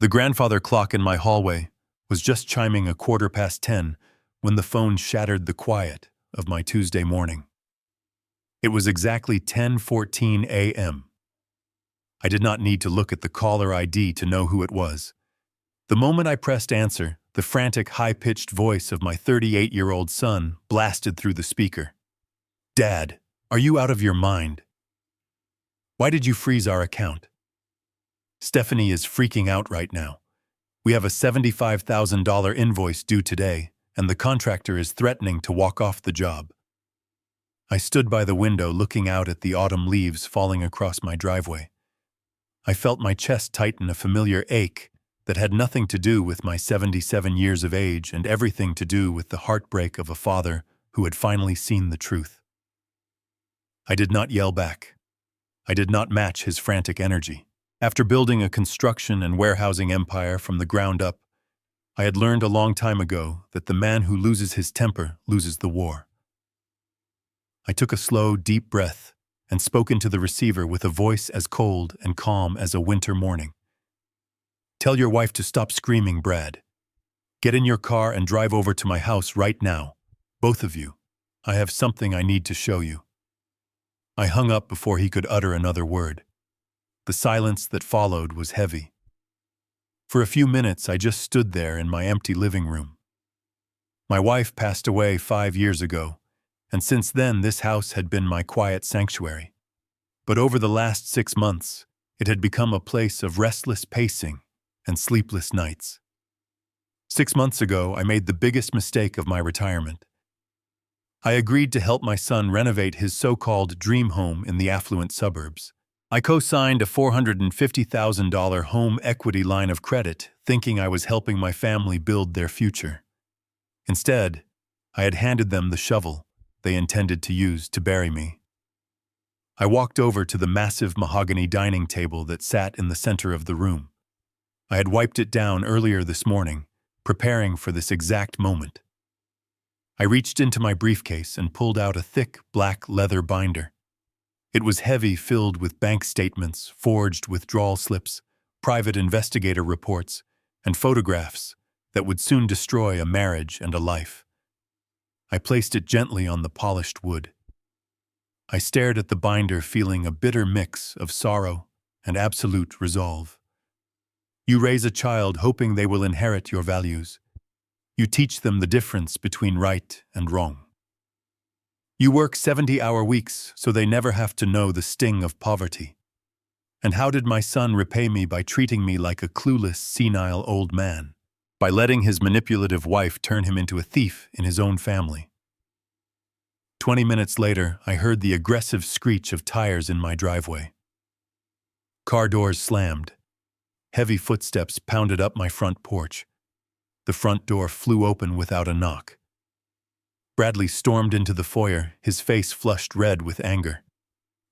The grandfather clock in my hallway was just chiming 10:15 when the phone shattered the quiet of my Tuesday morning. It was exactly 10:14 a.m. I did not need to look at the caller ID to know who it was. The moment I pressed answer, the frantic, high-pitched voice of my 38-year-old son blasted through the speaker. "Dad, are you out of your mind? Why did you freeze our account? Stephanie is freaking out right now. We have a $75,000 invoice due today, and the contractor is threatening to walk off the job." I stood by the window looking out at the autumn leaves falling across my driveway. I felt my chest tighten, a familiar ache that had nothing to do with my 77 years of age and everything to do with the heartbreak of a father who had finally seen the truth. I did not yell back. I did not match his frantic energy. After building a construction and warehousing empire from the ground up, I had learned a long time ago that the man who loses his temper loses the war. I took a slow, deep breath and spoke into the receiver with a voice as cold and calm as a winter morning. "Tell your wife to stop screaming, Brad. Get in your car and drive over to my house right now. Both of you. I have something I need to show you." I hung up before he could utter another word. The silence that followed was heavy. For a few minutes, I just stood there in my empty living room. My wife passed away 5 years ago, and since then this house had been my quiet sanctuary. But over the last 6 months, it had become a place of restless pacing and sleepless nights. 6 months ago, I made the biggest mistake of my retirement. I agreed to help my son renovate his so-called dream home in the affluent suburbs. I co-signed a $450,000 home equity line of credit, thinking I was helping my family build their future. Instead, I had handed them the shovel they intended to use to bury me. I walked over to the massive mahogany dining table that sat in the center of the room. I had wiped it down earlier this morning, preparing for this exact moment. I reached into my briefcase and pulled out a thick, black leather binder. It was heavy, filled with bank statements, forged withdrawal slips, private investigator reports, and photographs that would soon destroy a marriage and a life. I placed it gently on the polished wood. I stared at the binder, feeling a bitter mix of sorrow and absolute resolve. You raise a child hoping they will inherit your values. You teach them the difference between right and wrong. You work 70-hour weeks so they never have to know the sting of poverty. And how did my son repay me by treating me like a clueless, senile old man, by letting his manipulative wife turn him into a thief in his own family? 20 minutes later, I heard the aggressive screech of tires in my driveway. Car doors slammed. Heavy footsteps pounded up my front porch. The front door flew open without a knock. Bradley stormed into the foyer, his face flushed red with anger.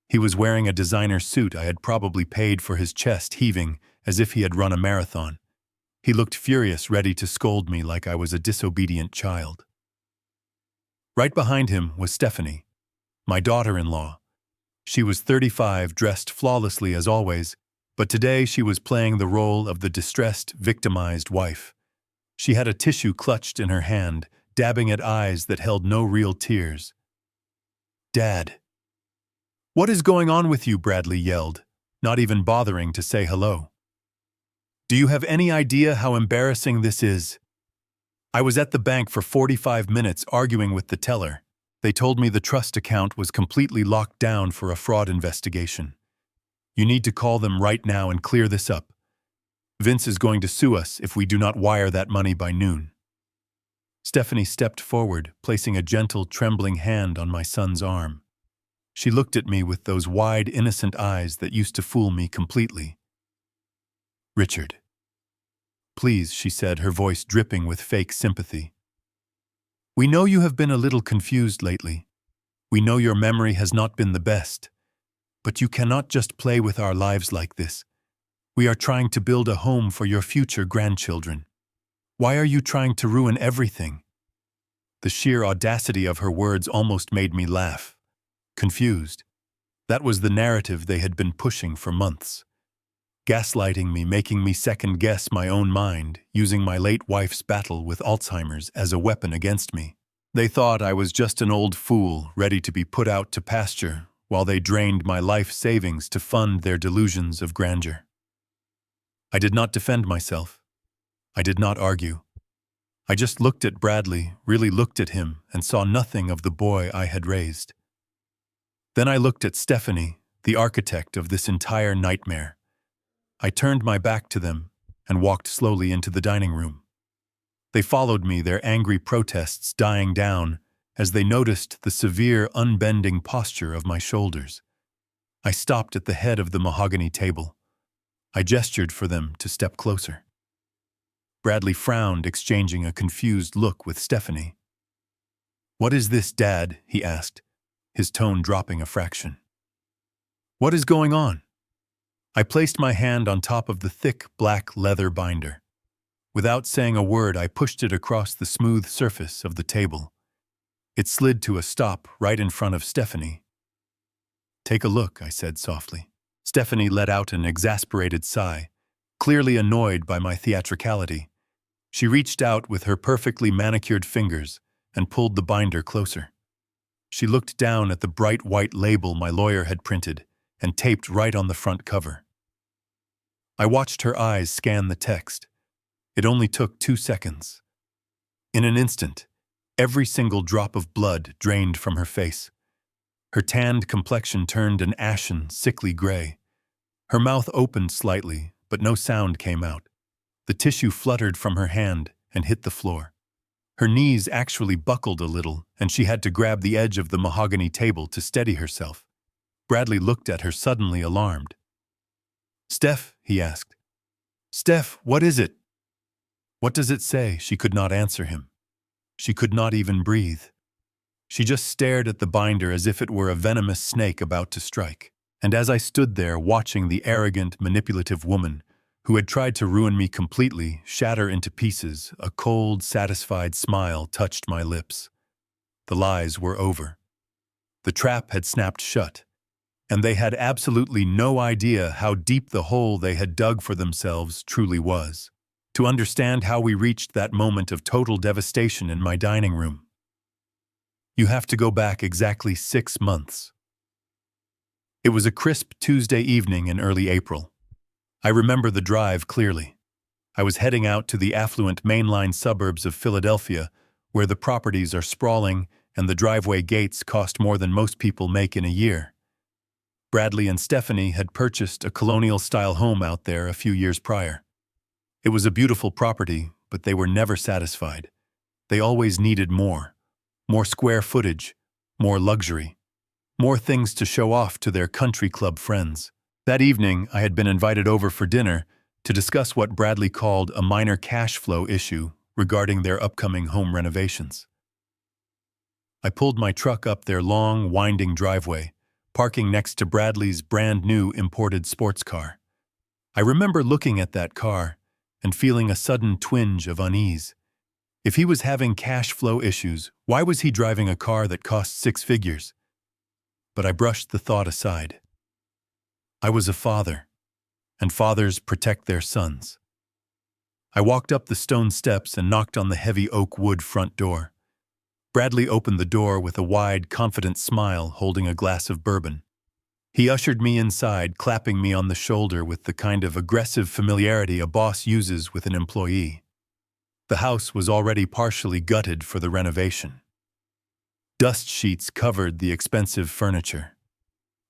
He was wearing a designer suit I had probably paid for, his chest heaving as if he had run a marathon. He looked furious, ready to scold me like I was a disobedient child. Right behind him was Stephanie, my daughter-in-law. She was 35, dressed flawlessly as always, but today she was playing the role of the distressed, victimized wife. She had a tissue clutched in her hand, dabbing at eyes that held no real tears. "Dad." "What is going on with you?" Bradley yelled, not even bothering to say hello. "Do you have any idea how embarrassing this is? I was at the bank for 45 minutes arguing with the teller. They told me the trust account was completely locked down for a fraud investigation. You need to call them right now and clear this up. Vince is going to sue us if we do not wire that money by noon." Stephanie stepped forward, placing a gentle, trembling hand on my son's arm. She looked at me with those wide, innocent eyes that used to fool me completely. "Richard. Please," she said, her voice dripping with fake sympathy. "We know you have been a little confused lately. We know your memory has not been the best. But you cannot just play with our lives like this. We are trying to build a home for your future grandchildren. Why are you trying to ruin everything?" The sheer audacity of her words almost made me laugh. Confused. That was the narrative they had been pushing for months. gaslighting me, making me second-guess my own mind, using my late wife's battle with Alzheimer's as a weapon against me. They thought I was just an old fool ready to be put out to pasture, while they drained my life savings to fund their delusions of grandeur. I did not defend myself. I did not argue. I just looked at Bradley, really looked at him, and saw nothing of the boy I had raised. Then I looked at Stephanie, the architect of this entire nightmare. I turned my back to them and walked slowly into the dining room. They followed me, their angry protests dying down as they noticed the severe, unbending posture of my shoulders. I stopped at the head of the mahogany table. I gestured for them to step closer. Bradley frowned, exchanging a confused look with Stephanie. "What is this, Dad?" he asked, his tone dropping a fraction. "What is going on?" I placed my hand on top of the thick, black leather binder. Without saying a word, I pushed it across the smooth surface of the table. It slid to a stop right in front of Stephanie. "Take a look," I said softly. Stephanie let out an exasperated sigh, clearly annoyed by my theatricality. She reached out with her perfectly manicured fingers and pulled the binder closer. She looked down at the bright white label my lawyer had printed and taped right on the front cover. I watched her eyes scan the text. It only took 2 seconds. In an instant, every single drop of blood drained from her face. Her tanned complexion turned an ashen, sickly gray. Her mouth opened slightly, but no sound came out. The tissue fluttered from her hand and hit the floor. Her knees actually buckled a little, and she had to grab the edge of the mahogany table to steady herself. Bradley looked at her, suddenly alarmed. "Steph," he asked. "Steph, what is it?" "What does it say?" She could not answer him. She could not even breathe. She just stared at the binder as if it were a venomous snake about to strike. And as I stood there watching the arrogant, manipulative woman who had tried to ruin me completely shatter into pieces, a cold, satisfied smile touched my lips. The lies were over. The trap had snapped shut, and they had absolutely no idea how deep the hole they had dug for themselves truly was. To understand how we reached that moment of total devastation in my dining room, you have to go back exactly 6 months. It was a crisp Tuesday evening in early April. I remember the drive clearly. I was heading out to the affluent mainline suburbs of Philadelphia, where the properties are sprawling and the driveway gates cost more than most people make in a year. Bradley and Stephanie had purchased a colonial-style home out there a few years prior. It was a beautiful property, but they were never satisfied. They always needed more. More square footage, more luxury, more things to show off to their country club friends. That evening, I had been invited over for dinner to discuss what Bradley called a minor cash flow issue regarding their upcoming home renovations. I pulled my truck up their long, winding driveway, parking next to Bradley's brand-new imported sports car. I remember looking at that car and feeling a sudden twinge of unease. If he was having cash flow issues, why was he driving a car that cost 6 figures? But I brushed the thought aside. I was a father, and fathers protect their sons. I walked up the stone steps and knocked on the heavy oak wood front door. Bradley opened the door with a wide, confident smile, holding a glass of bourbon. He ushered me inside, clapping me on the shoulder with the kind of aggressive familiarity a boss uses with an employee. The house was already partially gutted for the renovation. Dust sheets covered the expensive furniture.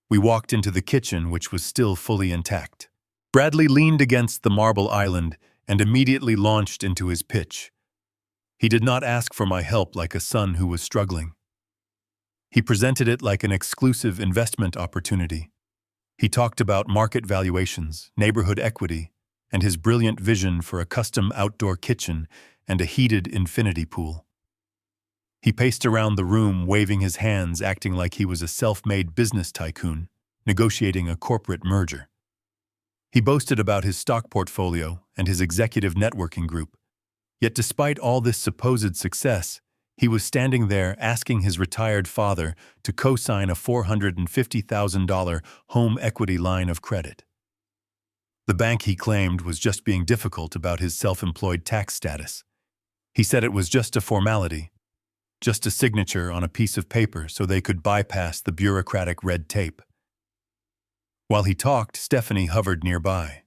We walked into the kitchen, which was still fully intact. Bradley leaned against the marble island and immediately launched into his pitch. He did not ask for my help like a son who was struggling. He presented it like an exclusive investment opportunity. He talked about market valuations, neighborhood equity, and his brilliant vision for a custom outdoor kitchen and a heated infinity pool. He paced around the room, waving his hands, acting like he was a self-made business tycoon, negotiating a corporate merger. He boasted about his stock portfolio and his executive networking group. Yet despite all this supposed success, he was standing there asking his retired father to co-sign a $450,000 home equity line of credit. The bank, he claimed, was just being difficult about his self-employed tax status. He said it was just a formality, just a signature on a piece of paper so they could bypass the bureaucratic red tape. While he talked, Stephanie hovered nearby.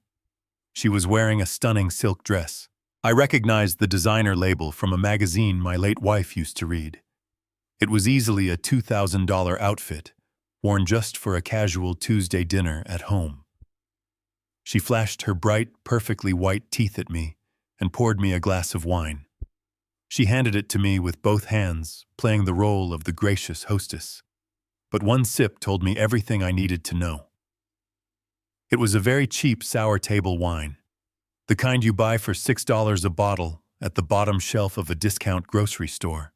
She was wearing a stunning silk dress. I recognized the designer label from a magazine my late wife used to read. It was easily a $2,000 outfit, worn just for a casual Tuesday dinner at home. She flashed her bright, perfectly white teeth at me and poured me a glass of wine. She handed it to me with both hands, playing the role of the gracious hostess. But one sip told me everything I needed to know. It was a very cheap sour table wine, the kind you buy for $6 a bottle at the bottom shelf of a discount grocery store.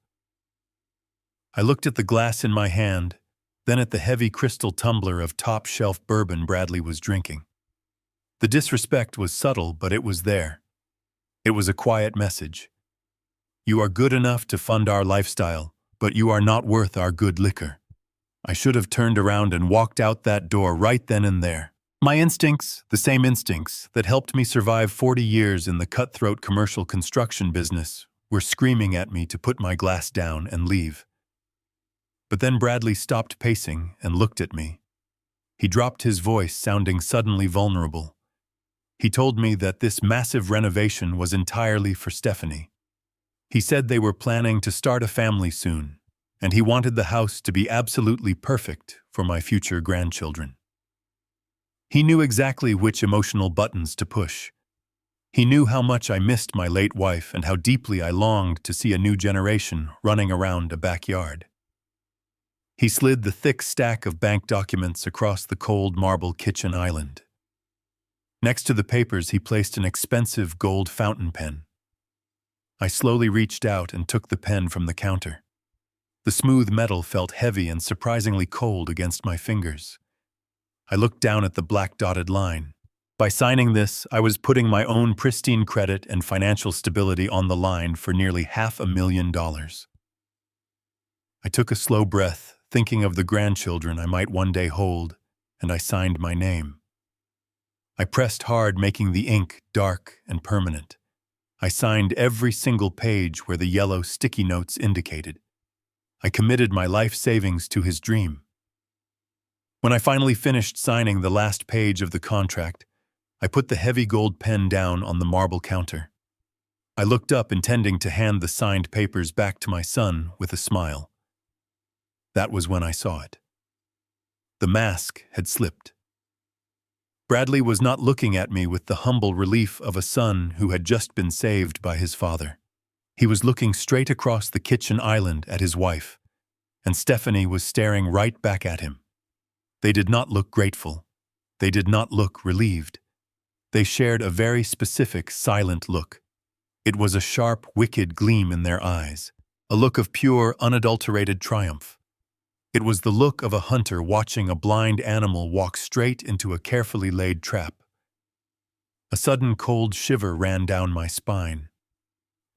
I looked at the glass in my hand, then at the heavy crystal tumbler of top-shelf bourbon Bradley was drinking. The disrespect was subtle, but it was there. It was a quiet message. You are good enough to fund our lifestyle, but you are not worth our good liquor. I should have turned around and walked out that door right then and there. My instincts, the same instincts that helped me survive 40 years in the cutthroat commercial construction business, were screaming at me to put my glass down and leave. But then Bradley stopped pacing and looked at me. He dropped his voice, sounding suddenly vulnerable. He told me that this massive renovation was entirely for Stephanie. He said they were planning to start a family soon, and he wanted the house to be absolutely perfect for my future grandchildren. He knew exactly which emotional buttons to push. He knew how much I missed my late wife and how deeply I longed to see a new generation running around a backyard. He slid the thick stack of bank documents across the cold marble kitchen island. Next to the papers, he placed an expensive gold fountain pen. I slowly reached out and took the pen from the counter. The smooth metal felt heavy and surprisingly cold against my fingers. I looked down at the black dotted line. By signing this, I was putting my own pristine credit and financial stability on the line for nearly $500,000. I took a slow breath, thinking of the grandchildren I might one day hold, and I signed my name. I pressed hard, making the ink dark and permanent. I signed every single page where the yellow sticky notes indicated. I committed my life savings to his dream. When I finally finished signing the last page of the contract, I put the heavy gold pen down on the marble counter. I looked up, intending to hand the signed papers back to my son with a smile. That was when I saw it. The mask had slipped. Bradley was not looking at me with the humble relief of a son who had just been saved by his father. He was looking straight across the kitchen island at his wife, and Stephanie was staring right back at him. They did not look grateful. They did not look relieved. They shared a very specific, silent look. It was a sharp, wicked gleam in their eyes, a look of pure, unadulterated triumph. It was the look of a hunter watching a blind animal walk straight into a carefully laid trap. A sudden cold shiver ran down my spine.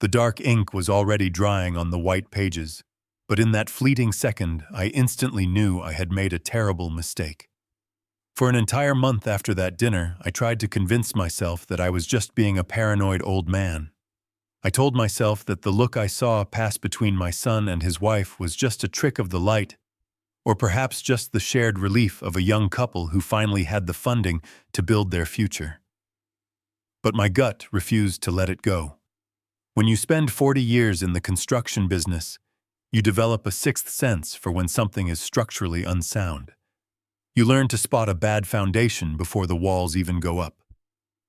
The dark ink was already drying on the white pages, but in that fleeting second, I instantly knew I had made a terrible mistake. For an entire month after that dinner, I tried to convince myself that I was just being a paranoid old man. I told myself that the look I saw pass between my son and his wife was just a trick of the light, or perhaps just the shared relief of a young couple who finally had the funding to build their future. But my gut refused to let it go. When you spend 40 years in the construction business, you develop a sixth sense for when something is structurally unsound. You learn to spot a bad foundation before the walls even go up.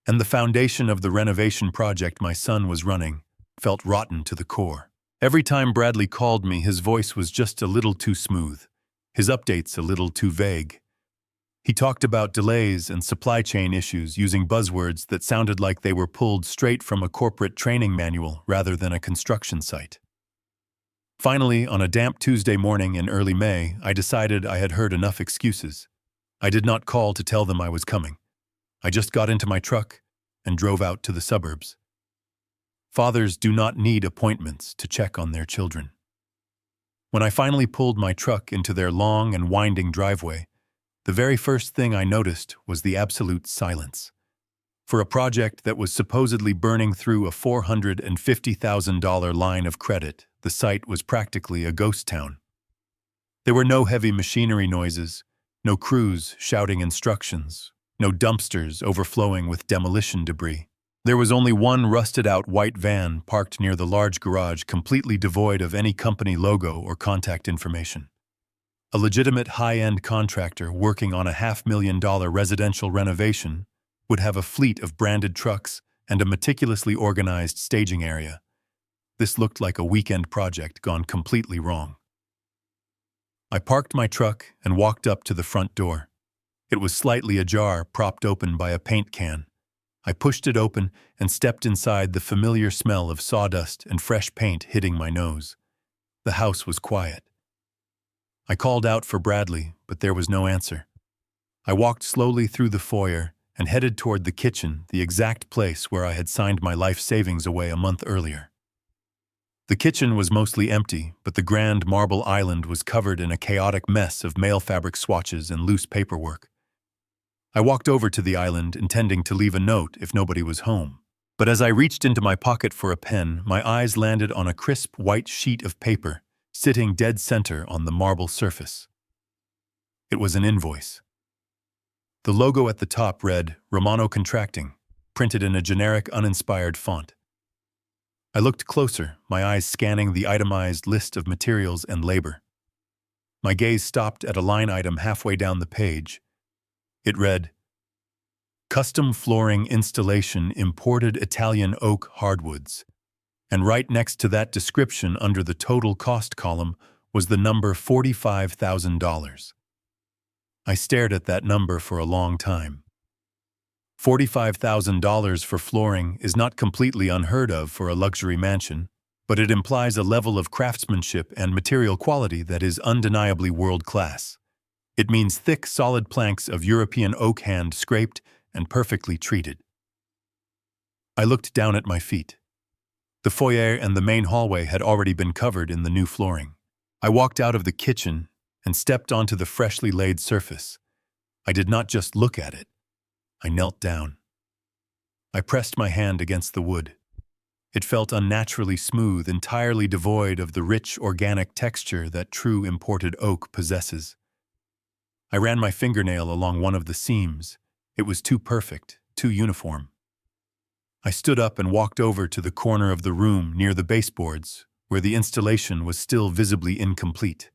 And the foundation of the renovation project my son was running felt rotten to the core. Every time Bradley called me, his voice was just a little too smooth, his updates a little too vague. He talked about delays and supply chain issues using buzzwords that sounded like they were pulled straight from a corporate training manual rather than a construction site. Finally, on a damp Tuesday morning in early May, I decided I had heard enough excuses. I did not call to tell them I was coming. I just got into my truck and drove out to the suburbs. Fathers do not need appointments to check on their children. When I finally pulled my truck into their long and winding driveway, the very first thing I noticed was the absolute silence. For a project that was supposedly burning through a $450,000 line of credit, the site was practically a ghost town. There were no heavy machinery noises, no crews shouting instructions, no dumpsters overflowing with demolition debris. There was only one rusted-out white van parked near the large garage, completely devoid of any company logo or contact information. A legitimate high-end contractor working on a $500,000 residential renovation would have a fleet of branded trucks and a meticulously organized staging area. This looked like a weekend project gone completely wrong. I parked my truck and walked up to the front door. It was slightly ajar, propped open by a paint can. I pushed it open and stepped inside, the familiar smell of sawdust and fresh paint hitting my nose. The house was quiet. I called out for Bradley, but there was no answer. I walked slowly through the foyer and headed toward the kitchen, the exact place where I had signed my life savings away a month earlier. The kitchen was mostly empty, but the grand marble island was covered in a chaotic mess of mail fabric swatches and loose paperwork. I walked over to the island, intending to leave a note if nobody was home. But as I reached into my pocket for a pen, my eyes landed on a crisp white sheet of paper, sitting dead center on the marble surface. It was an invoice. The logo at the top read, Romano Contracting, printed in a generic, uninspired font. I looked closer, my eyes scanning the itemized list of materials and labor. My gaze stopped at a line item halfway down the page. It read, Custom Flooring Installation Imported Italian Oak Hardwoods. And right next to that description, under the total cost column, was the number $45,000. I stared at that number for a long time. $45,000 for flooring is not completely unheard of for a luxury mansion, but it implies a level of craftsmanship and material quality that is undeniably world-class. It means thick, solid planks of European oak, hand-scraped and perfectly treated. I looked down at my feet. The foyer and the main hallway had already been covered in the new flooring. I walked out of the kitchen and stepped onto the freshly laid surface. I did not just look at it. I knelt down. I pressed my hand against the wood. It felt unnaturally smooth, entirely devoid of the rich, organic texture that true imported oak possesses. I ran my fingernail along one of the seams. It was too perfect, too uniform. I stood up and walked over to the corner of the room near the baseboards, where the installation was still visibly incomplete.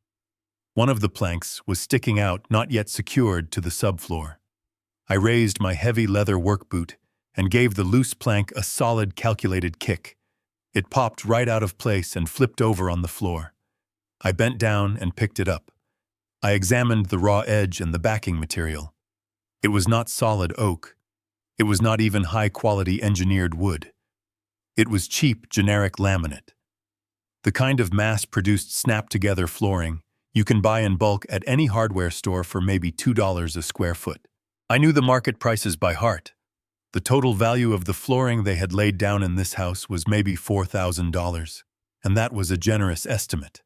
One of the planks was sticking out, not yet secured to the subfloor. I raised my heavy leather work boot and gave the loose plank a solid, calculated kick. It popped right out of place and flipped over on the floor. I bent down and picked it up. I examined the raw edge and the backing material. It was not solid oak. It was not even high-quality engineered wood. It was cheap, generic laminate. The kind of mass-produced snap-together flooring you can buy in bulk at any hardware store for maybe $2 a square foot. I knew the market prices by heart. The total value of the flooring they had laid down in this house was maybe $4,000, and that was a generous estimate.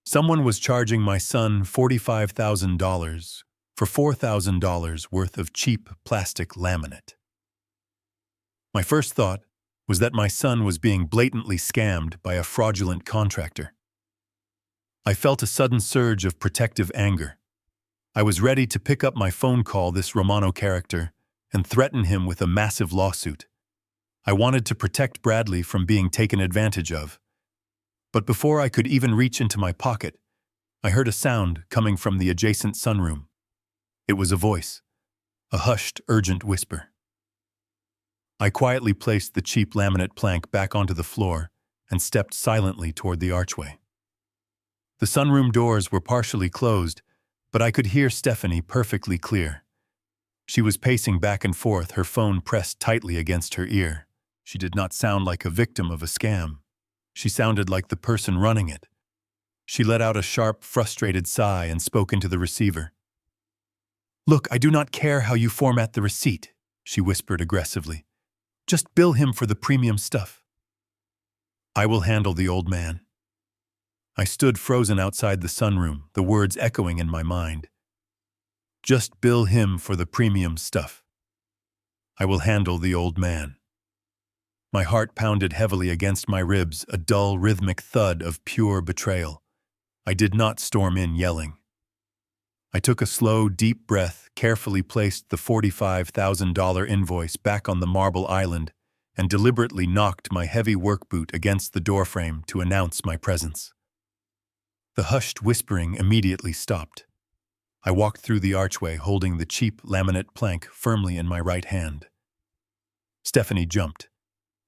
Someone was charging my son $45,000 for $4,000 worth of cheap plastic laminate. My first thought was that my son was being blatantly scammed by a fraudulent contractor. I felt a sudden surge of protective anger. I was ready to pick up my phone, call this Romano character, and threaten him with a massive lawsuit. I wanted to protect Bradley from being taken advantage of. But before I could even reach into my pocket, I heard a sound coming from the adjacent sunroom. It was a voice, a hushed, urgent whisper. I quietly placed the cheap laminate plank back onto the floor and stepped silently toward the archway. The sunroom doors were partially closed, but I could hear Stephanie perfectly clear. She was pacing back and forth, her phone pressed tightly against her ear. She did not sound like a victim of a scam. She sounded like the person running it. She let out a sharp, frustrated sigh and spoke into the receiver. "Look, I do not care how you format the receipt," she whispered aggressively. "Just bill him for the premium stuff." "I will handle the old man." I stood frozen outside the sunroom, the words echoing in my mind. "Just bill him for the premium stuff." I will handle the old man. My heart pounded heavily against my ribs, a dull, rhythmic thud of pure betrayal. I did not storm in yelling. I took a slow, deep breath, carefully placed the $45,000 invoice back on the marble island, and deliberately knocked my heavy work boot against the doorframe to announce my presence. The hushed whispering immediately stopped. I walked through the archway holding the cheap laminate plank firmly in my right hand. Stephanie jumped.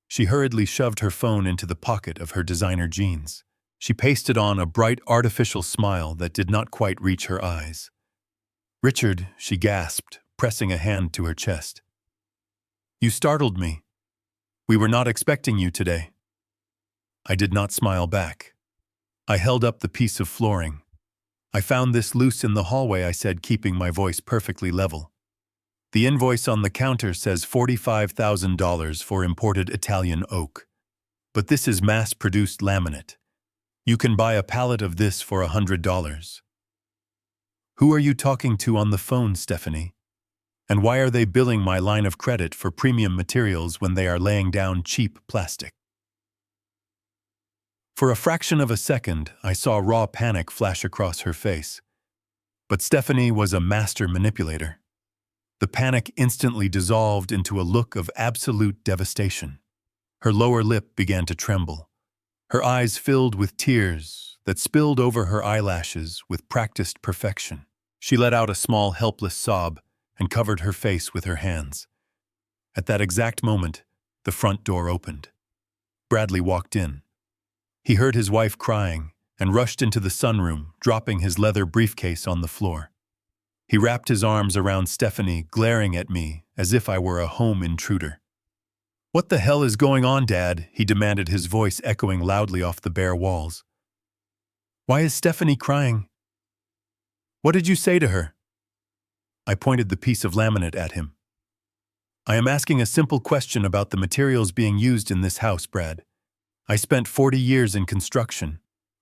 She hurriedly shoved her phone into the pocket of her designer jeans. She pasted on a bright artificial smile that did not quite reach her eyes. "Richard," she gasped, pressing a hand to her chest. "You startled me. We were not expecting you today." I did not smile back. I held up the piece of flooring. "I found this loose in the hallway," I said, keeping my voice perfectly level. "The invoice on the counter says $45,000 for imported Italian oak. But this is mass-produced laminate. You can buy a pallet of this for $100. "Who are you talking to on the phone, Stephanie? And why are they billing my line of credit for premium materials when they are laying down cheap plastic?" For a fraction of a second, I saw raw panic flash across her face. But Stephanie was a master manipulator. The panic instantly dissolved into a look of absolute devastation. Her lower lip began to tremble. Her eyes filled with tears that spilled over her eyelashes with practiced perfection. She let out a small, helpless sob and covered her face with her hands. At that exact moment, the front door opened. Bradley walked in. He heard his wife crying and rushed into the sunroom, dropping his leather briefcase on the floor. He wrapped his arms around Stephanie, glaring at me as if I were a home intruder. "What the hell is going on, Dad?" he demanded, his voice echoing loudly off the bare walls. "Why is Stephanie crying? What did you say to her?" I pointed the piece of laminate at him. "I am asking a simple question about the materials being used in this house, Brad. I spent 40 years in construction.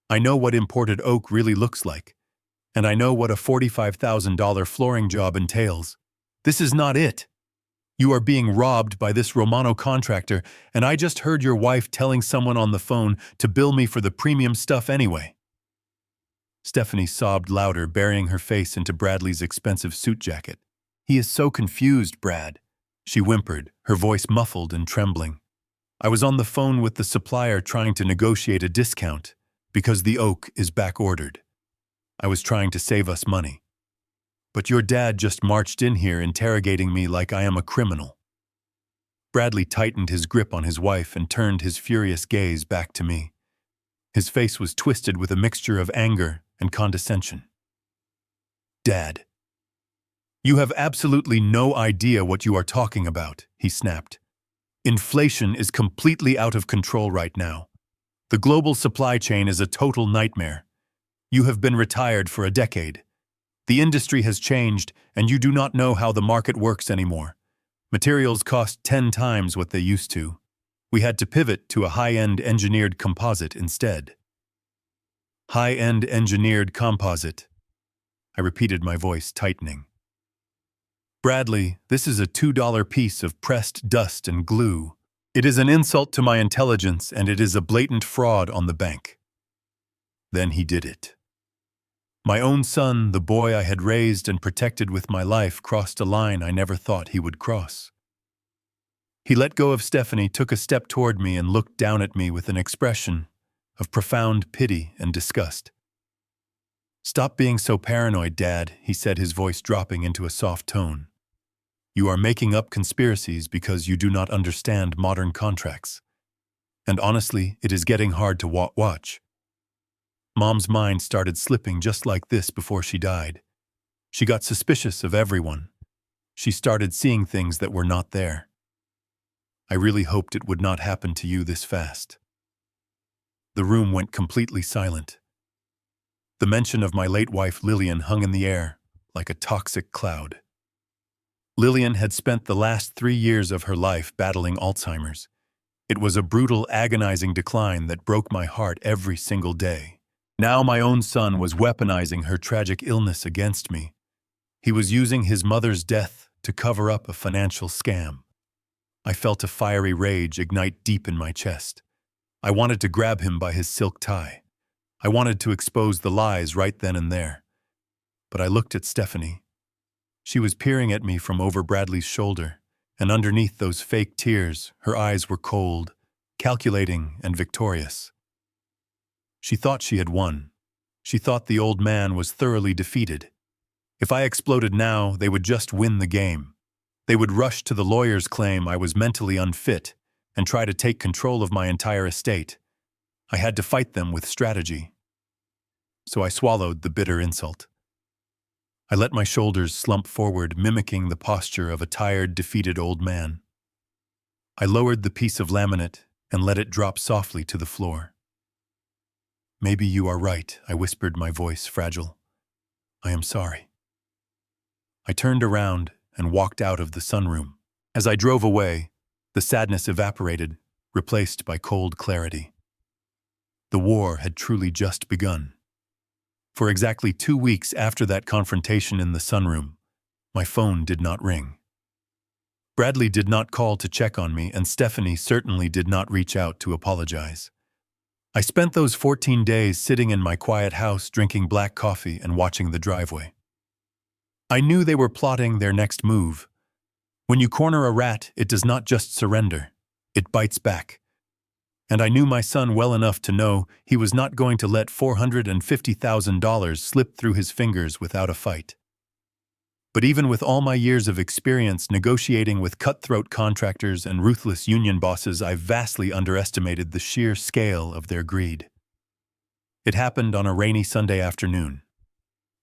I know what imported oak really looks like. And I know what a $45,000 flooring job entails. This is not it. You are being robbed by this Romano contractor, and I just heard your wife telling someone on the phone to bill me for the premium stuff anyway." Stephanie sobbed louder, burying her face into Bradley's expensive suit jacket. "He is so confused, Brad," she whimpered, her voice muffled and trembling. "I was on the phone with the supplier trying to negotiate a discount because the oak is back-ordered. I was trying to save us money. But your dad just marched in here interrogating me like I am a criminal." Bradley tightened his grip on his wife and turned his furious gaze back to me. His face was twisted with a mixture of anger and condescension. "Dad, you have absolutely no idea what you are talking about," he snapped. "Inflation is completely out of control right now. The global supply chain is a total nightmare. You have been retired for a decade. The industry has changed, and you do not know how the market works anymore. Materials cost 10 times what they used to. We had to pivot to a high-end engineered composite instead." "High-end engineered composite," I repeated, my voice tightening. "Bradley, this is a $2 piece of pressed dust and glue. It is an insult to my intelligence, and it is a blatant fraud on the bank." Then he did it. My own son, the boy I had raised and protected with my life, crossed a line I never thought he would cross. He let go of Stephanie, took a step toward me, and looked down at me with an expression of profound pity and disgust. "Stop being so paranoid, Dad," he said, his voice dropping into a soft tone. "You are making up conspiracies because you do not understand modern contracts. And honestly, it is getting hard to watch. Mom's mind started slipping just like this before she died. She got suspicious of everyone. She started seeing things that were not there. I really hoped it would not happen to you this fast." The room went completely silent. The mention of my late wife Lillian hung in the air like a toxic cloud. Lillian had spent the last 3 years of her life battling Alzheimer's. It was a brutal, agonizing decline that broke my heart every single day. Now my own son was weaponizing her tragic illness against me. He was using his mother's death to cover up a financial scam. I felt a fiery rage ignite deep in my chest. I wanted to grab him by his silk tie. I wanted to expose the lies right then and there. But I looked at Stephanie. She was peering at me from over Bradley's shoulder, and underneath those fake tears, her eyes were cold, calculating and victorious. She thought she had won. She thought the old man was thoroughly defeated. If I exploded now, they would just win the game. They would rush to the lawyer's claim I was mentally unfit and try to take control of my entire estate. I had to fight them with strategy. So I swallowed the bitter insult. I let my shoulders slump forward, mimicking the posture of a tired, defeated old man. I lowered the piece of laminate and let it drop softly to the floor. "Maybe you are right," I whispered, my voice fragile. "I am sorry." I turned around and walked out of the sunroom. As I drove away, the sadness evaporated, replaced by cold clarity. The war had truly just begun. For exactly 2 weeks after that confrontation in the sunroom, my phone did not ring. Bradley did not call to check on me, and Stephanie certainly did not reach out to apologize. I spent those 14 days sitting in my quiet house, drinking black coffee and watching the driveway. I knew they were plotting their next move. When you corner a rat, it does not just surrender, it bites back. And I knew my son well enough to know he was not going to let $450,000 slip through his fingers without a fight. But even with all my years of experience negotiating with cutthroat contractors and ruthless union bosses, I vastly underestimated the sheer scale of their greed. It happened on a rainy Sunday afternoon.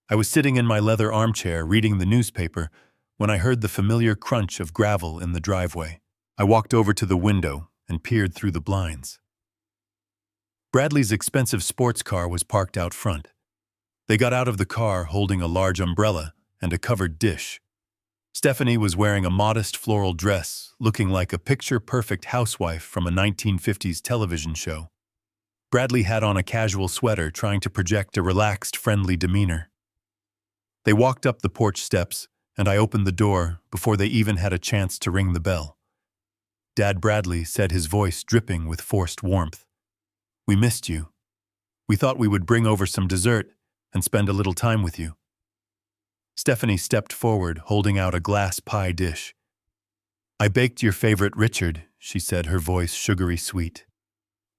I was sitting in my leather armchair reading the newspaper when I heard the familiar crunch of gravel in the driveway. I walked over to the window and peered through the blinds. Bradley's expensive sports car was parked out front. They got out of the car holding a large umbrella and a covered dish. Stephanie was wearing a modest floral dress, looking like a picture-perfect housewife from a 1950s television show. Bradley had on a casual sweater, trying to project a relaxed, friendly demeanor. They walked up the porch steps, and I opened the door before they even had a chance to ring the bell. "Dad," Bradley said, his voice dripping with forced warmth. "We missed you. We thought we would bring over some dessert and spend a little time with you." Stephanie stepped forward, holding out a glass pie dish. "I baked your favorite Richard," she said, her voice sugary sweet.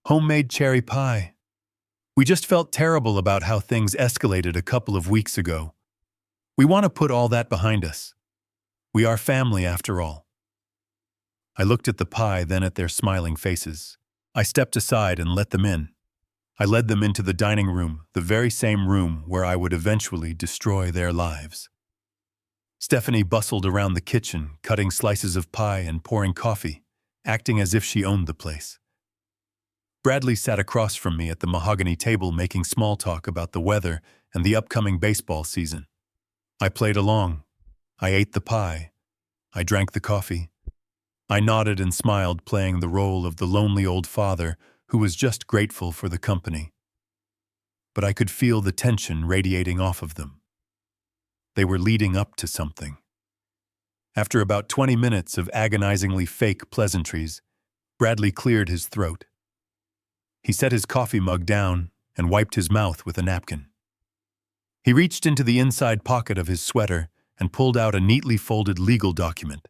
"Homemade cherry pie. We just felt terrible about how things escalated a couple of weeks ago. We want to put all that behind us. We are family after all." I looked at the pie, then at their smiling faces. I stepped aside and let them in. I led them into the dining room, the very same room where I would eventually destroy their lives. Stephanie bustled around the kitchen, cutting slices of pie and pouring coffee, acting as if she owned the place. Bradley sat across from me at the mahogany table, making small talk about the weather and the upcoming baseball season. I played along. I ate the pie. I drank the coffee. I nodded and smiled, playing the role of the lonely old father who was just grateful for the company. But I could feel the tension radiating off of them. They were leading up to something. After about 20 minutes of agonizingly fake pleasantries, Bradley cleared his throat. He set his coffee mug down and wiped his mouth with a napkin. He reached into the inside pocket of his sweater and pulled out a neatly folded legal document.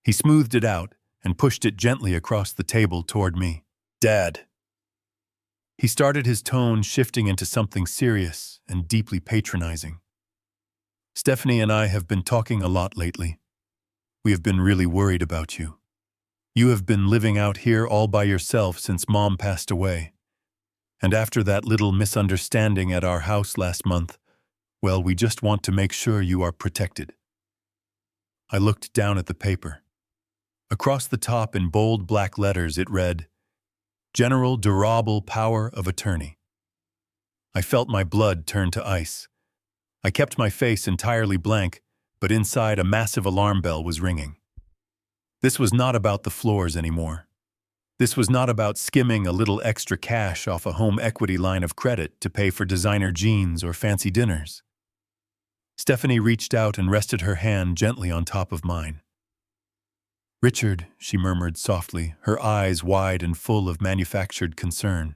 He smoothed it out and pushed it gently across the table toward me. "Dad." He started, his tone shifting into something serious and deeply patronizing. "Stephanie and I have been talking a lot lately. We have been really worried about you. You have been living out here all by yourself since Mom passed away. And after that little misunderstanding at our house last month, well, we just want to make sure you are protected." I looked down at the paper. Across the top in bold black letters it read, "General Durable Power of Attorney." I felt my blood turn to ice. I kept my face entirely blank, but inside a massive alarm bell was ringing. This was not about the floors anymore. This was not about skimming a little extra cash off a home equity line of credit to pay for designer jeans or fancy dinners. Stephanie reached out and rested her hand gently on top of mine. "Richard," she murmured softly, her eyes wide and full of manufactured concern.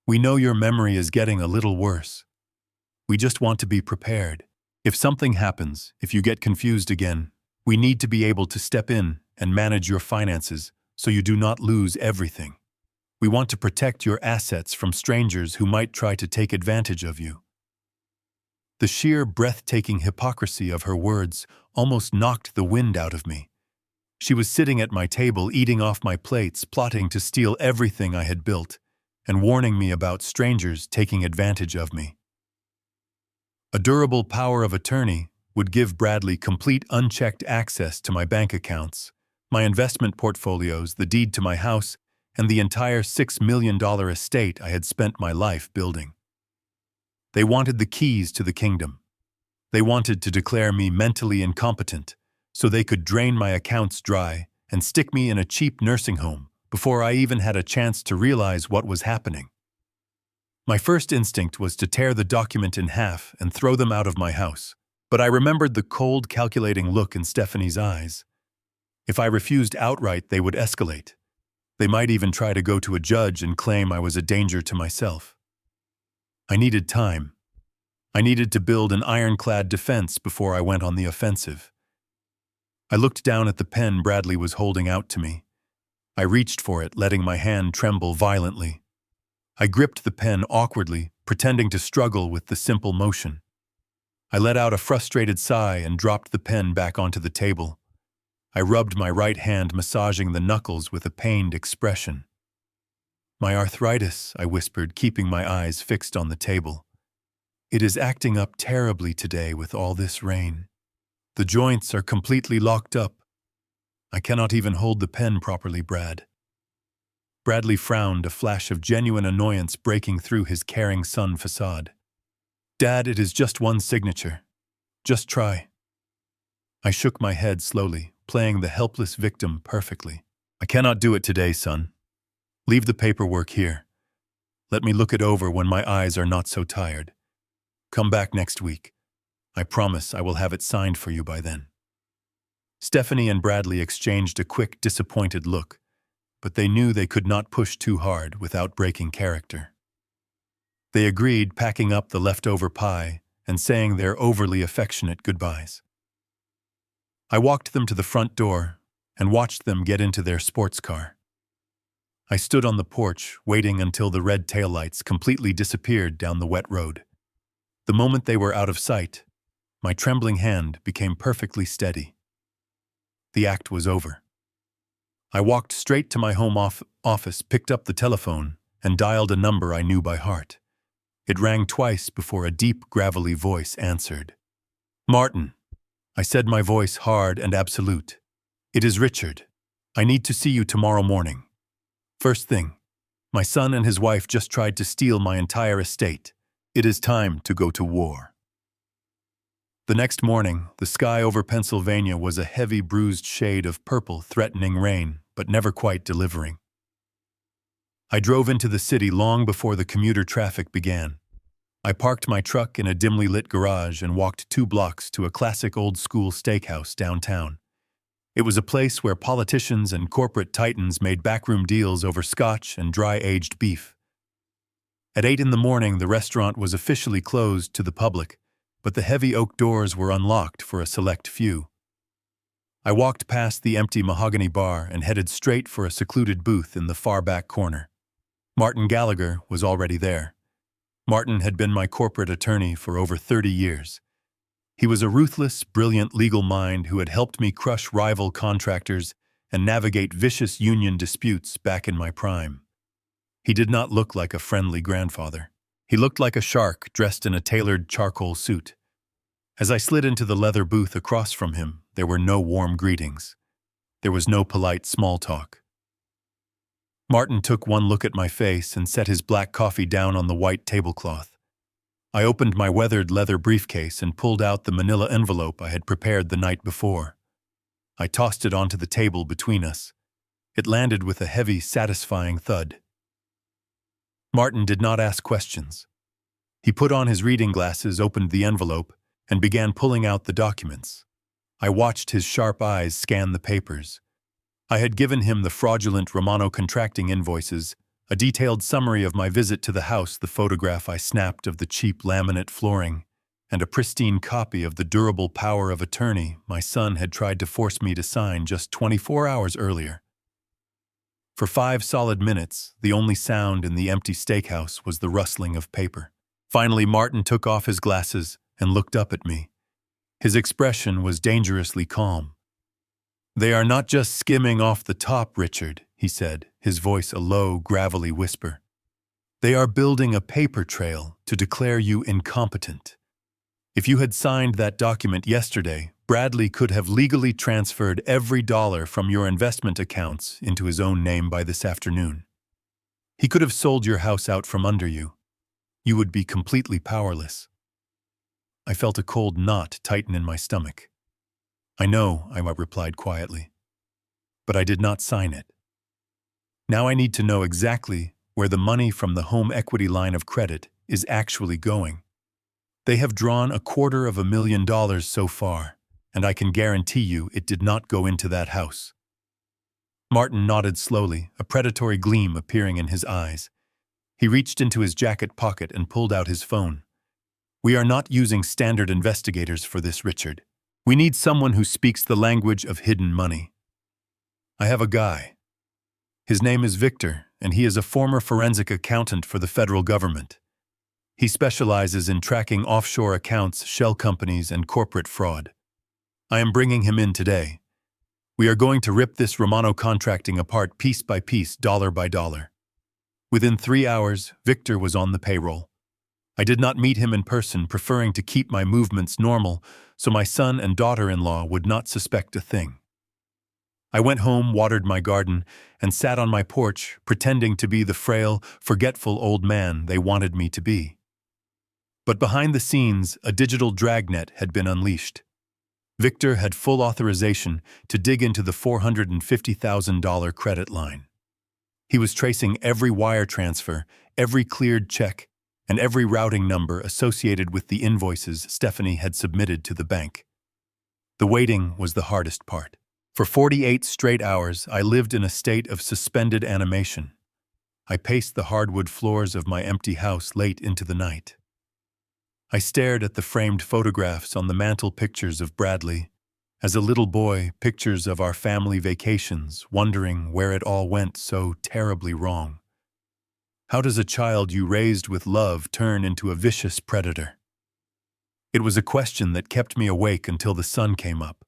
"We know your memory is getting a little worse. We just want to be prepared. If something happens, if you get confused again, we need to be able to step in and manage your finances so you do not lose everything. We want to protect your assets from strangers who might try to take advantage of you." The sheer, breathtaking hypocrisy of her words almost knocked the wind out of me. She was sitting at my table, eating off my plates, plotting to steal everything I had built, and warning me about strangers taking advantage of me. A durable power of attorney would give Bradley complete unchecked access to my bank accounts, my investment portfolios, the deed to my house, and the entire $6 million estate I had spent my life building. They wanted the keys to the kingdom. They wanted to declare me mentally incompetent so they could drain my accounts dry and stick me in a cheap nursing home before I even had a chance to realize what was happening. My first instinct was to tear the document in half and throw them out of my house, but I remembered the cold, calculating look in Stephanie's eyes. If I refused outright, they would escalate. They might even try to go to a judge and claim I was a danger to myself. I needed time. I needed to build an ironclad defense before I went on the offensive. I looked down at the pen Bradley was holding out to me. I reached for it, letting my hand tremble violently. I gripped the pen awkwardly, pretending to struggle with the simple motion. I let out a frustrated sigh and dropped the pen back onto the table. I rubbed my right hand, massaging the knuckles with a pained expression. "My arthritis," I whispered, keeping my eyes fixed on the table. "It is acting up terribly today with all this rain. The joints are completely locked up. I cannot even hold the pen properly, Brad." Bradley frowned, a flash of genuine annoyance breaking through his caring son facade. "Dad, it is just one signature. Just try." I shook my head slowly, playing the helpless victim perfectly. "I cannot do it today, son. Leave the paperwork here. Let me look it over when my eyes are not so tired. Come back next week. I promise I will have it signed for you by then." Stephanie and Bradley exchanged a quick, disappointed look, but they knew they could not push too hard without breaking character. They agreed, packing up the leftover pie and saying their overly affectionate goodbyes. I walked them to the front door and watched them get into their sports car. I stood on the porch, waiting until the red taillights completely disappeared down the wet road. The moment they were out of sight, my trembling hand became perfectly steady. The act was over. I walked straight to my home office, picked up the telephone, and dialed a number I knew by heart. It rang twice before a deep, gravelly voice answered. "Martin," I said, my voice hard and absolute. "It is Richard. I need to see you tomorrow morning. First thing, my son and his wife just tried to steal my entire estate. It is time to go to war." The next morning, the sky over Pennsylvania was a heavy, bruised shade of purple, threatening rain, but never quite delivering. I drove into the city long before the commuter traffic began. I parked my truck in a dimly lit garage and walked 2 blocks to a classic old-school steakhouse downtown. It was a place where politicians and corporate titans made backroom deals over scotch and dry-aged beef. At 8 in the morning, the restaurant was officially closed to the public, but the heavy oak doors were unlocked for a select few. I walked past the empty mahogany bar and headed straight for a secluded booth in the far back corner. Martin Gallagher was already there. Martin had been my corporate attorney for over 30 years. He was a ruthless, brilliant legal mind who had helped me crush rival contractors and navigate vicious union disputes back in my prime. He did not look like a friendly grandfather. He looked like a shark dressed in a tailored charcoal suit. As I slid into the leather booth across from him, there were no warm greetings. There was no polite small talk. Martin took one look at my face and set his black coffee down on the white tablecloth. I opened my weathered leather briefcase and pulled out the manila envelope I had prepared the night before. I tossed it onto the table between us. It landed with a heavy, satisfying thud. Martin did not ask questions. He put on his reading glasses, opened the envelope, and began pulling out the documents. I watched his sharp eyes scan the papers. I had given him the fraudulent Romano contracting invoices, a detailed summary of my visit to the house, the photograph I snapped of the cheap laminate flooring, and a pristine copy of the durable power of attorney my son had tried to force me to sign just 24 hours earlier. For 5 solid minutes, the only sound in the empty steakhouse was the rustling of paper. Finally, Martin took off his glasses and looked up at me. His expression was dangerously calm. "They are not just skimming off the top, Richard," he said, his voice a low, gravelly whisper. "They are building a paper trail to declare you incompetent. If you had signed that document yesterday, Bradley could have legally transferred every dollar from your investment accounts into his own name by this afternoon. He could have sold your house out from under you. You would be completely powerless." I felt a cold knot tighten in my stomach. "I know," I replied quietly, "but I did not sign it. Now I need to know exactly where the money from the home equity line of credit is actually going. They have drawn $250,000 so far, and I can guarantee you it did not go into that house." Martin nodded slowly, a predatory gleam appearing in his eyes. He reached into his jacket pocket and pulled out his phone. "We are not using standard investigators for this, Richard. We need someone who speaks the language of hidden money. I have a guy. His name is Victor, and he is a former forensic accountant for the federal government. He specializes in tracking offshore accounts, shell companies, and corporate fraud. I am bringing him in today. We are going to rip this Romano contracting apart piece by piece, dollar by dollar." Within 3 hours, Victor was on the payroll. I did not meet him in person, preferring to keep my movements normal so my son and daughter-in-law would not suspect a thing. I went home, watered my garden, and sat on my porch, pretending to be the frail, forgetful old man they wanted me to be. But behind the scenes, a digital dragnet had been unleashed. Victor had full authorization to dig into the $450,000 credit line. He was tracing every wire transfer, every cleared check, and every routing number associated with the invoices Stephanie had submitted to the bank. The waiting was the hardest part. For 48 straight hours, I lived in a state of suspended animation. I paced the hardwood floors of my empty house late into the night. I stared at the framed photographs on the mantel, pictures of Bradley. As a little boy, pictures of our family vacations, wondering where it all went so terribly wrong. How does a child you raised with love turn into a vicious predator? It was a question that kept me awake until the sun came up.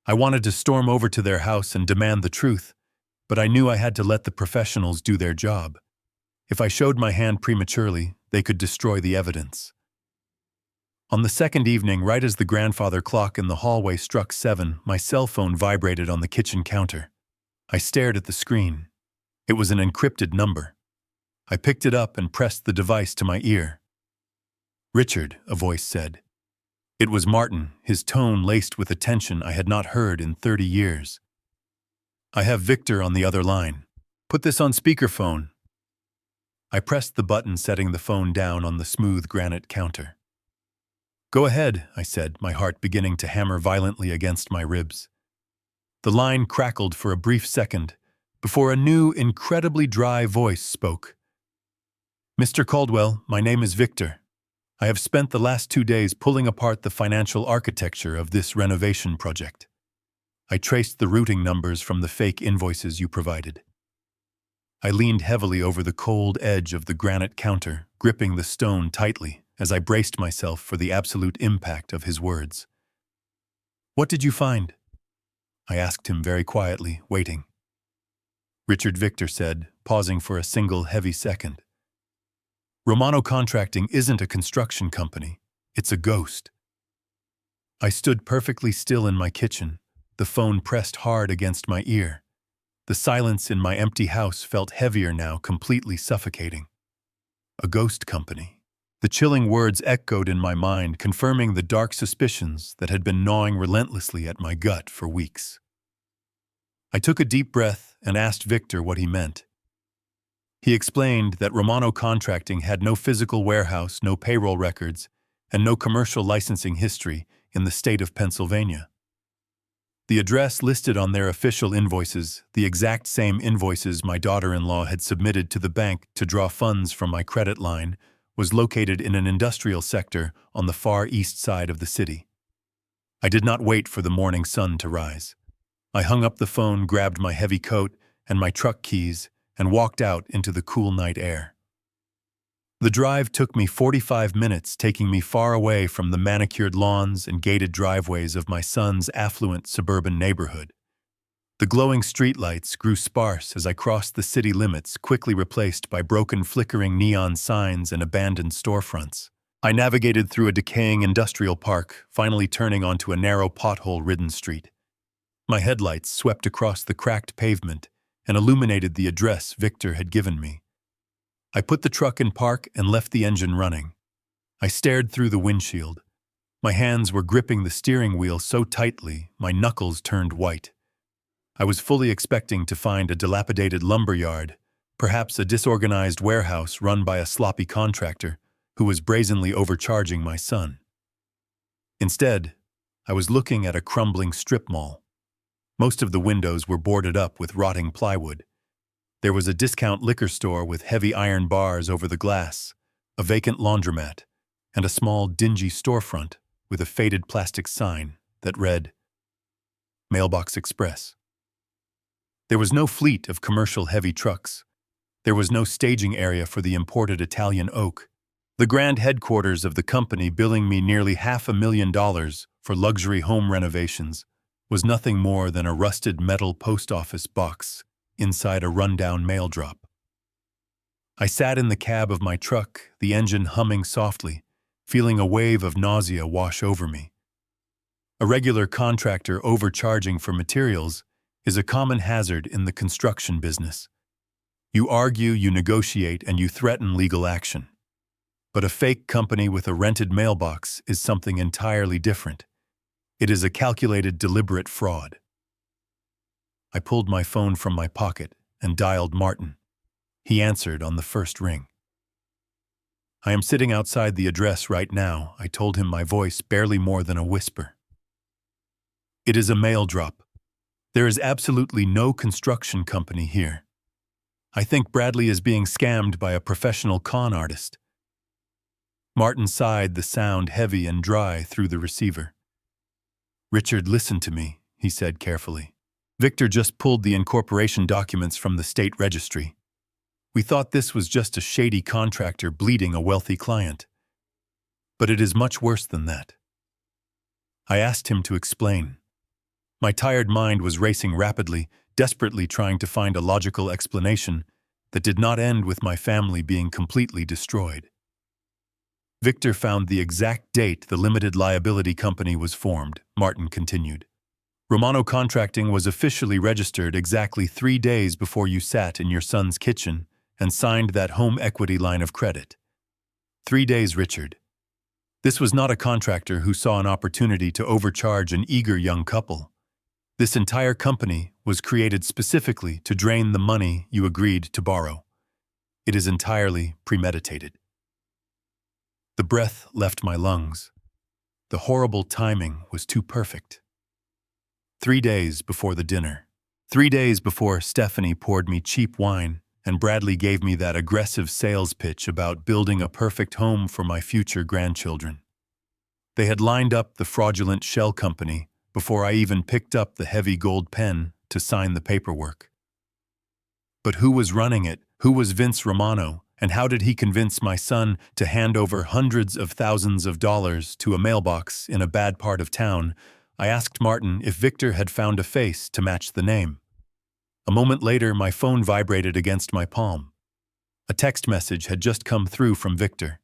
I wanted to storm over to their house and demand the truth, but I knew I had to let the professionals do their job. If I showed my hand prematurely, they could destroy the evidence. On the second evening, right as the grandfather clock in the hallway struck 7, my cell phone vibrated on the kitchen counter. I stared at the screen. It was an encrypted number. I picked it up and pressed the device to my ear. "Richard," a voice said. It was Martin, his tone laced with a tension I had not heard in 30 years. "I have Victor on the other line. Put this on speakerphone." I pressed the button, setting the phone down on the smooth granite counter. "Go ahead," I said, my heart beginning to hammer violently against my ribs. The line crackled for a brief second before a new, incredibly dry voice spoke. "Mr. Caldwell, my name is Victor. I have spent the last 2 days pulling apart the financial architecture of this renovation project. I traced the routing numbers from the fake invoices you provided." I leaned heavily over the cold edge of the granite counter, gripping the stone tightly as I braced myself for the absolute impact of his words. "What did you find?" I asked him very quietly, waiting. Richard, Victor said, pausing for a single heavy second. "Romano Contracting isn't a construction company. It's a ghost." I stood perfectly still in my kitchen, the phone pressed hard against my ear. The silence in my empty house felt heavier now, completely suffocating. A ghost company. The chilling words echoed in my mind, confirming the dark suspicions that had been gnawing relentlessly at my gut for weeks. I took a deep breath and asked Victor what he meant. He explained that Romano Contracting had no physical warehouse, no payroll records, and no commercial licensing history in the state of Pennsylvania. The address listed on their official invoices, the exact same invoices my daughter-in-law had submitted to the bank to draw funds from my credit line, was located in an industrial sector on the far east side of the city. I did not wait for the morning sun to rise. I hung up the phone, grabbed my heavy coat and my truck keys, and walked out into the cool night air. The drive took me 45 minutes, taking me far away from the manicured lawns and gated driveways of my son's affluent suburban neighborhood. The glowing streetlights grew sparse as I crossed the city limits, quickly replaced by broken, flickering neon signs and abandoned storefronts. I navigated through a decaying industrial park, finally turning onto a narrow, pothole-ridden street. My headlights swept across the cracked pavement and illuminated the address Victor had given me. I put the truck in park and left the engine running. I stared through the windshield. My hands were gripping the steering wheel so tightly, my knuckles turned white. I was fully expecting to find a dilapidated lumberyard, perhaps a disorganized warehouse run by a sloppy contractor who was brazenly overcharging my son. Instead, I was looking at a crumbling strip mall. Most of the windows were boarded up with rotting plywood. There was a discount liquor store with heavy iron bars over the glass, a vacant laundromat, and a small, dingy storefront with a faded plastic sign that read, Mailbox Express. There was no fleet of commercial heavy trucks. There was no staging area for the imported Italian oak. The grand headquarters of the company, billing me nearly $500,000 for luxury home renovations, was nothing more than a rusted metal post office box inside a rundown mail drop. I sat in the cab of my truck, the engine humming softly, feeling a wave of nausea wash over me. A regular contractor overcharging for materials is a common hazard in the construction business. You argue, you negotiate, and you threaten legal action. But a fake company with a rented mailbox is something entirely different. It is a calculated, deliberate fraud. I pulled my phone from my pocket and dialed Martin. He answered on the first ring. I am sitting outside the address right now, I told him, my voice barely more than a whisper. It is a mail drop. There is absolutely no construction company here. I think Bradley is being scammed by a professional con artist. Martin sighed, the sound heavy and dry through the receiver. Richard, listen to me, he said carefully. Victor just pulled the incorporation documents from the state registry. We thought this was just a shady contractor bleeding a wealthy client. But it is much worse than that. I asked him to explain. My tired mind was racing rapidly, desperately trying to find a logical explanation that did not end with my family being completely destroyed. Victor found the exact date the limited liability company was formed, Martin continued. Romano Contracting was officially registered exactly 3 days before you sat in your son's kitchen and signed that home equity line of credit. 3 days, Richard. This was not a contractor who saw an opportunity to overcharge an eager young couple. This entire company was created specifically to drain the money you agreed to borrow. It is entirely premeditated. The breath left my lungs. The horrible timing was too perfect. 3 days before the dinner. 3 days before Stephanie poured me cheap wine and Bradley gave me that aggressive sales pitch about building a perfect home for my future grandchildren. They had lined up the fraudulent shell company before I even picked up the heavy gold pen to sign the paperwork. But who was running it? Who was Vince Romano? And how did he convince my son to hand over hundreds of thousands of dollars to a mailbox in a bad part of town? I asked Martin if Victor had found a face to match the name. A moment later, my phone vibrated against my palm. A text message had just come through from Victor.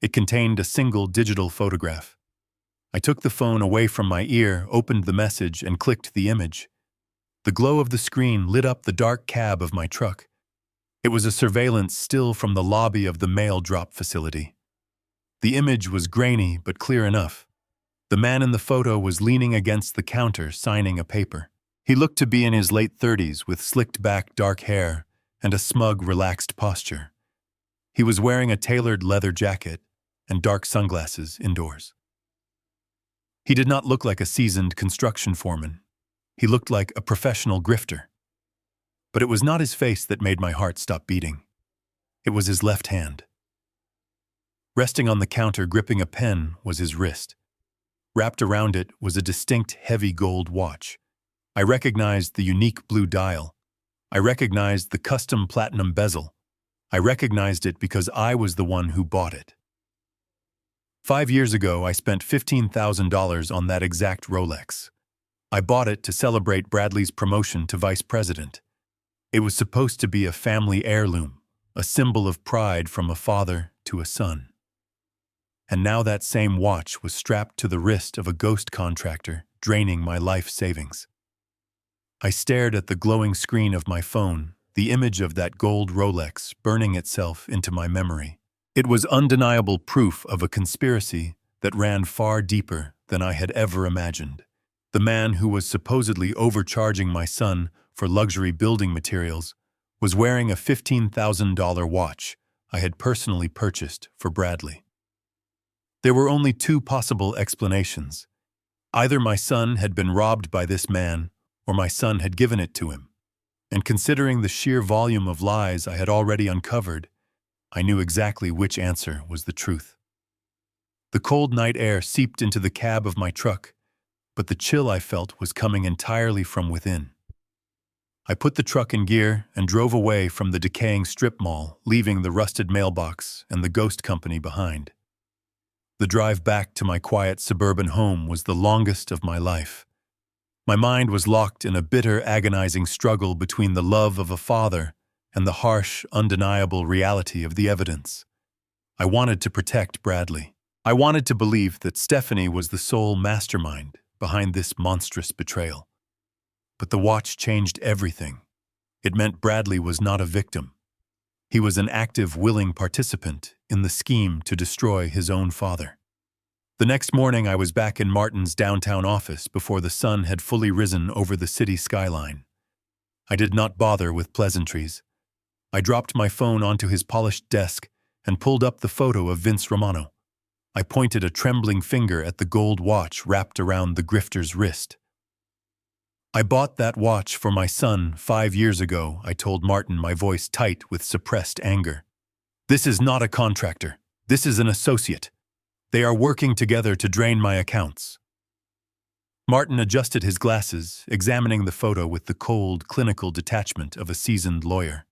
It contained a single digital photograph. I took the phone away from my ear, opened the message, and clicked the image. The glow of the screen lit up the dark cab of my truck. It was a surveillance still from the lobby of the mail drop facility. The image was grainy but clear enough. The man in the photo was leaning against the counter, signing a paper. He looked to be in his late 30s with slicked-back dark hair and a smug, relaxed posture. He was wearing a tailored leather jacket and dark sunglasses indoors. He did not look like a seasoned construction foreman. He looked like a professional grifter. But it was not his face that made my heart stop beating. It was his left hand. Resting on the counter gripping a pen was his wrist. Wrapped around it was a distinct heavy gold watch. I recognized the unique blue dial. I recognized the custom platinum bezel. I recognized it because I was the one who bought it. 5 years ago, I spent $15,000 on that exact Rolex. I bought it to celebrate Bradley's promotion to vice president. It was supposed to be a family heirloom, a symbol of pride from a father to a son. And now that same watch was strapped to the wrist of a ghost contractor, draining my life savings. I stared at the glowing screen of my phone, the image of that gold Rolex burning itself into my memory. It was undeniable proof of a conspiracy that ran far deeper than I had ever imagined. The man who was supposedly overcharging my son for luxury building materials was wearing a $15,000 watch I had personally purchased for Bradley. There were only two possible explanations. Either my son had been robbed by this man, or my son had given it to him. And considering the sheer volume of lies I had already uncovered, I knew exactly which answer was the truth. The cold night air seeped into the cab of my truck, but the chill I felt was coming entirely from within. I put the truck in gear and drove away from the decaying strip mall, leaving the rusted mailbox and the ghost company behind. The drive back to my quiet suburban home was the longest of my life. My mind was locked in a bitter, agonizing struggle between the love of a father and the harsh, undeniable reality of the evidence. I wanted to protect Bradley. I wanted to believe that Stephanie was the sole mastermind behind this monstrous betrayal. But the watch changed everything. It meant Bradley was not a victim. He was an active, willing participant in the scheme to destroy his own father. The next morning, I was back in Martin's downtown office before the sun had fully risen over the city skyline. I did not bother with pleasantries. I dropped my phone onto his polished desk and pulled up the photo of Vince Romano. I pointed a trembling finger at the gold watch wrapped around the grifter's wrist. "I bought that watch for my son 5 years ago," I told Martin, my voice tight with suppressed anger. "This is not a contractor. This is an associate. They are working together to drain my accounts." Martin adjusted his glasses, examining the photo with the cold, clinical detachment of a seasoned lawyer.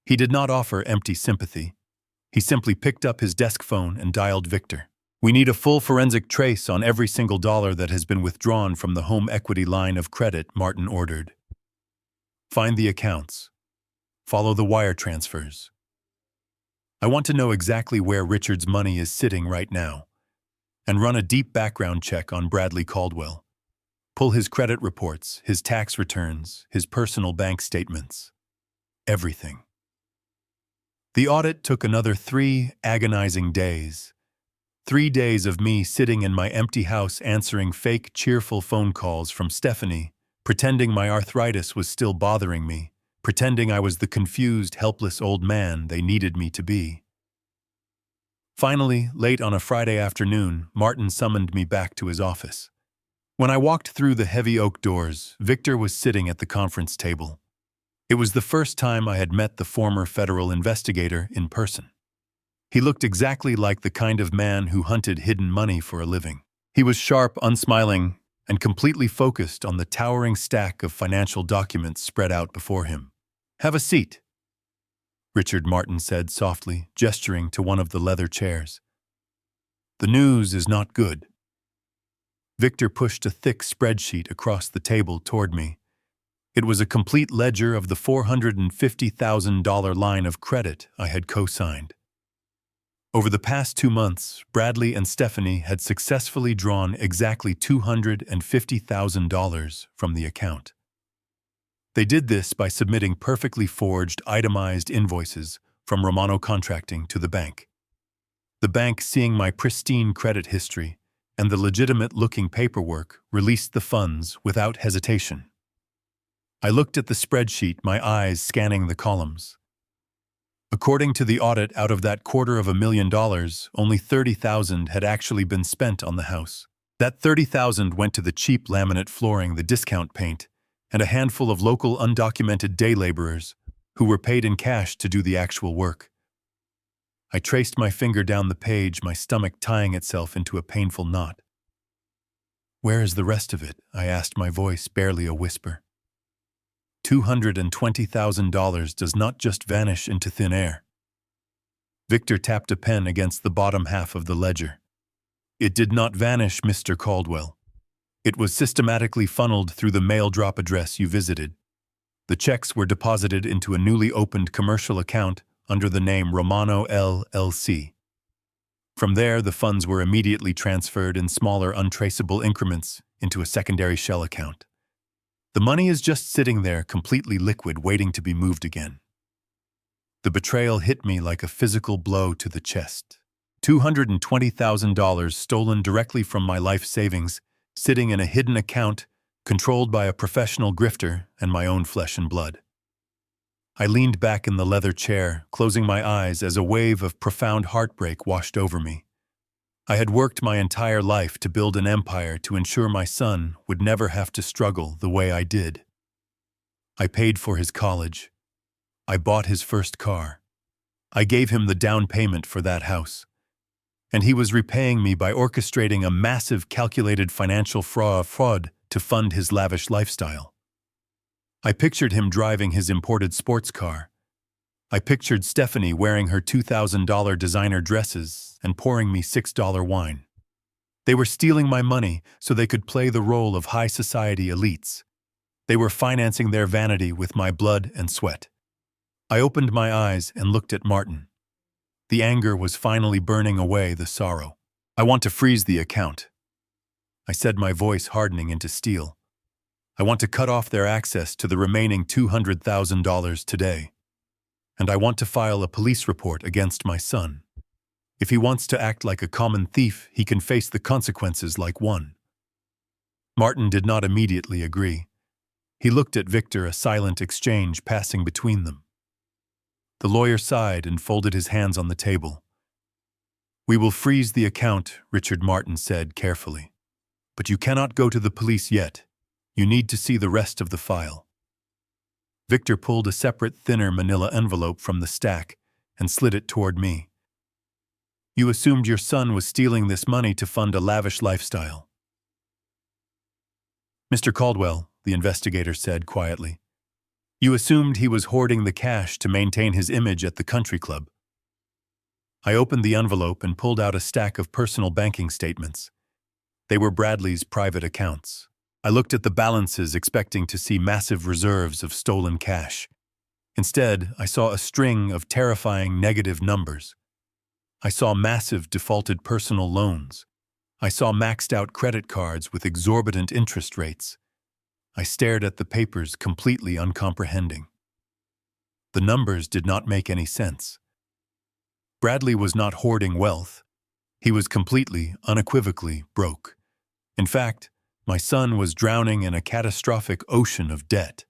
He did not offer empty sympathy. He simply picked up his desk phone and dialed Victor. "We need a full forensic trace on every single dollar that has been withdrawn from the home equity line of credit," Martin ordered. "Find the accounts. Follow the wire transfers. I want to know exactly where Richard's money is sitting right now. And run a deep background check on Bradley Caldwell. Pull his credit reports, his tax returns, his personal bank statements. Everything." The audit took another 3 agonizing days. 3 days of me sitting in my empty house answering fake, cheerful phone calls from Stephanie, pretending my arthritis was still bothering me, pretending I was the confused, helpless old man they needed me to be. Finally, late on a Friday afternoon, Martin summoned me back to his office. When I walked through the heavy oak doors, Victor was sitting at the conference table. It was the first time I had met the former federal investigator in person. He looked exactly like the kind of man who hunted hidden money for a living. He was sharp, unsmiling, and completely focused on the towering stack of financial documents spread out before him. "Have a seat," Richard Martin said softly, gesturing to one of the leather chairs. "The news is not good." Victor pushed a thick spreadsheet across the table toward me. It was a complete ledger of the $450,000 line of credit I had co-signed. Over the past 2 months, Bradley and Stephanie had successfully drawn exactly $250,000 from the account. They did this by submitting perfectly forged, itemized invoices from Romano Contracting to the bank. The bank, seeing my pristine credit history and the legitimate-looking paperwork, released the funds without hesitation. I looked at the spreadsheet, my eyes scanning the columns. According to the audit, out of that $250,000, only $30,000 had actually been spent on the house. That $30,000 went to the cheap laminate flooring, the discount paint, and a handful of local undocumented day laborers who were paid in cash to do the actual work. I traced my finger down the page, my stomach tying itself into a painful knot. "Where is the rest of it?" I asked, my voice barely a whisper. $220,000 does not just vanish into thin air. Victor tapped a pen against the bottom half of the ledger. "It did not vanish, Mr. Caldwell. It was systematically funneled through the mail drop address you visited. The checks were deposited into a newly opened commercial account under the name Romano LLC. From there, the funds were immediately transferred in smaller, untraceable increments into a secondary shell account. The money is just sitting there, completely liquid, waiting to be moved again." The betrayal hit me like a physical blow to the chest. $220,000 stolen directly from my life savings, sitting in a hidden account, controlled by a professional grifter and my own flesh and blood. I leaned back in the leather chair, closing my eyes as a wave of profound heartbreak washed over me. I had worked my entire life to build an empire to ensure my son would never have to struggle the way I did. I paid for his college. I bought his first car. I gave him the down payment for that house. And he was repaying me by orchestrating a massive calculated financial fraud to fund his lavish lifestyle. I pictured him driving his imported sports car. I pictured Stephanie wearing her $2,000 designer dresses and pouring me $6 wine. They were stealing my money so they could play the role of high society elites. They were financing their vanity with my blood and sweat. I opened my eyes and looked at Martin. The anger was finally burning away the sorrow. "I want to freeze the account," I said, my voice hardening into steel. "I want to cut off their access to the remaining $200,000 today. And I want to file a police report against my son. If he wants to act like a common thief, he can face the consequences like one." Martin did not immediately agree. He looked at Victor, a silent exchange passing between them. The lawyer sighed and folded his hands on the table. "We will freeze the account," Richard Martin said carefully. "But you cannot go to the police yet. You need to see the rest of the file." Victor pulled a separate, thinner manila envelope from the stack and slid it toward me. "You assumed your son was stealing this money to fund a lavish lifestyle." "Mr. Caldwell," the investigator said quietly, "you assumed he was hoarding the cash to maintain his image at the country club." I opened the envelope and pulled out a stack of personal banking statements. They were Bradley's private accounts. I looked at the balances, expecting to see massive reserves of stolen cash. Instead, I saw a string of terrifying negative numbers. I saw massive defaulted personal loans. I saw maxed-out credit cards with exorbitant interest rates. I stared at the papers, completely uncomprehending. The numbers did not make any sense. Bradley was not hoarding wealth. He was completely, unequivocally broke. In fact, my son was drowning in a catastrophic ocean of debt.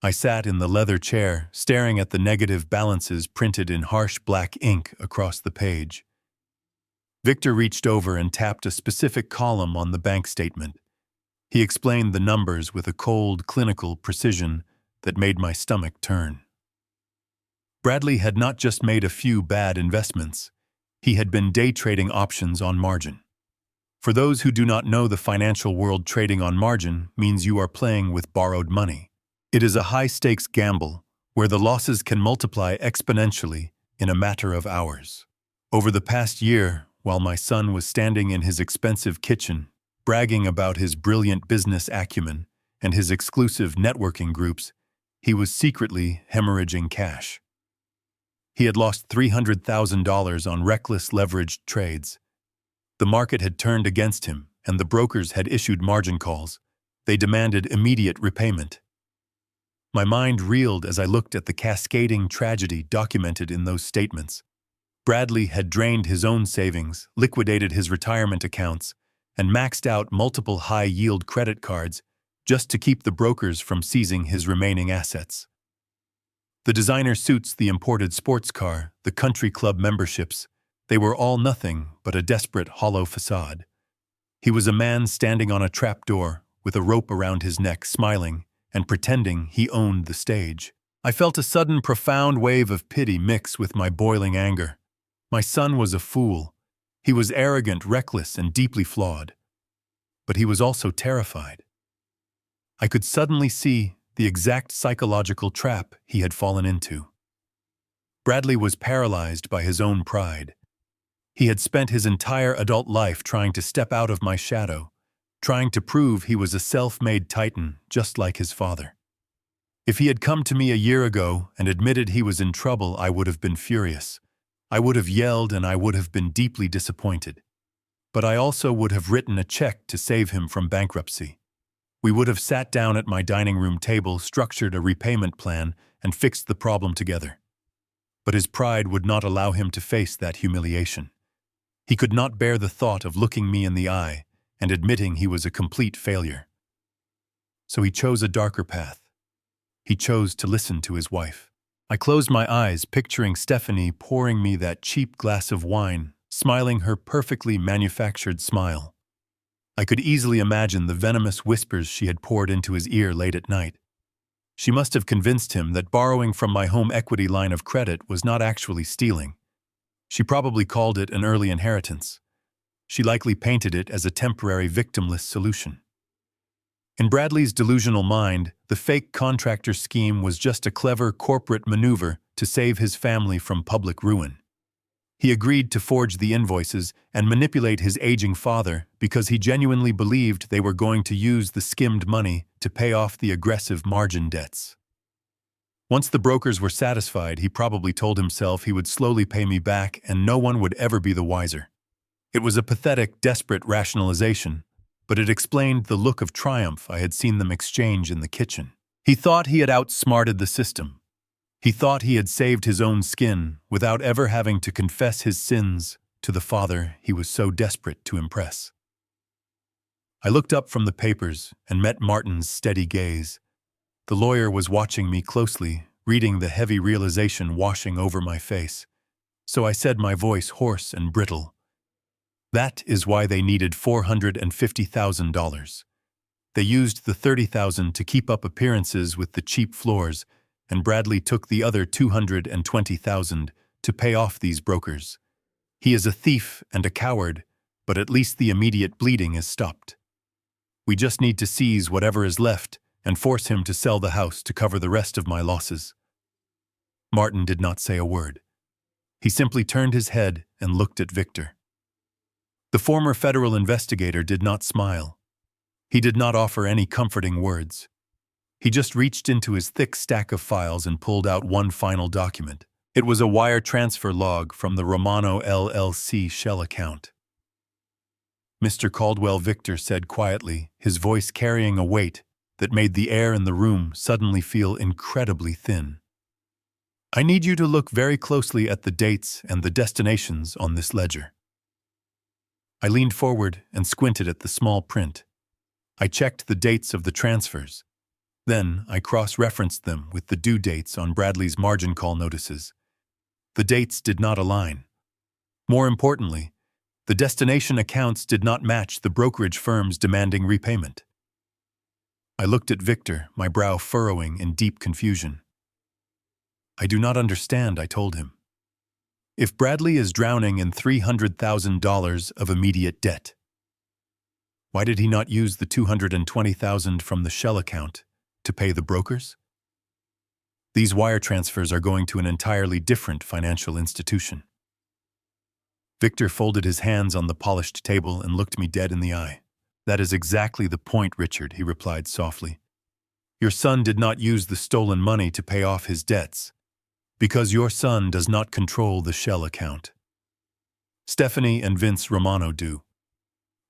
I sat in the leather chair, staring at the negative balances printed in harsh black ink across the page. Victor reached over and tapped a specific column on the bank statement. He explained the numbers with a cold, clinical precision that made my stomach turn. Bradley had not just made a few bad investments. He had been day trading options on margin. For those who do not know the financial world, trading on margin means you are playing with borrowed money. It is a high-stakes gamble where the losses can multiply exponentially in a matter of hours. Over the past year, while my son was standing in his expensive kitchen, bragging about his brilliant business acumen and his exclusive networking groups, he was secretly hemorrhaging cash. He had lost $300,000 on reckless leveraged trades. The market had turned against him, and the brokers had issued margin calls. They demanded immediate repayment. My mind reeled as I looked at the cascading tragedy documented in those statements. Bradley had drained his own savings, liquidated his retirement accounts, and maxed out multiple high-yield credit cards just to keep the brokers from seizing his remaining assets. The designer suits, the imported sports car, the country club memberships, they were all nothing but a desperate, hollow facade. He was a man standing on a trapdoor, with a rope around his neck, smiling and pretending he owned the stage. I felt a sudden profound wave of pity mix with my boiling anger. My son was a fool. He was arrogant, reckless, and deeply flawed. But he was also terrified. I could suddenly see the exact psychological trap he had fallen into. Bradley was paralyzed by his own pride. He had spent his entire adult life trying to step out of my shadow, trying to prove he was a self-made titan just like his father. If he had come to me a year ago and admitted he was in trouble, I would have been furious. I would have yelled and I would have been deeply disappointed. But I also would have written a check to save him from bankruptcy. We would have sat down at my dining room table, structured a repayment plan, and fixed the problem together. But his pride would not allow him to face that humiliation. He could not bear the thought of looking me in the eye and admitting he was a complete failure. So he chose a darker path. He chose to listen to his wife. I closed my eyes, picturing Stephanie pouring me that cheap glass of wine, smiling her perfectly manufactured smile. I could easily imagine the venomous whispers she had poured into his ear late at night. She must have convinced him that borrowing from my home equity line of credit was not actually stealing. She probably called it an early inheritance. She likely painted it as a temporary victimless solution. In Bradley's delusional mind, the fake contractor scheme was just a clever corporate maneuver to save his family from public ruin. He agreed to forge the invoices and manipulate his aging father because he genuinely believed they were going to use the skimmed money to pay off the aggressive margin debts. Once the brokers were satisfied, he probably told himself he would slowly pay me back and no one would ever be the wiser. It was a pathetic, desperate rationalization, but it explained the look of triumph I had seen them exchange in the kitchen. He thought he had outsmarted the system. He thought he had saved his own skin without ever having to confess his sins to the father he was so desperate to impress. I looked up from the papers and met Martin's steady gaze. The lawyer was watching me closely, reading the heavy realization washing over my face. So I said, my voice hoarse and brittle, "That is why they needed $450,000. They used the $30,000 to keep up appearances with the cheap floors, and Bradley took the other $220,000 to pay off these brokers. He is a thief and a coward, but at least the immediate bleeding is stopped. We just need to seize whatever is left and force him to sell the house to cover the rest of my losses." Martin did not say a word. He simply turned his head and looked at Victor. The former federal investigator did not smile. He did not offer any comforting words. He just reached into his thick stack of files and pulled out one final document. It was a wire transfer log from the Romano LLC shell account. "Mr. Caldwell," Victor said quietly, his voice carrying a weight that made the air in the room suddenly feel incredibly thin. "I need you to look very closely at the dates and the destinations on this ledger." I leaned forward and squinted at the small print. I checked the dates of the transfers. Then I cross-referenced them with the due dates on Bradley's margin call notices. The dates did not align. More importantly, the destination accounts did not match the brokerage firms demanding repayment. I looked at Victor, my brow furrowing in deep confusion. "I do not understand," I told him. "If Bradley is drowning in $300,000 of immediate debt, why did he not use the $220,000 from the shell account to pay the brokers? These wire transfers are going to an entirely different financial institution." Victor folded his hands on the polished table and looked me dead in the eye. "That is exactly the point, Richard," he replied softly. "Your son did not use the stolen money to pay off his debts, because your son does not control the shell account. Stephanie and Vince Romano do.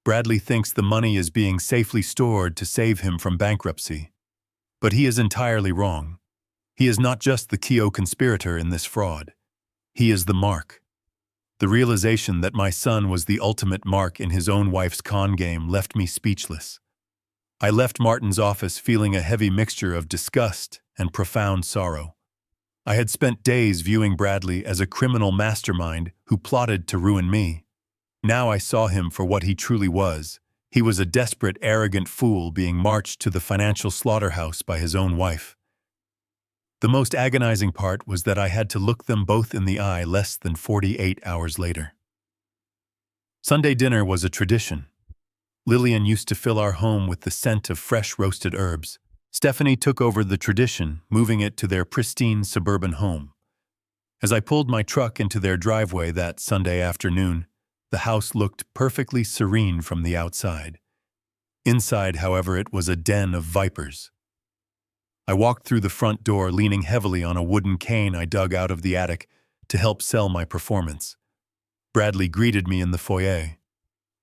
Bradley thinks the money is being safely stored to save him from bankruptcy. But he is entirely wrong. He is not just the co-conspirator in this fraud. He is the mark. The realization that my son was the ultimate mark in his own wife's con game left me speechless. I left Martin's office feeling a heavy mixture of disgust and profound sorrow. I had spent days viewing Bradley as a criminal mastermind who plotted to ruin me. Now I saw him for what he truly was. He was a desperate, arrogant fool being marched to the financial slaughterhouse by his own wife. The most agonizing part was that I had to look them both in the eye less than 48 hours later. Sunday dinner was a tradition. Lillian used to fill our home with the scent of fresh roasted herbs. Stephanie took over the tradition, moving it to their pristine suburban home. As I pulled my truck into their driveway that Sunday afternoon, the house looked perfectly serene from the outside. Inside, however, it was a den of vipers. I walked through the front door leaning heavily on a wooden cane I dug out of the attic to help sell my performance. Bradley greeted me in the foyer.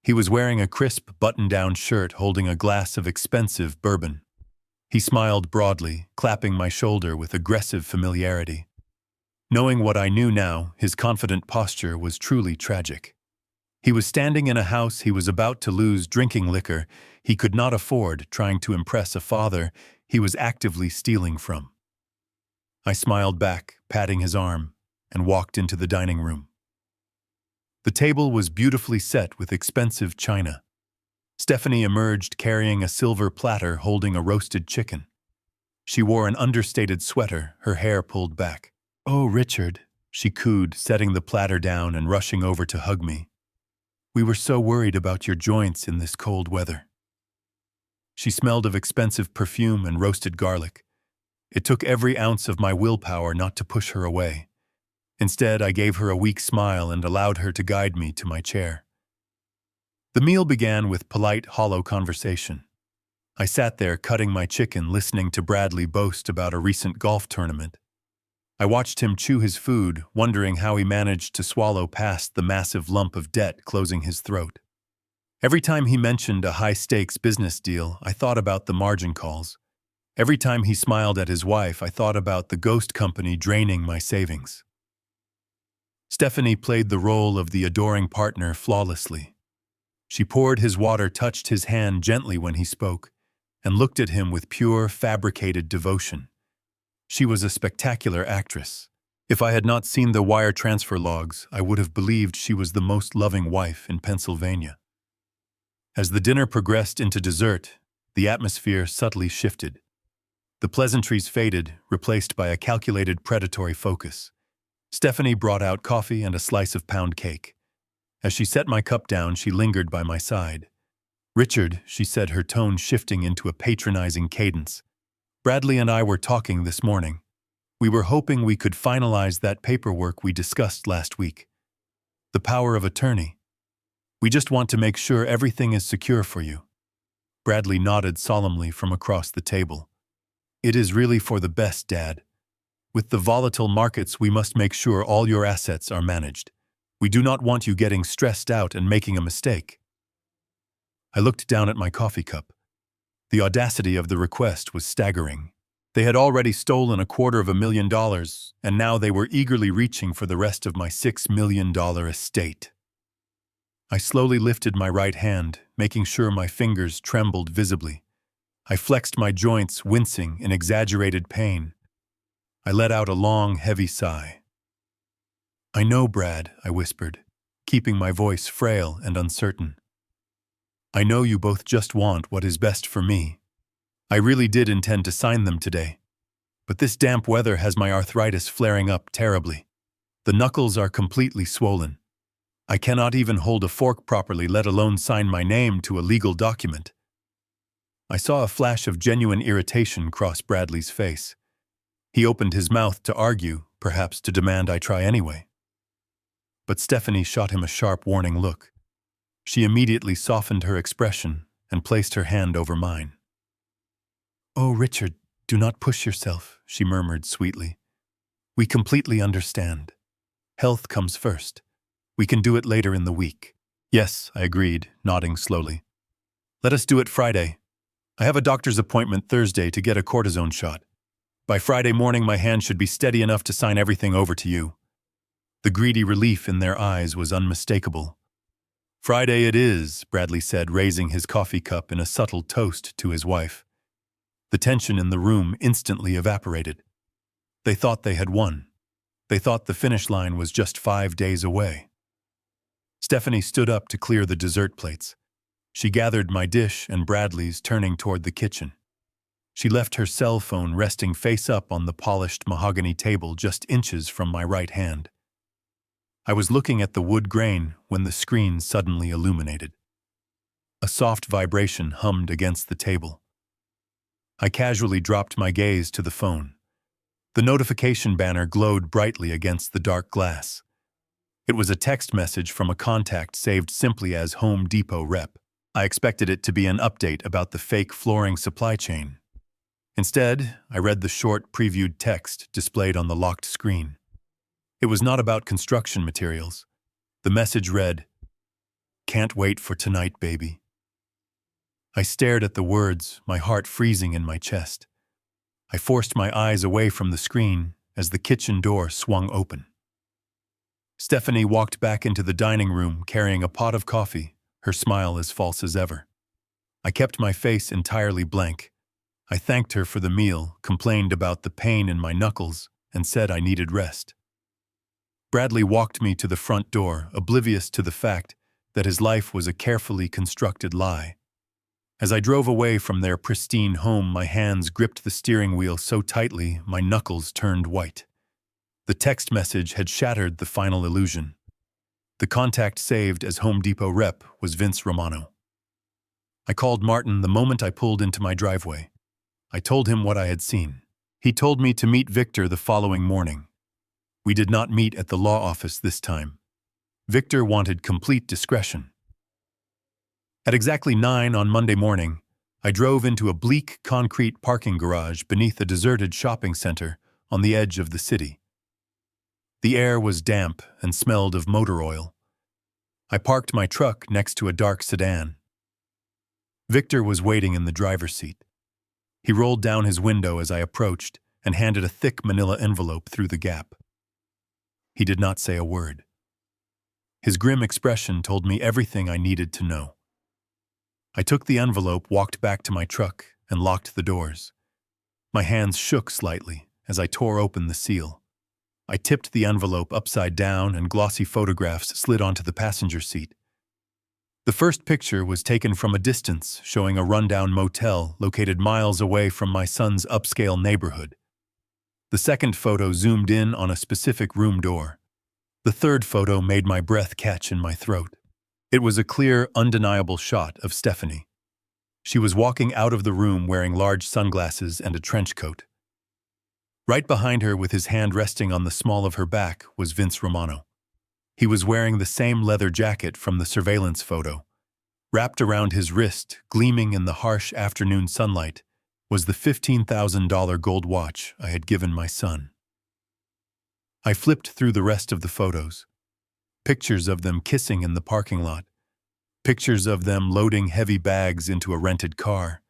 He was wearing a crisp button-down shirt holding a glass of expensive bourbon. He smiled broadly, clapping my shoulder with aggressive familiarity. Knowing what I knew now, his confident posture was truly tragic. He was standing in a house he was about to lose drinking liquor he could not afford, trying to impress a father he was actively stealing from. I smiled back, patting his arm, and walked into the dining room. The table was beautifully set with expensive china. Stephanie emerged carrying a silver platter holding a roasted chicken. She wore an understated sweater, her hair pulled back. "Oh, Richard," she cooed, setting the platter down and rushing over to hug me. "We were so worried about your joints in this cold weather." She smelled of expensive perfume and roasted garlic. It took every ounce of my willpower not to push her away. Instead, I gave her a weak smile and allowed her to guide me to my chair. The meal began with polite, hollow conversation. I sat there cutting my chicken, listening to Bradley boast about a recent golf tournament. I watched him chew his food, wondering how he managed to swallow past the massive lump of debt closing his throat. Every time he mentioned a high-stakes business deal, I thought about the margin calls. Every time he smiled at his wife, I thought about the ghost company draining my savings. Stephanie played the role of the adoring partner flawlessly. She poured his water, touched his hand gently when he spoke, and looked at him with pure, fabricated devotion. She was a spectacular actress. If I had not seen the wire transfer logs, I would have believed she was the most loving wife in Pennsylvania. As the dinner progressed into dessert, the atmosphere subtly shifted. The pleasantries faded, replaced by a calculated predatory focus. Stephanie brought out coffee and a slice of pound cake. As she set my cup down, she lingered by my side. "Richard," she said, her tone shifting into a patronizing cadence. "Bradley and I were talking this morning. We were hoping we could finalize that paperwork we discussed last week. The power of attorney. We just want to make sure everything is secure for you." Bradley nodded solemnly from across the table. "It is really for the best, Dad. With the volatile markets, we must make sure all your assets are managed. We do not want you getting stressed out and making a mistake." I looked down at my coffee cup. The audacity of the request was staggering. They had already stolen $250,000, and now they were eagerly reaching for the rest of my $6 million estate. I slowly lifted my right hand, making sure my fingers trembled visibly. I flexed my joints, wincing in exaggerated pain. I let out a long, heavy sigh. "I know, Brad," I whispered, keeping my voice frail and uncertain. "I know you both just want what is best for me. I really did intend to sign them today. But this damp weather has my arthritis flaring up terribly. The knuckles are completely swollen. I cannot even hold a fork properly, let alone sign my name to a legal document." I saw a flash of genuine irritation cross Bradley's face. He opened his mouth to argue, perhaps to demand I try anyway. But Stephanie shot him a sharp warning look. She immediately softened her expression and placed her hand over mine. "Oh, Richard, do not push yourself," she murmured sweetly. "We completely understand. Health comes first. We can do it later in the week." "Yes," I agreed, nodding slowly. "Let us do it Friday. I have a doctor's appointment Thursday to get a cortisone shot. By Friday morning, my hand should be steady enough to sign everything over to you." The greedy relief in their eyes was unmistakable. "Friday it is," Bradley said, raising his coffee cup in a subtle toast to his wife. The tension in the room instantly evaporated. They thought they had won. They thought the finish line was just 5 days away. Stephanie stood up to clear the dessert plates. She gathered my dish and Bradley's, turning toward the kitchen. She left her cell phone resting face up on the polished mahogany table just inches from my right hand. I was looking at the wood grain when the screen suddenly illuminated. A soft vibration hummed against the table. I casually dropped my gaze to the phone. The notification banner glowed brightly against the dark glass. It was a text message from a contact saved simply as Home Depot rep. I expected it to be an update about the fake flooring supply chain. Instead, I read the short, previewed text displayed on the locked screen. It was not about construction materials. The message read, "Can't wait for tonight, baby." I stared at the words, my heart freezing in my chest. I forced my eyes away from the screen as the kitchen door swung open. Stephanie walked back into the dining room carrying a pot of coffee, her smile as false as ever. I kept my face entirely blank. I thanked her for the meal, complained about the pain in my knuckles, and said I needed rest. Bradley walked me to the front door, oblivious to the fact that his life was a carefully constructed lie. As I drove away from their pristine home, my hands gripped the steering wheel so tightly my knuckles turned white. The text message had shattered the final illusion. The contact saved as Home Depot rep was Vince Romano. I called Martin the moment I pulled into my driveway. I told him what I had seen. He told me to meet Victor the following morning. We did not meet at the law office this time. Victor wanted complete discretion. At exactly 9 on Monday morning, I drove into a bleak concrete parking garage beneath a deserted shopping center on the edge of the city. The air was damp and smelled of motor oil. I parked my truck next to a dark sedan. Victor was waiting in the driver's seat. He rolled down his window as I approached and handed a thick manila envelope through the gap. He did not say a word. His grim expression told me everything I needed to know. I took the envelope, walked back to my truck, and locked the doors. My hands shook slightly as I tore open the seal. I tipped the envelope upside down and glossy photographs slid onto the passenger seat. The first picture was taken from a distance, showing a rundown motel located miles away from my son's upscale neighborhood. The second photo zoomed in on a specific room door. The third photo made my breath catch in my throat. It was a clear, undeniable shot of Stephanie. She was walking out of the room wearing large sunglasses and a trench coat. Right behind her, with his hand resting on the small of her back, was Vince Romano. He was wearing the same leather jacket from the surveillance photo. Wrapped around his wrist, gleaming in the harsh afternoon sunlight, was the $15,000 gold watch I had given my son. I flipped through the rest of the photos. Pictures of them kissing in the parking lot. Pictures of them loading heavy bags into a rented car.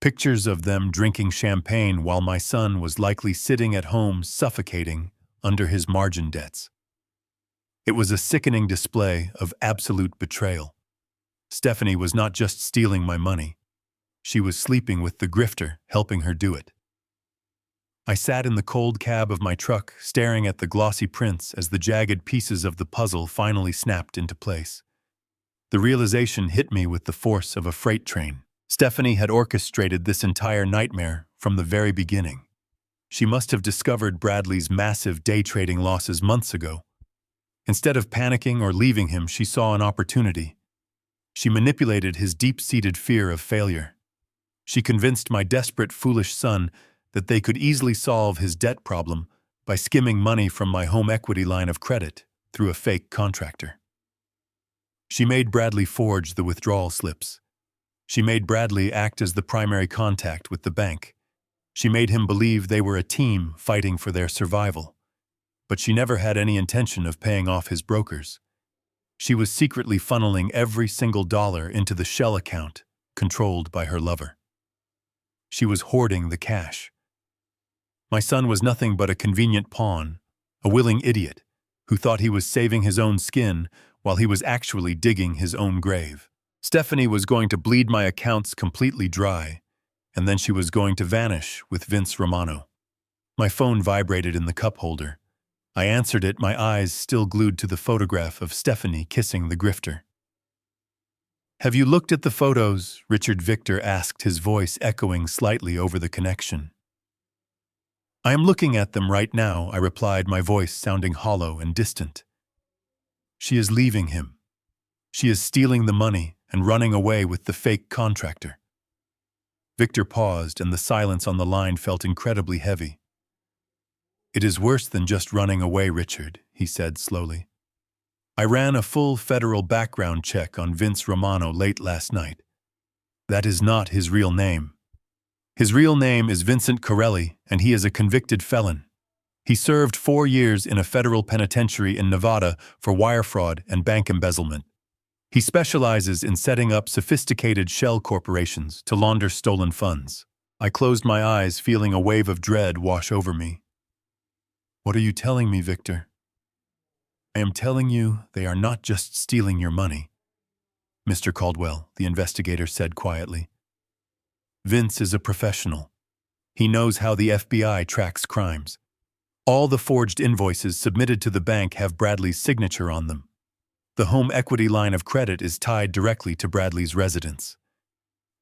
Pictures of them drinking champagne while my son was likely sitting at home suffocating under his margin debts. It was a sickening display of absolute betrayal. Stephanie was not just stealing my money. She was sleeping with the grifter, helping her do it. I sat in the cold cab of my truck, staring at the glossy prints as the jagged pieces of the puzzle finally snapped into place. The realization hit me with the force of a freight train. Stephanie had orchestrated this entire nightmare from the very beginning. She must have discovered Bradley's massive day trading losses months ago. Instead of panicking or leaving him, she saw an opportunity. She manipulated his deep-seated fear of failure. She convinced my desperate, foolish son that they could easily solve his debt problem by skimming money from my home equity line of credit through a fake contractor. She made Bradley forge the withdrawal slips. She made Bradley act as the primary contact with the bank. She made him believe they were a team fighting for their survival. But she never had any intention of paying off his brokers. She was secretly funneling every single dollar into the shell account controlled by her lover. She was hoarding the cash. My son was nothing but a convenient pawn, a willing idiot who thought he was saving his own skin while he was actually digging his own grave. Stephanie was going to bleed my accounts completely dry, and then she was going to vanish with Vince Romano. My phone vibrated in the cup holder. I answered it, my eyes still glued to the photograph of Stephanie kissing the grifter. Have you looked at the photos? Richard Victor asked, his voice echoing slightly over the connection. I am looking at them right now, I replied, my voice sounding hollow and distant. She is leaving him. She is stealing the money and running away with the fake contractor. Victor paused, and the silence on the line felt incredibly heavy. It is worse than just running away, Richard, he said slowly. I ran a full federal background check on Vince Romano late last night. That is not his real name. His real name is Vincent Corelli, and he is a convicted felon. He served 4 years in a federal penitentiary in Nevada for wire fraud and bank embezzlement. He specializes in setting up sophisticated shell corporations to launder stolen funds. I closed my eyes, feeling a wave of dread wash over me. What are you telling me, Victor? I am telling you they are not just stealing your money, Mr. Caldwell, the investigator said quietly. Vince is a professional. He knows how the FBI tracks crimes. All the forged invoices submitted to the bank have Bradley's signature on them. The home equity line of credit is tied directly to Bradley's residence.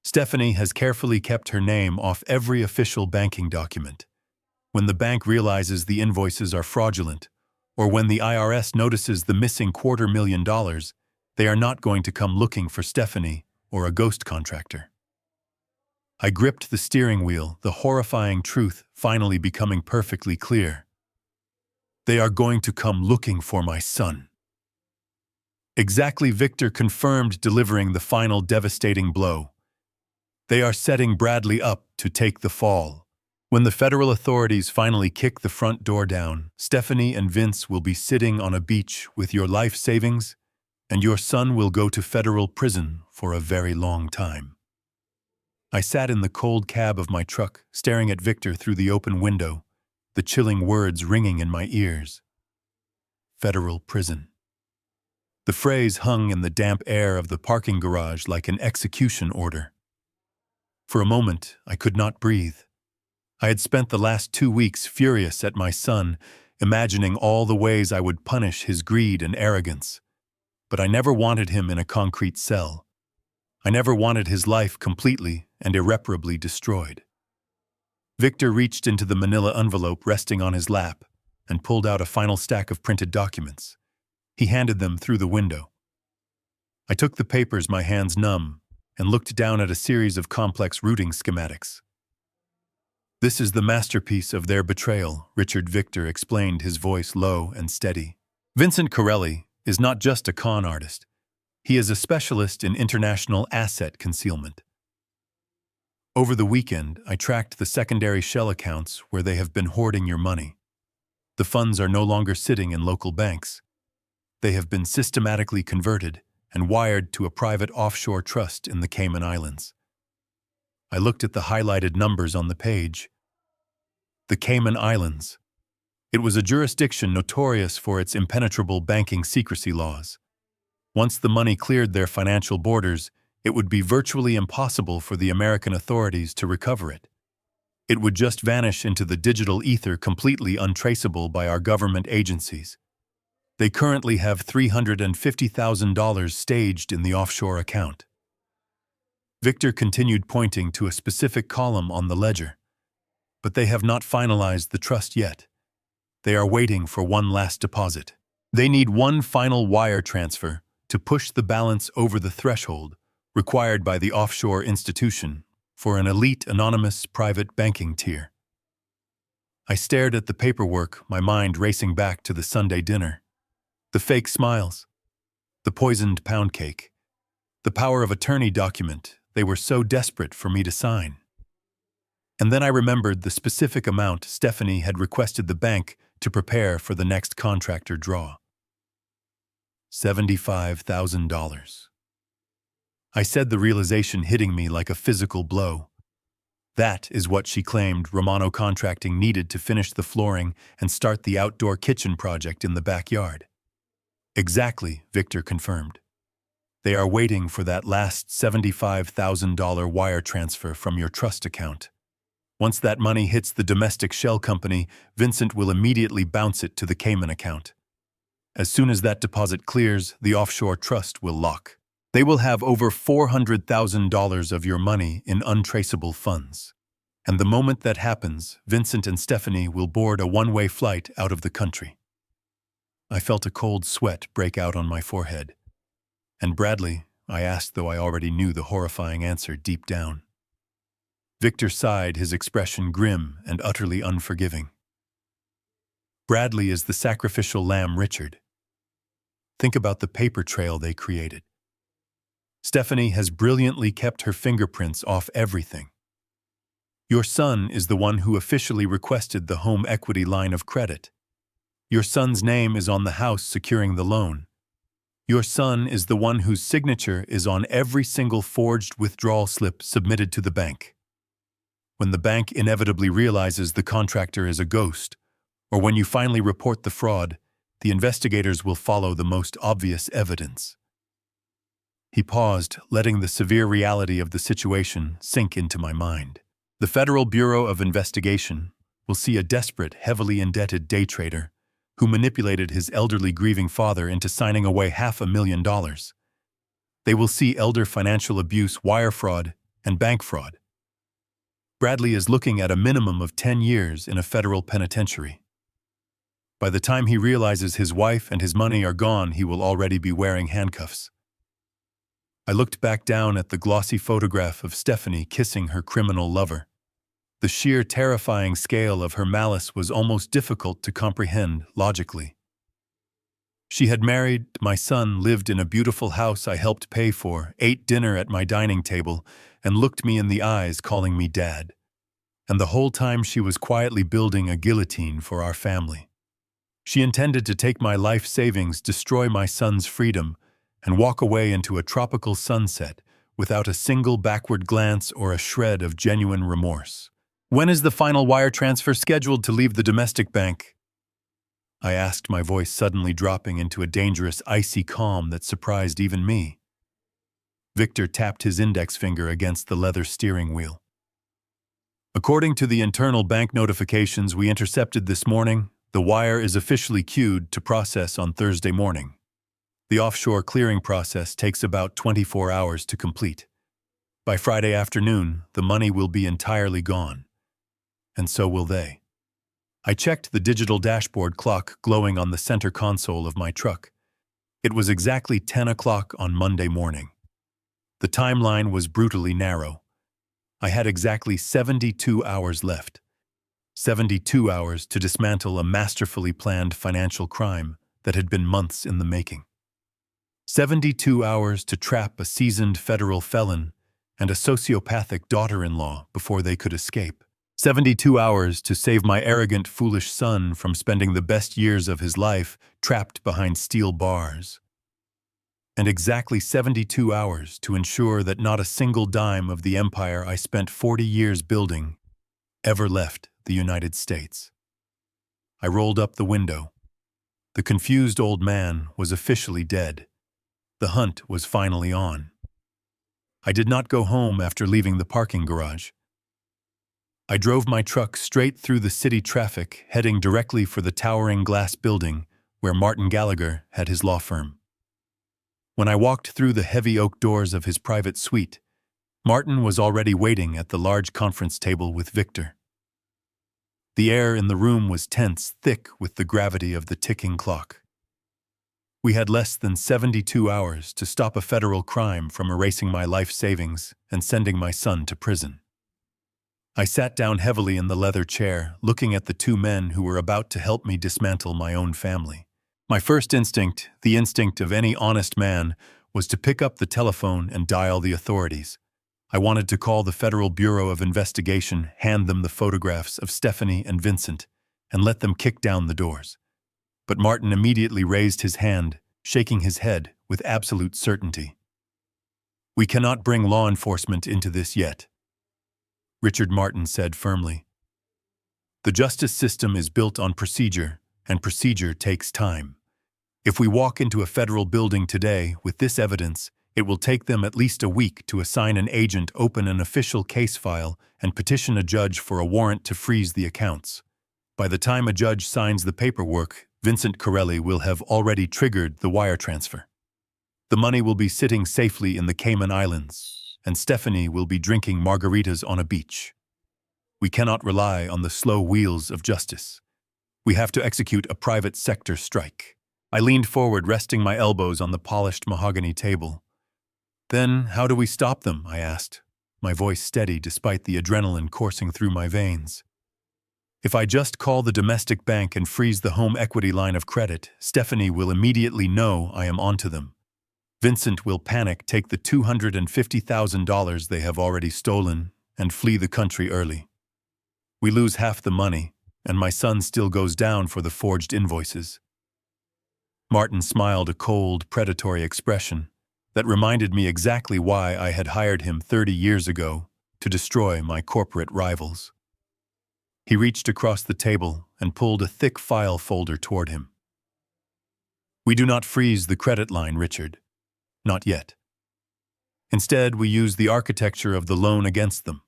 Stephanie has carefully kept her name off every official banking document. When the bank realizes the invoices are fraudulent, or when the IRS notices the missing $250,000, they are not going to come looking for Stephanie or a ghost contractor. I gripped the steering wheel, the horrifying truth finally becoming perfectly clear. They are going to come looking for my son. Exactly, Victor confirmed, delivering the final devastating blow. They are setting Bradley up to take the fall. When the federal authorities finally kick the front door down, Stephanie and Vince will be sitting on a beach with your life savings, and your son will go to federal prison for a very long time. I sat in the cold cab of my truck, staring at Victor through the open window, the chilling words ringing in my ears. Federal prison. The phrase hung in the damp air of the parking garage like an execution order. For a moment, I could not breathe. I had spent the last 2 weeks furious at my son, imagining all the ways I would punish his greed and arrogance. But I never wanted him in a concrete cell. I never wanted his life completely and irreparably destroyed. Victor reached into the manila envelope resting on his lap and pulled out a final stack of printed documents. He handed them through the window. I took the papers, my hands numb, and looked down at a series of complex routing schematics. This is the masterpiece of their betrayal, Richard Victor explained, his voice low and steady. Vincent Corelli is not just a con artist. He is a specialist in international asset concealment. Over the weekend, I tracked the secondary shell accounts where they have been hoarding your money. The funds are no longer sitting in local banks. They have been systematically converted and wired to a private offshore trust in the Cayman Islands. I looked at the highlighted numbers on the page. The Cayman Islands. It was a jurisdiction notorious for its impenetrable banking secrecy laws. Once the money cleared their financial borders, it would be virtually impossible for the American authorities to recover it. It would just vanish into the digital ether, completely untraceable by our government agencies. They currently have $350,000 staged in the offshore account. Victor continued, pointing to a specific column on the ledger. But they have not finalized the trust yet. They are waiting for one last deposit. They need one final wire transfer to push the balance over the threshold required by the offshore institution for an elite anonymous private banking tier. I stared at the paperwork, my mind racing back to the Sunday dinner. The fake smiles. The poisoned pound cake. The power of attorney document they were so desperate for me to sign. And then I remembered the specific amount Stephanie had requested the bank to prepare for the next contractor draw. $75,000. I said, the realization hitting me like a physical blow. That is what she claimed Romano Contracting needed to finish the flooring and start the outdoor kitchen project in the backyard. Exactly, Victor confirmed. They are waiting for that last $75,000 wire transfer from your trust account. Once that money hits the domestic shell company, Vincent will immediately bounce it to the Cayman account. As soon as that deposit clears, the offshore trust will lock. They will have over $400,000 of your money in untraceable funds. And the moment that happens, Vincent and Stephanie will board a one-way flight out of the country. I felt a cold sweat break out on my forehead. And Bradley, I asked, though I already knew the horrifying answer deep down. Victor sighed, his expression grim and utterly unforgiving. Bradley is the sacrificial lamb, Richard. Think about the paper trail they created. Stephanie has brilliantly kept her fingerprints off everything. Your son is the one who officially requested the home equity line of credit. Your son's name is on the house securing the loan. Your son is the one whose signature is on every single forged withdrawal slip submitted to the bank. When the bank inevitably realizes the contractor is a ghost, or when you finally report the fraud, the investigators will follow the most obvious evidence. He paused, letting the severe reality of the situation sink into my mind. The Federal Bureau of Investigation will see a desperate, heavily indebted day trader who manipulated his elderly grieving father into signing away $500,000. They will see elder financial abuse, wire fraud, and bank fraud. Bradley is looking at a minimum of 10 years in a federal penitentiary. By the time he realizes his wife and his money are gone, he will already be wearing handcuffs. I looked back down at the glossy photograph of Stephanie kissing her criminal lover. The sheer terrifying scale of her malice was almost difficult to comprehend logically. She had married my son, lived in a beautiful house I helped pay for, ate dinner at my dining table, and looked me in the eyes, calling me Dad. And the whole time she was quietly building a guillotine for our family. She intended to take my life savings, destroy my son's freedom, and walk away into a tropical sunset without a single backward glance or a shred of genuine remorse. When is the final wire transfer scheduled to leave the domestic bank? I asked, my voice suddenly dropping into a dangerous, icy calm that surprised even me. Victor tapped his index finger against the leather steering wheel. According to the internal bank notifications we intercepted this morning, the wire is officially queued to process on Thursday morning. The offshore clearing process takes about 24 hours to complete. By Friday afternoon, the money will be entirely gone. And so will they. I checked the digital dashboard clock glowing on the center console of my truck. It was exactly 10 o'clock on Monday morning. The timeline was brutally narrow. I had exactly 72 hours left. 72 hours to dismantle a masterfully planned financial crime that had been months in the making. 72 hours to trap a seasoned federal felon and a sociopathic daughter-in-law before they could escape. 72 hours to save my arrogant, foolish son from spending the best years of his life trapped behind steel bars. And exactly 72 hours to ensure that not a single dime of the empire I spent 40 years building ever left the United States. I rolled up the window. The confused old man was officially dead. The hunt was finally on. I did not go home after leaving the parking garage. I drove my truck straight through the city traffic, heading directly for the towering glass building where Martin Gallagher had his law firm. When I walked through the heavy oak doors of his private suite, Martin was already waiting at the large conference table with Victor. The air in the room was tense, thick with the gravity of the ticking clock. We had less than 72 hours to stop a federal crime from erasing my life savings and sending my son to prison. I sat down heavily in the leather chair, looking at the two men who were about to help me dismantle my own family. My first instinct, the instinct of any honest man, was to pick up the telephone and dial the authorities. I wanted to call the Federal Bureau of Investigation, hand them the photographs of Stephanie and Vincent, and let them kick down the doors. But Martin immediately raised his hand, shaking his head with absolute certainty. "We cannot bring law enforcement into this yet," Richard Martin said firmly. "The justice system is built on procedure, and procedure takes time. If we walk into a federal building today with this evidence, it will take them at least a week to assign an agent, open an official case file, and petition a judge for a warrant to freeze the accounts. By the time a judge signs the paperwork, Vincent Corelli will have already triggered the wire transfer. The money will be sitting safely in the Cayman Islands, and Stephanie will be drinking margaritas on a beach. We cannot rely on the slow wheels of justice. We have to execute a private sector strike. I leaned forward, resting my elbows on the polished mahogany table. Then, how do we stop them? I asked, my voice steady despite the adrenaline coursing through my veins. If I just call the domestic bank and freeze the home equity line of credit, Stephanie will immediately know I am onto them. Vincent will panic, take the $250,000 they have already stolen, and flee the country early. We lose half the money, and my son still goes down for the forged invoices. Martin smiled, a cold, predatory expression that reminded me exactly why I had hired him 30 years ago to destroy my corporate rivals. He reached across the table and pulled a thick file folder toward him. We do not freeze the credit line, Richard. Not yet. Instead, we use the architecture of the loan against them.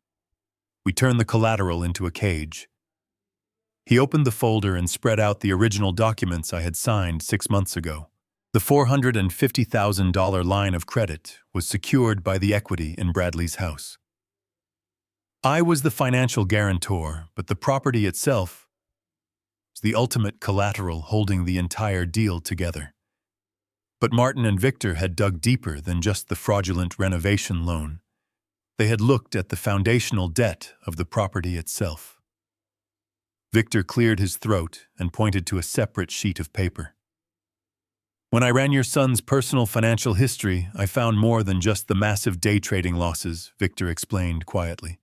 We turn the collateral into a cage. He opened the folder and spread out the original documents I had signed 6 months ago. The $450,000 line of credit was secured by the equity in Bradley's house. I was the financial guarantor, but the property itself was the ultimate collateral holding the entire deal together. But Martin and Victor had dug deeper than just the fraudulent renovation loan. They had looked at the foundational debt of the property itself. Victor cleared his throat and pointed to a separate sheet of paper. When I ran your son's personal financial history, I found more than just the massive day trading losses, Victor explained quietly.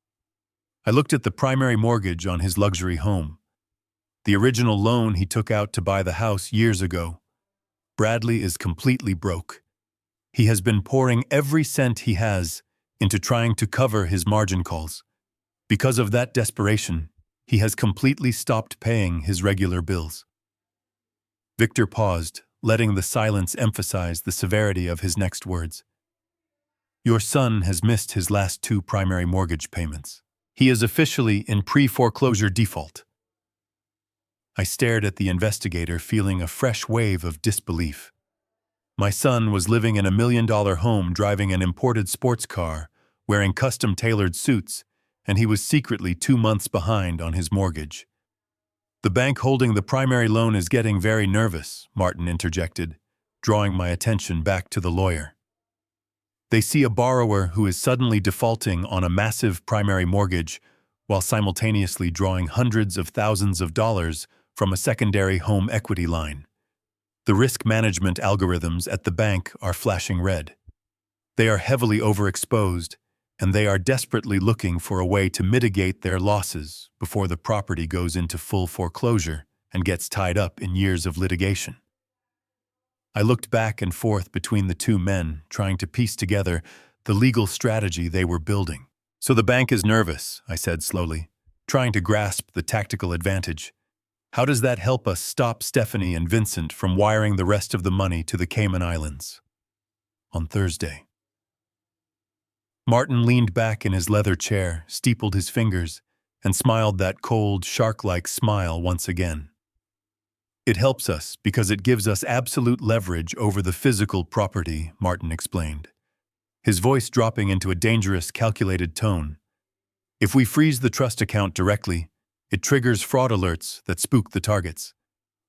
I looked at the primary mortgage on his luxury home, the original loan he took out to buy the house years ago. Bradley is completely broke. He has been pouring every cent he has into trying to cover his margin calls. Because of that desperation, he has completely stopped paying his regular bills. Victor paused, letting the silence emphasize the severity of his next words. Your son has missed his last 2 primary mortgage payments. He is officially in pre-foreclosure default. I stared at the investigator, feeling a fresh wave of disbelief. My son was living in a $1 million home, driving an imported sports car, wearing custom-tailored suits, and he was secretly 2 months behind on his mortgage. The bank holding the primary loan is getting very nervous, Martin interjected, drawing my attention back to the lawyer. They see a borrower who is suddenly defaulting on a massive primary mortgage while simultaneously drawing hundreds of thousands of dollars from a secondary home equity line. The risk management algorithms at the bank are flashing red. They are heavily overexposed, and they are desperately looking for a way to mitigate their losses before the property goes into full foreclosure and gets tied up in years of litigation. I looked back and forth between the 2 men, trying to piece together the legal strategy they were building. So the bank is nervous, I said slowly, trying to grasp the tactical advantage. How does that help us stop Stephanie and Vincent from wiring the rest of the money to the Cayman Islands? On Thursday. Martin leaned back in his leather chair, steepled his fingers, and smiled that cold, shark-like smile once again. It helps us because it gives us absolute leverage over the physical property, Martin explained, his voice dropping into a dangerous, calculated tone. If we freeze the trust account directly, it triggers fraud alerts that spook the targets.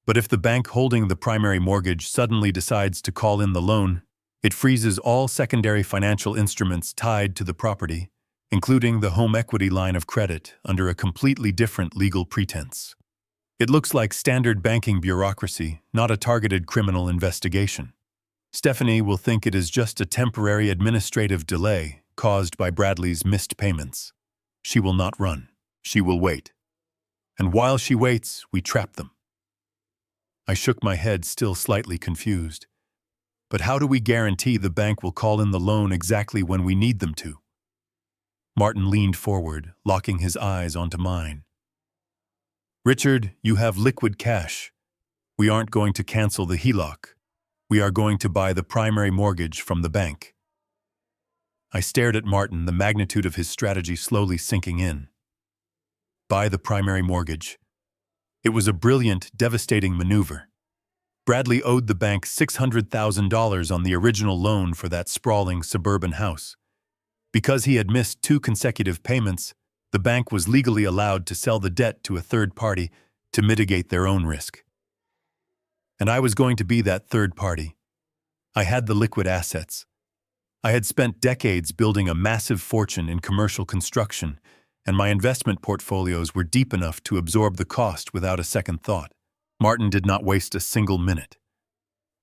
But if the bank holding the primary mortgage suddenly decides to call in the loan, it freezes all secondary financial instruments tied to the property, including the home equity line of credit, under a completely different legal pretense. It looks like standard banking bureaucracy, not a targeted criminal investigation. Stephanie will think it is just a temporary administrative delay caused by Bradley's missed payments. She will not run. She will wait. And while she waits, we trap them. I shook my head, still slightly confused. But how do we guarantee the bank will call in the loan exactly when we need them to? Martin leaned forward, locking his eyes onto mine. Richard, you have liquid cash. We aren't going to cancel the HELOC. We are going to buy the primary mortgage from the bank. I stared at Martin, the magnitude of his strategy slowly sinking in. Buy the primary mortgage. It was a brilliant, devastating maneuver. Bradley owed the bank $600,000 on the original loan for that sprawling suburban house. Because he had missed 2 consecutive payments, the bank was legally allowed to sell the debt to a third party to mitigate their own risk. And I was going to be that third party. I had the liquid assets. I had spent decades building a massive fortune in commercial construction, and my investment portfolios were deep enough to absorb the cost without a second thought. Martin did not waste a single minute.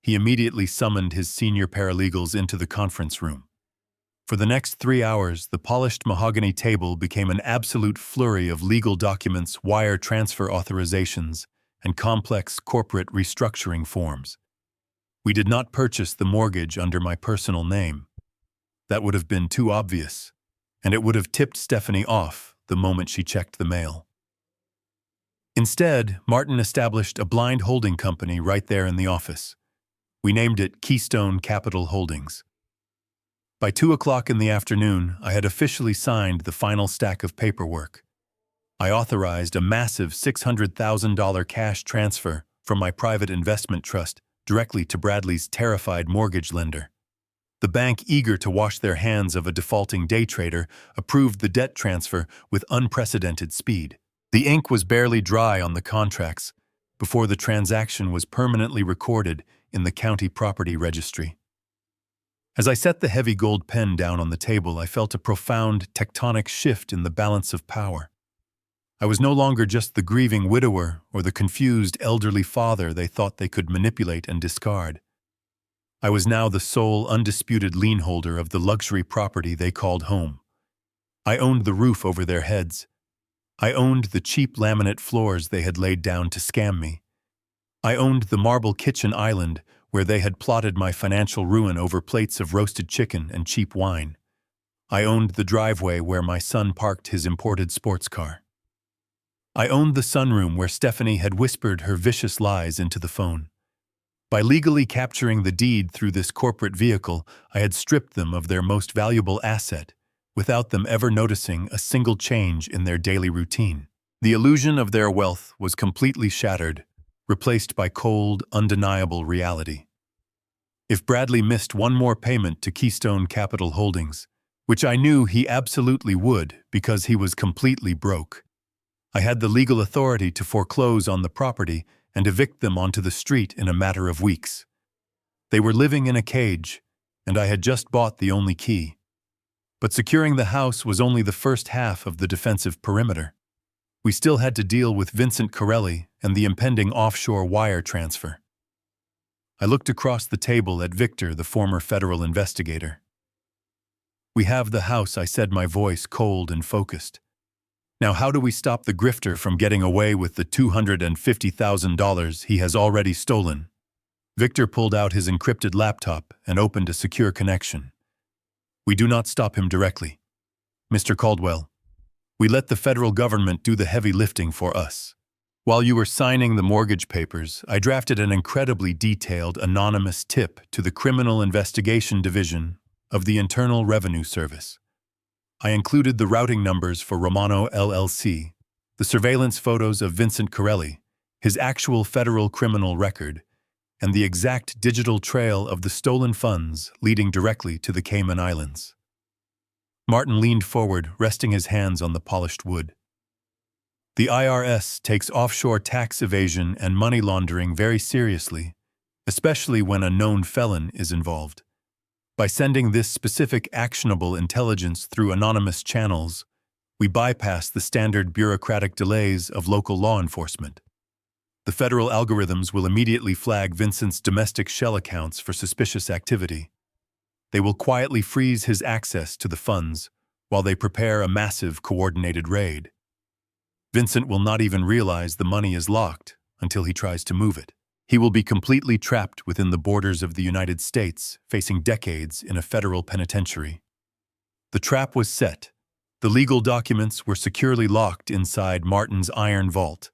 He immediately summoned his senior paralegals into the conference room. For the next 3 hours, the polished mahogany table became an absolute flurry of legal documents, wire transfer authorizations, and complex corporate restructuring forms. We did not purchase the mortgage under my personal name. That would have been too obvious, and it would have tipped Stephanie off the moment she checked the mail. Instead, Martin established a blind holding company right there in the office. We named it Keystone Capital Holdings. By 2 o'clock in the afternoon, I had officially signed the final stack of paperwork. I authorized a massive $600,000 cash transfer from my private investment trust directly to Bradley's terrified mortgage lender. The bank, eager to wash their hands of a defaulting day trader, approved the debt transfer with unprecedented speed. The ink was barely dry on the contracts before the transaction was permanently recorded in the county property registry. As I set the heavy gold pen down on the table, I felt a profound tectonic shift in the balance of power. I was no longer just the grieving widower or the confused elderly father they thought they could manipulate and discard. I was now the sole undisputed lien holder of the luxury property they called home. I owned the roof over their heads. I owned the cheap laminate floors they had laid down to scam me. I owned the marble kitchen island where they had plotted my financial ruin over plates of roasted chicken and cheap wine. I owned the driveway where my son parked his imported sports car. I owned the sunroom where Stephanie had whispered her vicious lies into the phone. By legally capturing the deed through this corporate vehicle, I had stripped them of their most valuable asset, without them ever noticing a single change in their daily routine. The illusion of their wealth was completely shattered, replaced by cold, undeniable reality. If Bradley missed one more payment to Keystone Capital Holdings, which I knew he absolutely would because he was completely broke, I had the legal authority to foreclose on the property and evict them onto the street in a matter of weeks. They were living in a cage, and I had just bought the only key. But securing the house was only the first half of the defensive perimeter. We still had to deal with Vincent Corelli and the impending offshore wire transfer. I looked across the table at Victor, the former federal investigator. "We have the house," I said, my voice cold and focused. "Now how do we stop the grifter from getting away with the $250,000 he has already stolen?" Victor pulled out his encrypted laptop and opened a secure connection. "We do not stop him directly, Mr. Caldwell. We let the federal government do the heavy lifting for us. While you were signing the mortgage papers, I drafted an incredibly detailed anonymous tip to the Criminal Investigation Division of the Internal Revenue Service. I included the routing numbers for Romano LLC, the surveillance photos of Vincent Corelli, his actual federal criminal record, and the exact digital trail of the stolen funds leading directly to the Cayman Islands." Martin leaned forward, resting his hands on the polished wood. "The IRS takes offshore tax evasion and money laundering very seriously, especially when a known felon is involved. By sending this specific actionable intelligence through anonymous channels, we bypass the standard bureaucratic delays of local law enforcement. The federal algorithms will immediately flag Vincent's domestic shell accounts for suspicious activity. They will quietly freeze his access to the funds while they prepare a massive coordinated raid. Vincent will not even realize the money is locked until he tries to move it. He will be completely trapped within the borders of the United States, facing decades in a federal penitentiary. The trap was set. The legal documents were securely locked inside Martin's iron vault.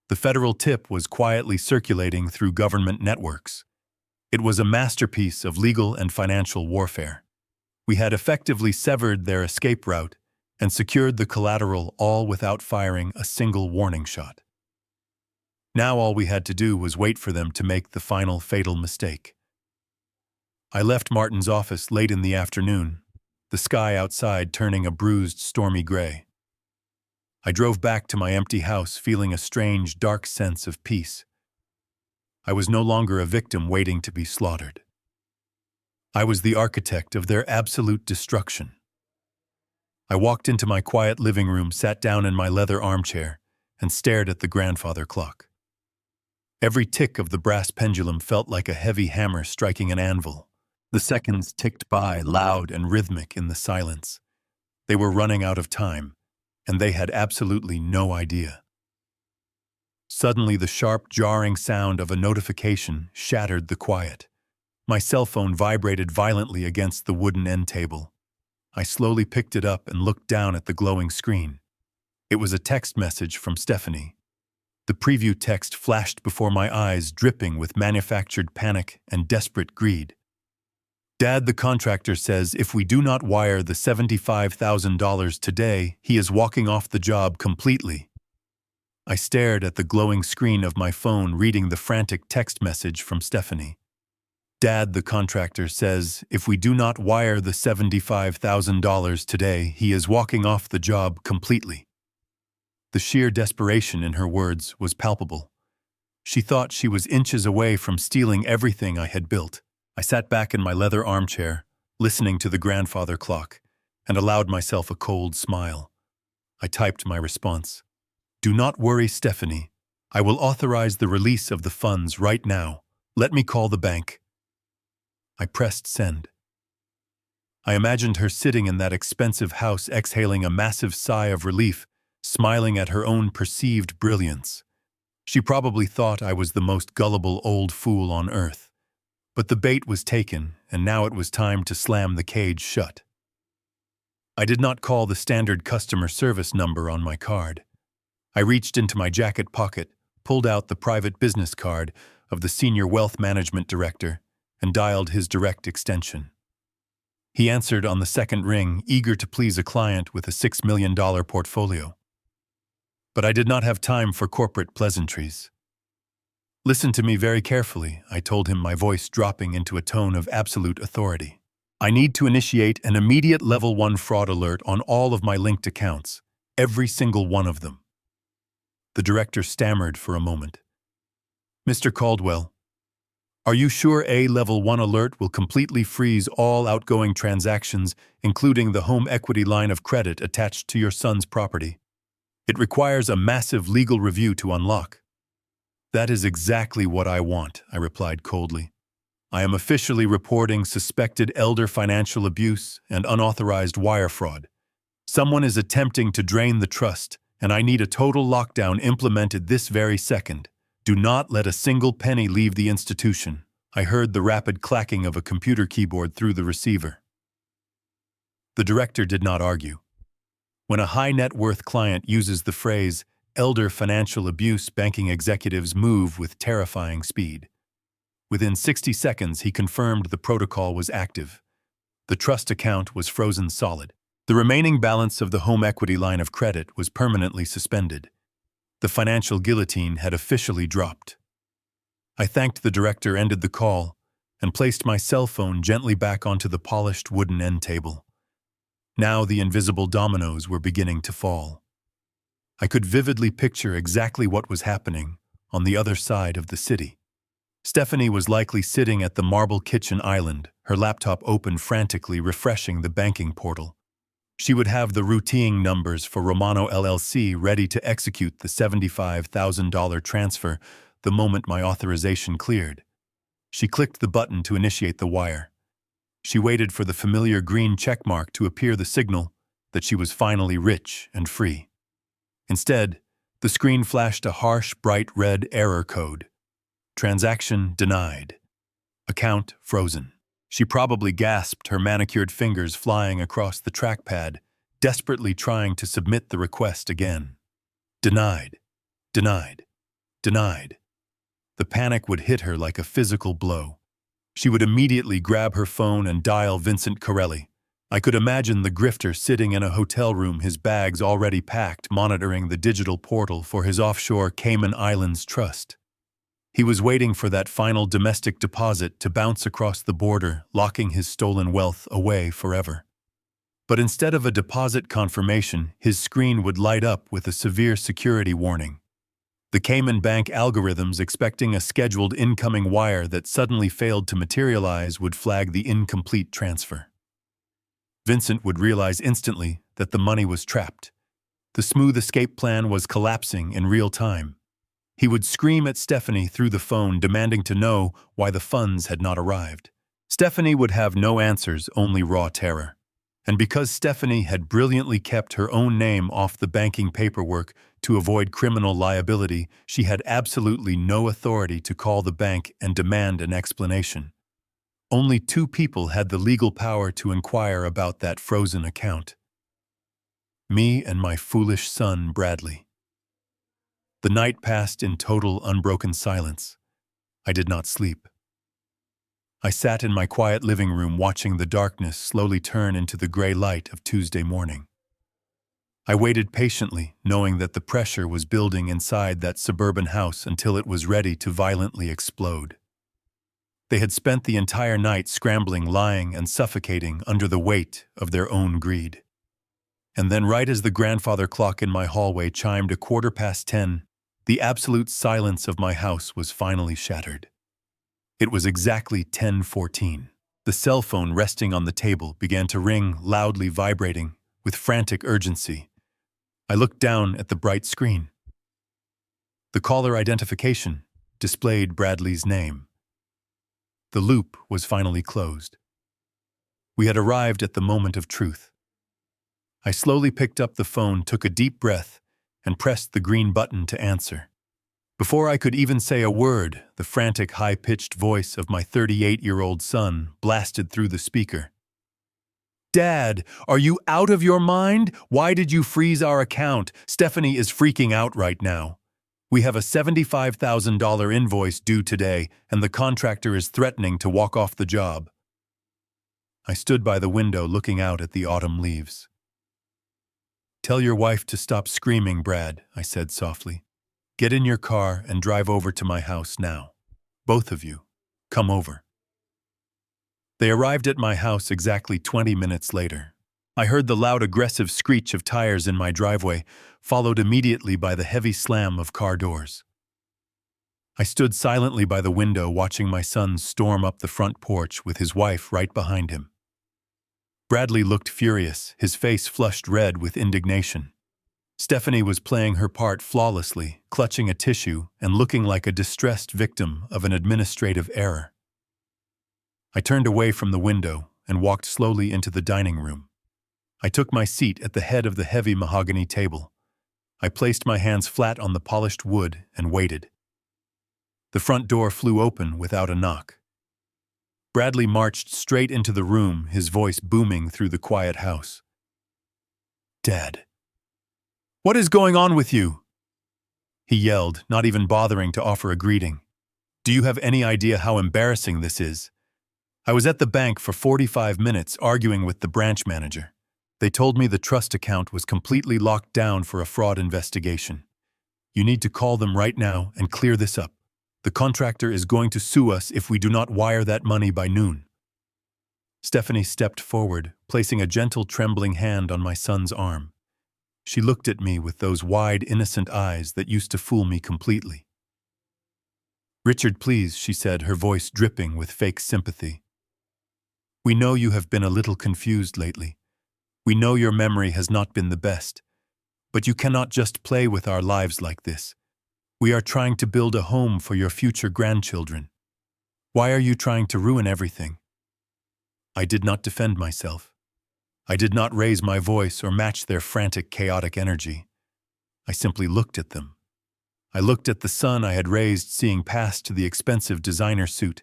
The federal tip was quietly circulating through government networks. It was a masterpiece of legal and financial warfare. We had effectively severed their escape route and secured the collateral, all without firing a single warning shot. Now all we had to do was wait for them to make the final fatal mistake. I left Martin's office late in the afternoon, the sky outside turning a bruised, stormy gray. I drove back to my empty house feeling a strange, dark sense of peace. I was no longer a victim waiting to be slaughtered. I was the architect of their absolute destruction. I walked into my quiet living room, sat down in my leather armchair, and stared at the grandfather clock. Every tick of the brass pendulum felt like a heavy hammer striking an anvil. The seconds ticked by, loud and rhythmic in the silence. They were running out of time, and they had absolutely no idea. Suddenly, the sharp, jarring sound of a notification shattered the quiet. My cell phone vibrated violently against the wooden end table. I slowly picked it up and looked down at the glowing screen. It was a text message from Stephanie. The preview text flashed before my eyes, dripping with manufactured panic and desperate greed. Dad, the contractor, says if we do not wire the $75,000 today, he is walking off the job completely. I stared at the glowing screen of my phone, reading the frantic text message from Stephanie. Dad, the contractor, says if we do not wire the $75,000 today, he is walking off the job completely. The sheer desperation in her words was palpable. She thought she was inches away from stealing everything I had built. I sat back in my leather armchair, listening to the grandfather clock, and allowed myself a cold smile. I typed my response. Do not worry, Stephanie. I will authorize the release of the funds right now. Let me call the bank. I pressed send. I imagined her sitting in that expensive house, exhaling a massive sigh of relief, smiling at her own perceived brilliance. She probably thought I was the most gullible old fool on earth. But the bait was taken, and now it was time to slam the cage shut. I did not call the standard customer service number on my card. I reached into my jacket pocket, pulled out the private business card of the senior wealth management director, and dialed his direct extension. He answered on the second ring, eager to please a client with a $6 million portfolio. But I did not have time for corporate pleasantries. Listen to me very carefully, I told him, my voice dropping into a tone of absolute authority. I need to initiate an immediate level 1 fraud alert on all of my linked accounts, every single one of them. The director stammered for a moment. Mr. Caldwell, are you sure a level 1 alert will completely freeze all outgoing transactions, including the home equity line of credit attached to your son's property? It requires a massive legal review to unlock. That is exactly what I want, I replied coldly. I am officially reporting suspected elder financial abuse and unauthorized wire fraud. Someone is attempting to drain the trust, and I need a total lockdown implemented this very second. Do not let a single penny leave the institution. I heard the rapid clacking of a computer keyboard through the receiver. The director did not argue. When a high net worth client uses the phrase, elder financial abuse, banking executives move with terrifying speed. Within 60 seconds, he confirmed the protocol was active. The trust account was frozen solid. The remaining balance of the home equity line of credit was permanently suspended. The financial guillotine had officially dropped. I thanked the director, ended the call, and placed my cell phone gently back onto the polished wooden end table. Now the invisible dominoes were beginning to fall. I could vividly picture exactly what was happening on the other side of the city. Stephanie was likely sitting at the marble kitchen island, her laptop open, frantically refreshing the banking portal. She would have the routine numbers for Romano LLC ready to execute the $75,000 transfer the moment my authorization cleared. She clicked the button to initiate the wire. She waited for the familiar green checkmark to appear, the signal that she was finally rich and free. Instead, the screen flashed a harsh, bright red error code. Transaction denied. Account frozen. She probably gasped, her manicured fingers flying across the trackpad, desperately trying to submit the request again. Denied. Denied. Denied. The panic would hit her like a physical blow. She would immediately grab her phone and dial Vincent Corelli, I could imagine the grifter sitting in a hotel room, his bags already packed, monitoring the digital portal for his offshore Cayman Islands trust. He was waiting for that final domestic deposit to bounce across the border, locking his stolen wealth away forever. But instead of a deposit confirmation, his screen would light up with a severe security warning. The Cayman Bank algorithms expecting a scheduled incoming wire that suddenly failed to materialize would flag the incomplete transfer. Vincent would realize instantly that the money was trapped. The smooth escape plan was collapsing in real time. He would scream at Stephanie through the phone, demanding to know why the funds had not arrived. Stephanie would have no answers, only raw terror. And because Stephanie had brilliantly kept her own name off the banking paperwork to avoid criminal liability, she had absolutely no authority to call the bank and demand an explanation. Only 2 people had the legal power to inquire about that frozen account: me and my foolish son, Bradley. The night passed in total unbroken silence. I did not sleep. I sat in my quiet living room watching the darkness slowly turn into the gray light of Tuesday morning. I waited patiently, knowing that the pressure was building inside that suburban house until it was ready to violently explode. They had spent the entire night scrambling, lying, and suffocating under the weight of their own greed. And then, right as the grandfather clock in my hallway chimed 10:15, the absolute silence of my house was finally shattered. It was exactly 10:14. The cell phone resting on the table began to ring, loudly vibrating, with frantic urgency. I looked down at the bright screen. The caller identification displayed Bradley's name. The loop was finally closed. We had arrived at the moment of truth. I slowly picked up the phone, took a deep breath, and pressed the green button to answer. Before I could even say a word, the frantic, high-pitched voice of my 38-year-old son blasted through the speaker. "Dad, are you out of your mind? Why did you freeze our account? Stephanie is freaking out right now. We have a $75,000 invoice due today, and the contractor is threatening to walk off the job." I stood by the window looking out at the autumn leaves. "Tell your wife to stop screaming, Brad," I said softly. "Get in your car and drive over to my house now. Both of you, come over." They arrived at my house exactly 20 minutes later. I heard the loud, aggressive screech of tires in my driveway, followed immediately by the heavy slam of car doors. I stood silently by the window, watching my son storm up the front porch with his wife right behind him. Bradley looked furious, his face flushed red with indignation. Stephanie was playing her part flawlessly, clutching a tissue and looking like a distressed victim of an administrative error. I turned away from the window and walked slowly into the dining room. I took my seat at the head of the heavy mahogany table. I placed my hands flat on the polished wood and waited. The front door flew open without a knock. Bradley marched straight into the room, his voice booming through the quiet house. "Dad, what is going on with you?" he yelled, not even bothering to offer a greeting. "Do you have any idea how embarrassing this is? I was at the bank for 45 minutes arguing with the branch manager. They told me the trust account was completely locked down for a fraud investigation. You need to call them right now and clear this up. The contractor is going to sue us if we do not wire that money by noon." Stephanie stepped forward, placing a gentle, trembling hand on my son's arm. She looked at me with those wide, innocent eyes that used to fool me completely. "Richard, please," she said, her voice dripping with fake sympathy. "We know you have been a little confused lately. We know your memory has not been the best. But you cannot just play with our lives like this. We are trying to build a home for your future grandchildren. Why are you trying to ruin everything?" I did not defend myself. I did not raise my voice or match their frantic, chaotic energy. I simply looked at them. I looked at the son I had raised, seeing past to the expensive designer suit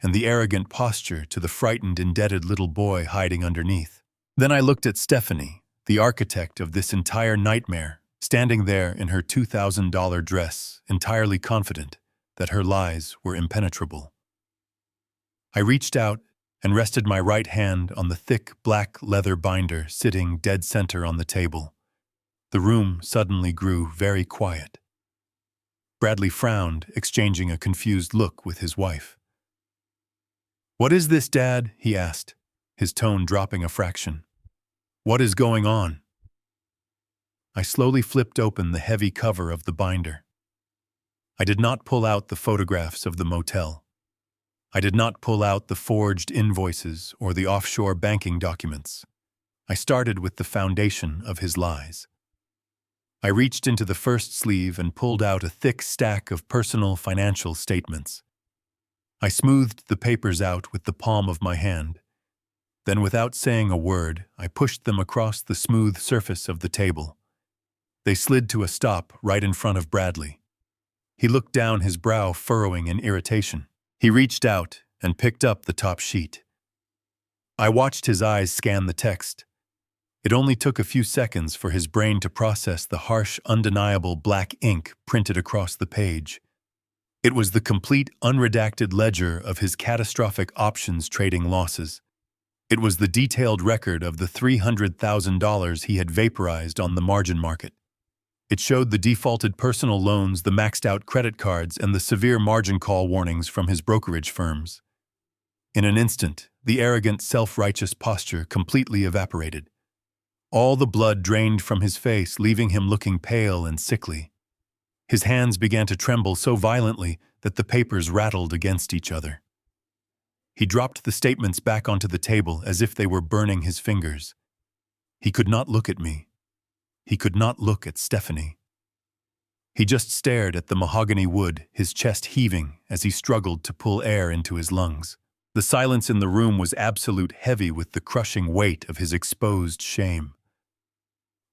and the arrogant posture to the frightened, indebted little boy hiding underneath. Then I looked at Stephanie, the architect of this entire nightmare, standing there in her $2,000 dress, entirely confident that her lies were impenetrable. I reached out and rested my right hand on the thick black leather binder sitting dead center on the table. The room suddenly grew very quiet. Bradley frowned, exchanging a confused look with his wife. "What is this, Dad?" he asked, his tone dropping a fraction. "What is going on?" I slowly flipped open the heavy cover of the binder. I did not pull out the photographs of the motel. I did not pull out the forged invoices or the offshore banking documents. I started with the foundation of his lies. I reached into the first sleeve and pulled out a thick stack of personal financial statements. I smoothed the papers out with the palm of my hand. Then, without saying a word, I pushed them across the smooth surface of the table. They slid to a stop right in front of Bradley. He looked down, his brow furrowing in irritation. He reached out and picked up the top sheet. I watched his eyes scan the text. It only took a few seconds for his brain to process the harsh, undeniable black ink printed across the page. It was the complete, unredacted ledger of his catastrophic options trading losses. It was the detailed record of the $300,000 he had vaporized on the margin market. It showed the defaulted personal loans, the maxed-out credit cards, and the severe margin call warnings from his brokerage firms. In an instant, the arrogant, self-righteous posture completely evaporated. All the blood drained from his face, leaving him looking pale and sickly. His hands began to tremble so violently that the papers rattled against each other. He dropped the statements back onto the table as if they were burning his fingers. He could not look at me. He could not look at Stephanie. He just stared at the mahogany wood, his chest heaving as he struggled to pull air into his lungs. The silence in the room was absolute, heavy with the crushing weight of his exposed shame.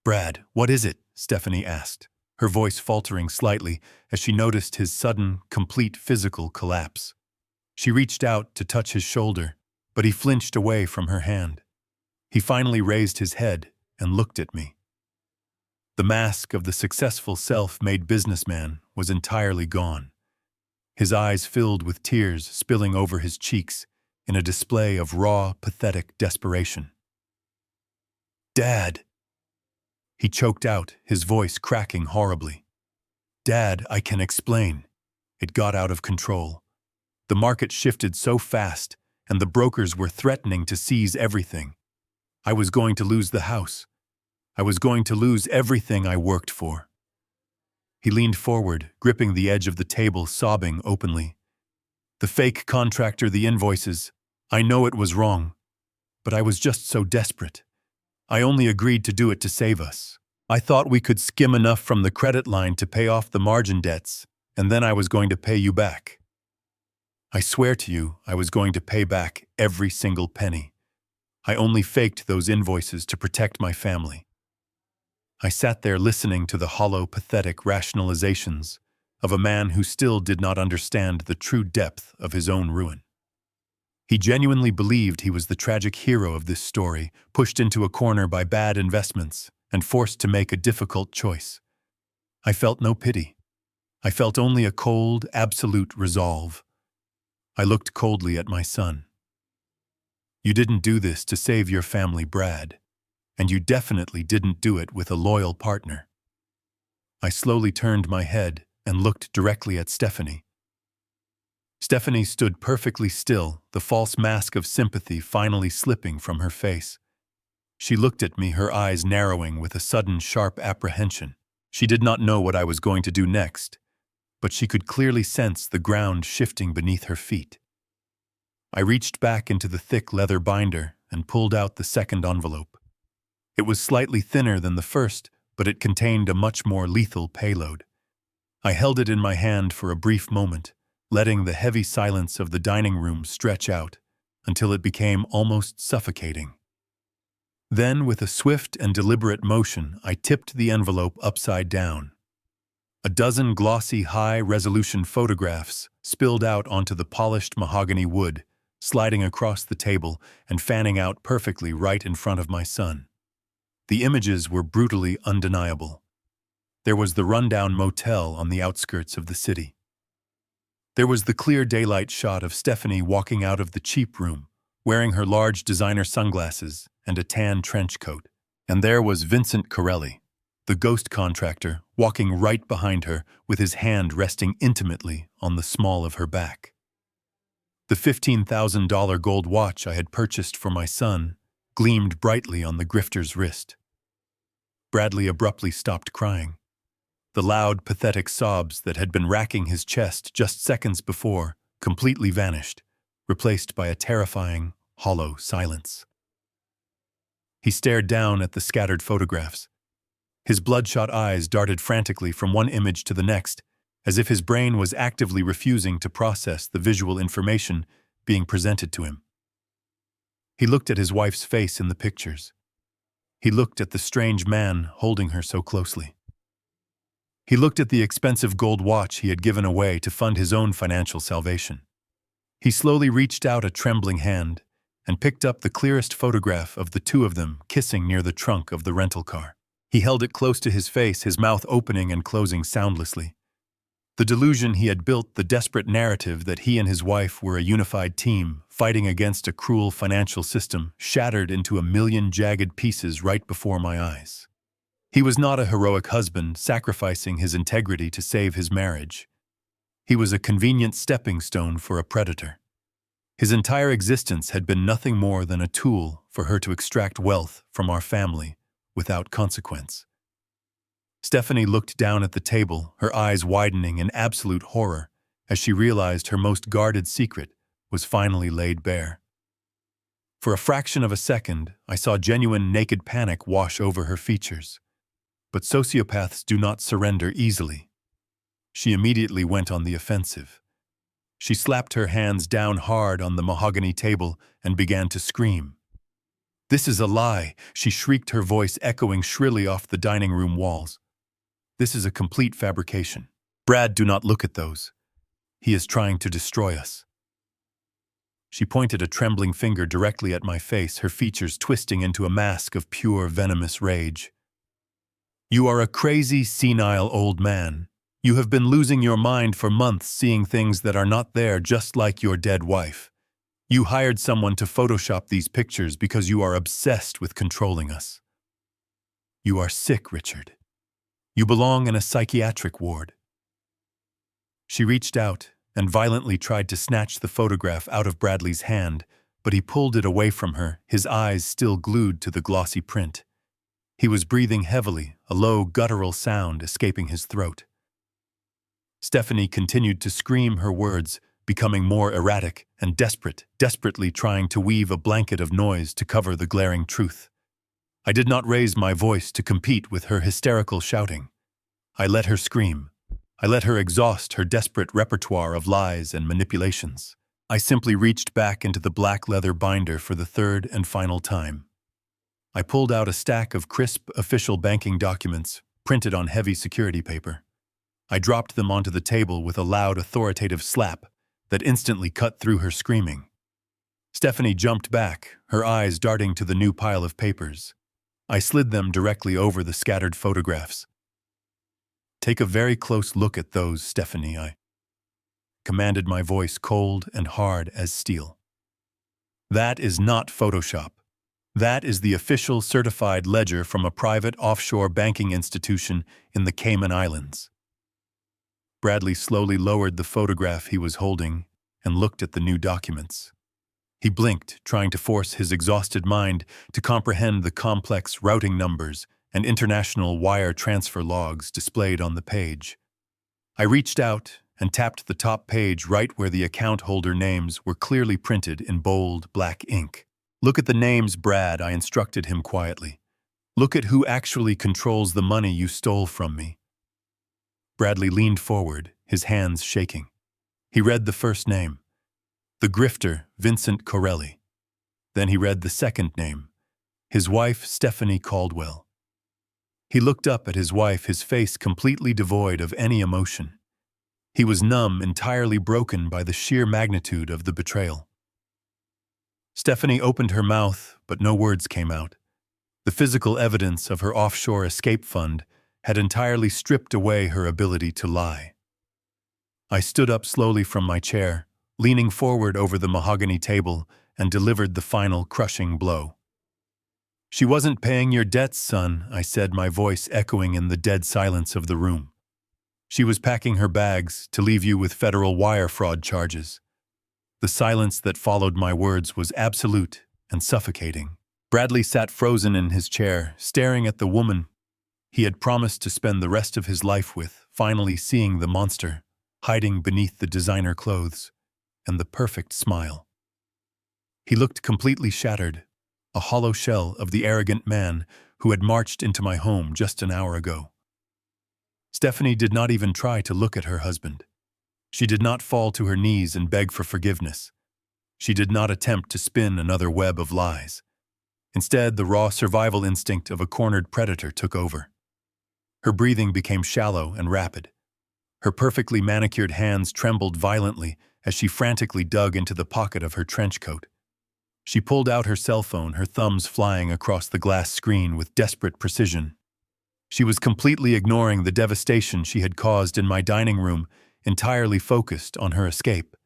"Brad, what is it?" Stephanie asked, her voice faltering slightly as she noticed his sudden, complete physical collapse. She reached out to touch his shoulder, but he flinched away from her hand. He finally raised his head and looked at me. The mask of the successful self-made businessman was entirely gone. His eyes filled with tears spilling over his cheeks in a display of raw, pathetic desperation. "Dad!" He choked out, his voice cracking horribly. "Dad, I can explain." It got out of control. The market shifted so fast, and the brokers were threatening to seize everything. I was going to lose the house. I was going to lose everything I worked for. He leaned forward, gripping the edge of the table, sobbing openly. "The fake contractor, the invoices. I know it was wrong, but I was just so desperate. I only agreed to do it to save us. I thought we could skim enough from the credit line to pay off the margin debts, and then I was going to pay you back. I swear to you, I was going to pay back every single penny. I only faked those invoices to protect my family." I sat there listening to the hollow, pathetic rationalizations of a man who still did not understand the true depth of his own ruin. He genuinely believed he was the tragic hero of this story, pushed into a corner by bad investments and forced to make a difficult choice. I felt no pity. I felt only a cold, absolute resolve. I looked coldly at my son. "You didn't do this to save your family, Brad. And you definitely didn't do it with a loyal partner." I slowly turned my head and looked directly at Stephanie. Stephanie stood perfectly still, the false mask of sympathy finally slipping from her face. She looked at me, her eyes narrowing with a sudden sharp apprehension. She did not know what I was going to do next, but she could clearly sense the ground shifting beneath her feet. I reached back into the thick leather binder and pulled out the second envelope. It was slightly thinner than the first, but it contained a much more lethal payload. I held it in my hand for a brief moment, letting the heavy silence of the dining room stretch out until it became almost suffocating. Then, with a swift and deliberate motion, I tipped the envelope upside down. A dozen glossy, high-resolution photographs spilled out onto the polished mahogany wood, sliding across the table and fanning out perfectly right in front of my son. The images were brutally undeniable. There was the rundown motel on the outskirts of the city. There was the clear daylight shot of Stephanie walking out of the cheap room, wearing her large designer sunglasses and a tan trench coat. And there was Vincent Corelli, the ghost contractor, walking right behind her with his hand resting intimately on the small of her back. The $15,000 gold watch I had purchased for my son gleamed brightly on the grifter's wrist. Bradley abruptly stopped crying. The loud, pathetic sobs that had been racking his chest just seconds before completely vanished, replaced by a terrifying, hollow silence. He stared down at the scattered photographs. His bloodshot eyes darted frantically from one image to the next, as if his brain was actively refusing to process the visual information being presented to him. He looked at his wife's face in the pictures. He looked at the strange man holding her so closely. He looked at the expensive gold watch he had given away to fund his own financial salvation. He slowly reached out a trembling hand and picked up the clearest photograph of the two of them kissing near the trunk of the rental car. He held it close to his face, his mouth opening and closing soundlessly. The delusion he had built, the desperate narrative that he and his wife were a unified team fighting against a cruel financial system, shattered into a million jagged pieces right before my eyes. He was not a heroic husband sacrificing his integrity to save his marriage. He was a convenient stepping stone for a predator. His entire existence had been nothing more than a tool for her to extract wealth from our family without consequence. Stephanie looked down at the table, her eyes widening in absolute horror as she realized her most guarded secret was finally laid bare. For a fraction of a second, I saw genuine naked panic wash over her features. But sociopaths do not surrender easily. She immediately went on the offensive. She slapped her hands down hard on the mahogany table and began to scream. "This is a lie," she shrieked, her voice echoing shrilly off the dining room walls. "This is a complete fabrication. Brad, do not look at those. He is trying to destroy us." She pointed a trembling finger directly at my face, her features twisting into a mask of pure venomous rage. "You are a crazy, senile old man. You have been losing your mind for months, seeing things that are not there, just like your dead wife. You hired someone to Photoshop these pictures because you are obsessed with controlling us. You are sick, Richard. You belong in a psychiatric ward." She reached out and violently tried to snatch the photograph out of Bradley's hand, but he pulled it away from her, his eyes still glued to the glossy print. He was breathing heavily, a low, guttural sound escaping his throat. Stephanie continued to scream her words, becoming more erratic and desperately trying to weave a blanket of noise to cover the glaring truth. I did not raise my voice to compete with her hysterical shouting. I let her scream. I let her exhaust her desperate repertoire of lies and manipulations. I simply reached back into the black leather binder for the third and final time. I pulled out a stack of crisp official banking documents printed on heavy security paper. I dropped them onto the table with a loud, authoritative slap that instantly cut through her screaming. Stephanie jumped back, her eyes darting to the new pile of papers. I slid them directly over the scattered photographs. "Take a very close look at those, Stephanie," I commanded, my voice cold and hard as steel. "That is not Photoshop. That is the official certified ledger from a private offshore banking institution in the Cayman Islands." Bradley slowly lowered the photograph he was holding and looked at the new documents. He blinked, trying to force his exhausted mind to comprehend the complex routing numbers and international wire transfer logs displayed on the page. I reached out and tapped the top page right where the account holder names were clearly printed in bold, black ink. "Look at the names, Brad," I instructed him quietly. "Look at who actually controls the money you stole from me." Bradley leaned forward, his hands shaking. He read the first name, the grifter, Vincent Corelli. Then he read the second name, his wife, Stephanie Caldwell. He looked up at his wife, his face completely devoid of any emotion. He was numb, entirely broken by the sheer magnitude of the betrayal. Stephanie opened her mouth, but no words came out. The physical evidence of her offshore escape fund had entirely stripped away her ability to lie. I stood up slowly from my chair, leaning forward over the mahogany table and delivered the final crushing blow. "She wasn't paying your debts, son," I said, my voice echoing in the dead silence of the room. "She was packing her bags to leave you with federal wire fraud charges." The silence that followed my words was absolute and suffocating. Bradley sat frozen in his chair, staring at the woman he had promised to spend the rest of his life with, finally seeing the monster hiding beneath the designer clothes and the perfect smile. He looked completely shattered, a hollow shell of the arrogant man who had marched into my home just an hour ago. Stephanie did not even try to look at her husband. She did not fall to her knees and beg for forgiveness. She did not attempt to spin another web of lies. Instead, the raw survival instinct of a cornered predator took over. Her breathing became shallow and rapid. Her perfectly manicured hands trembled violently as she frantically dug into the pocket of her trench coat. She pulled out her cell phone, her thumbs flying across the glass screen with desperate precision. She was completely ignoring the devastation she had caused in my dining room, entirely focused on her escape.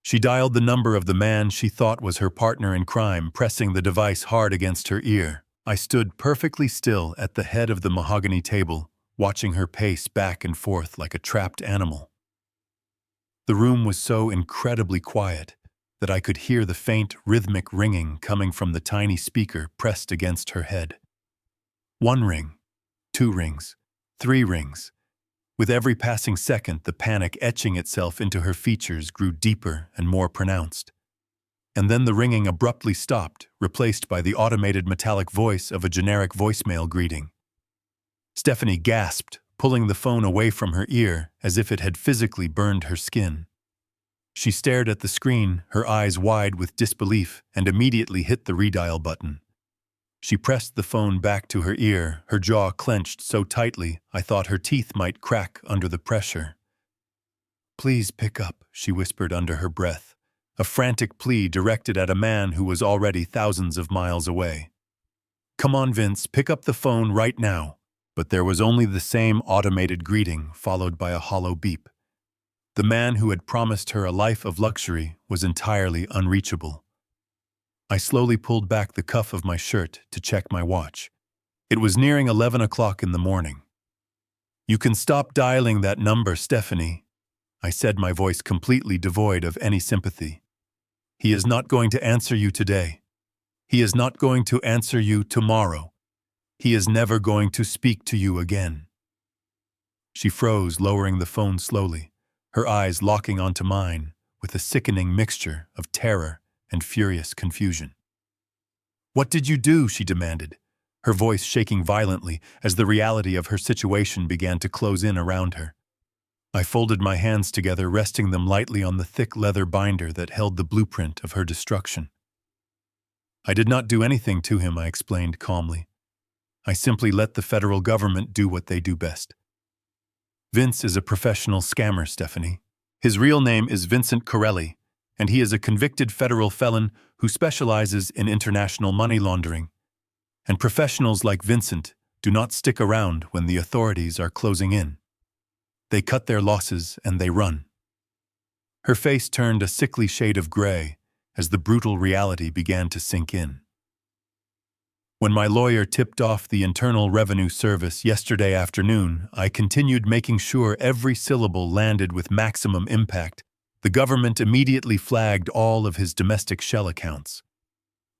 She dialed the number of the man she thought was her partner in crime, pressing the device hard against her ear. I stood perfectly still at the head of the mahogany table, watching her pace back and forth like a trapped animal. The room was so incredibly quiet that I could hear the faint, rhythmic ringing coming from the tiny speaker pressed against her head. 1 ring, 2 rings, 3 rings. With every passing second, the panic etching itself into her features grew deeper and more pronounced. And then the ringing abruptly stopped, replaced by the automated metallic voice of a generic voicemail greeting. Stephanie gasped, pulling the phone away from her ear as if it had physically burned her skin. She stared at the screen, her eyes wide with disbelief, and immediately hit the redial button. She pressed the phone back to her ear, her jaw clenched so tightly I thought her teeth might crack under the pressure. "Please pick up," she whispered under her breath, a frantic plea directed at a man who was already thousands of miles away. "Come on, Vince, pick up the phone right now." But there was only the same automated greeting, followed by a hollow beep. The man who had promised her a life of luxury was entirely unreachable. I slowly pulled back the cuff of my shirt to check my watch. It was nearing 11 o'clock in the morning. "You can stop dialing that number, Stephanie," I said, my voice completely devoid of any sympathy. "He is not going to answer you today. He is not going to answer you tomorrow. He is never going to speak to you again." She froze, lowering the phone slowly, her eyes locking onto mine with a sickening mixture of terror and furious confusion. "What did you do?" she demanded, her voice shaking violently as the reality of her situation began to close in around her. I folded my hands together, resting them lightly on the thick leather binder that held the blueprint of her destruction. "I did not do anything to him," I explained calmly. "I simply let the federal government do what they do best." "Vince is a professional scammer, Stephanie. His real name is Vincent Corelli, and he is a convicted federal felon who specializes in international money laundering. And professionals like Vincent do not stick around when the authorities are closing in. They cut their losses and they run." Her face turned a sickly shade of gray as the brutal reality began to sink in. When my lawyer tipped off the Internal Revenue Service yesterday afternoon, I continued making sure every syllable landed with maximum impact. The government immediately flagged all of his domestic shell accounts.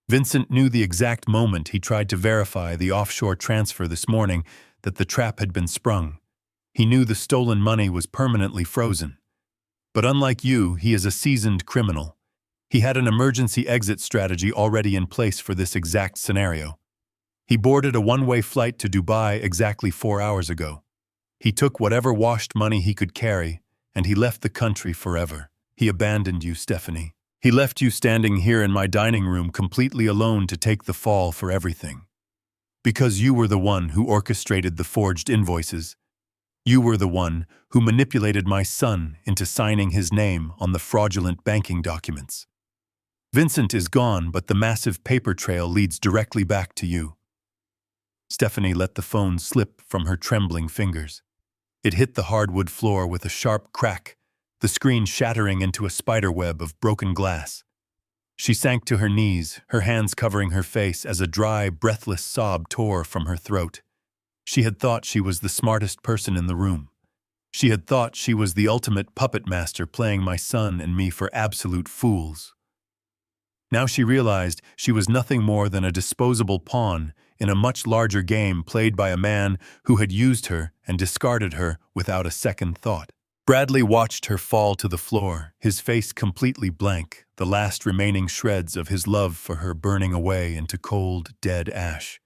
Vincent knew the exact moment he tried to verify the offshore transfer this morning that the trap had been sprung. He knew the stolen money was permanently frozen. But unlike you, he is a seasoned criminal. He had an emergency exit strategy already in place for this exact scenario. He boarded a one-way flight to Dubai exactly 4 hours ago. He took whatever washed money he could carry, and he left the country forever. He abandoned you, Stephanie. He left you standing here in my dining room completely alone to take the fall for everything. Because you were the one who orchestrated the forged invoices. You were the one who manipulated my son into signing his name on the fraudulent banking documents. Vincent is gone, but the massive paper trail leads directly back to you." Stephanie let the phone slip from her trembling fingers. It hit the hardwood floor with a sharp crack, the screen shattering into a spiderweb of broken glass. She sank to her knees, her hands covering her face as a dry, breathless sob tore from her throat. She had thought she was the smartest person in the room. She had thought she was the ultimate puppet master playing my son and me for absolute fools. Now she realized she was nothing more than a disposable pawn in a much larger game played by a man who had used her and discarded her without a second thought. Bradley watched her fall to the floor, his face completely blank, the last remaining shreds of his love for her burning away into cold, dead ash.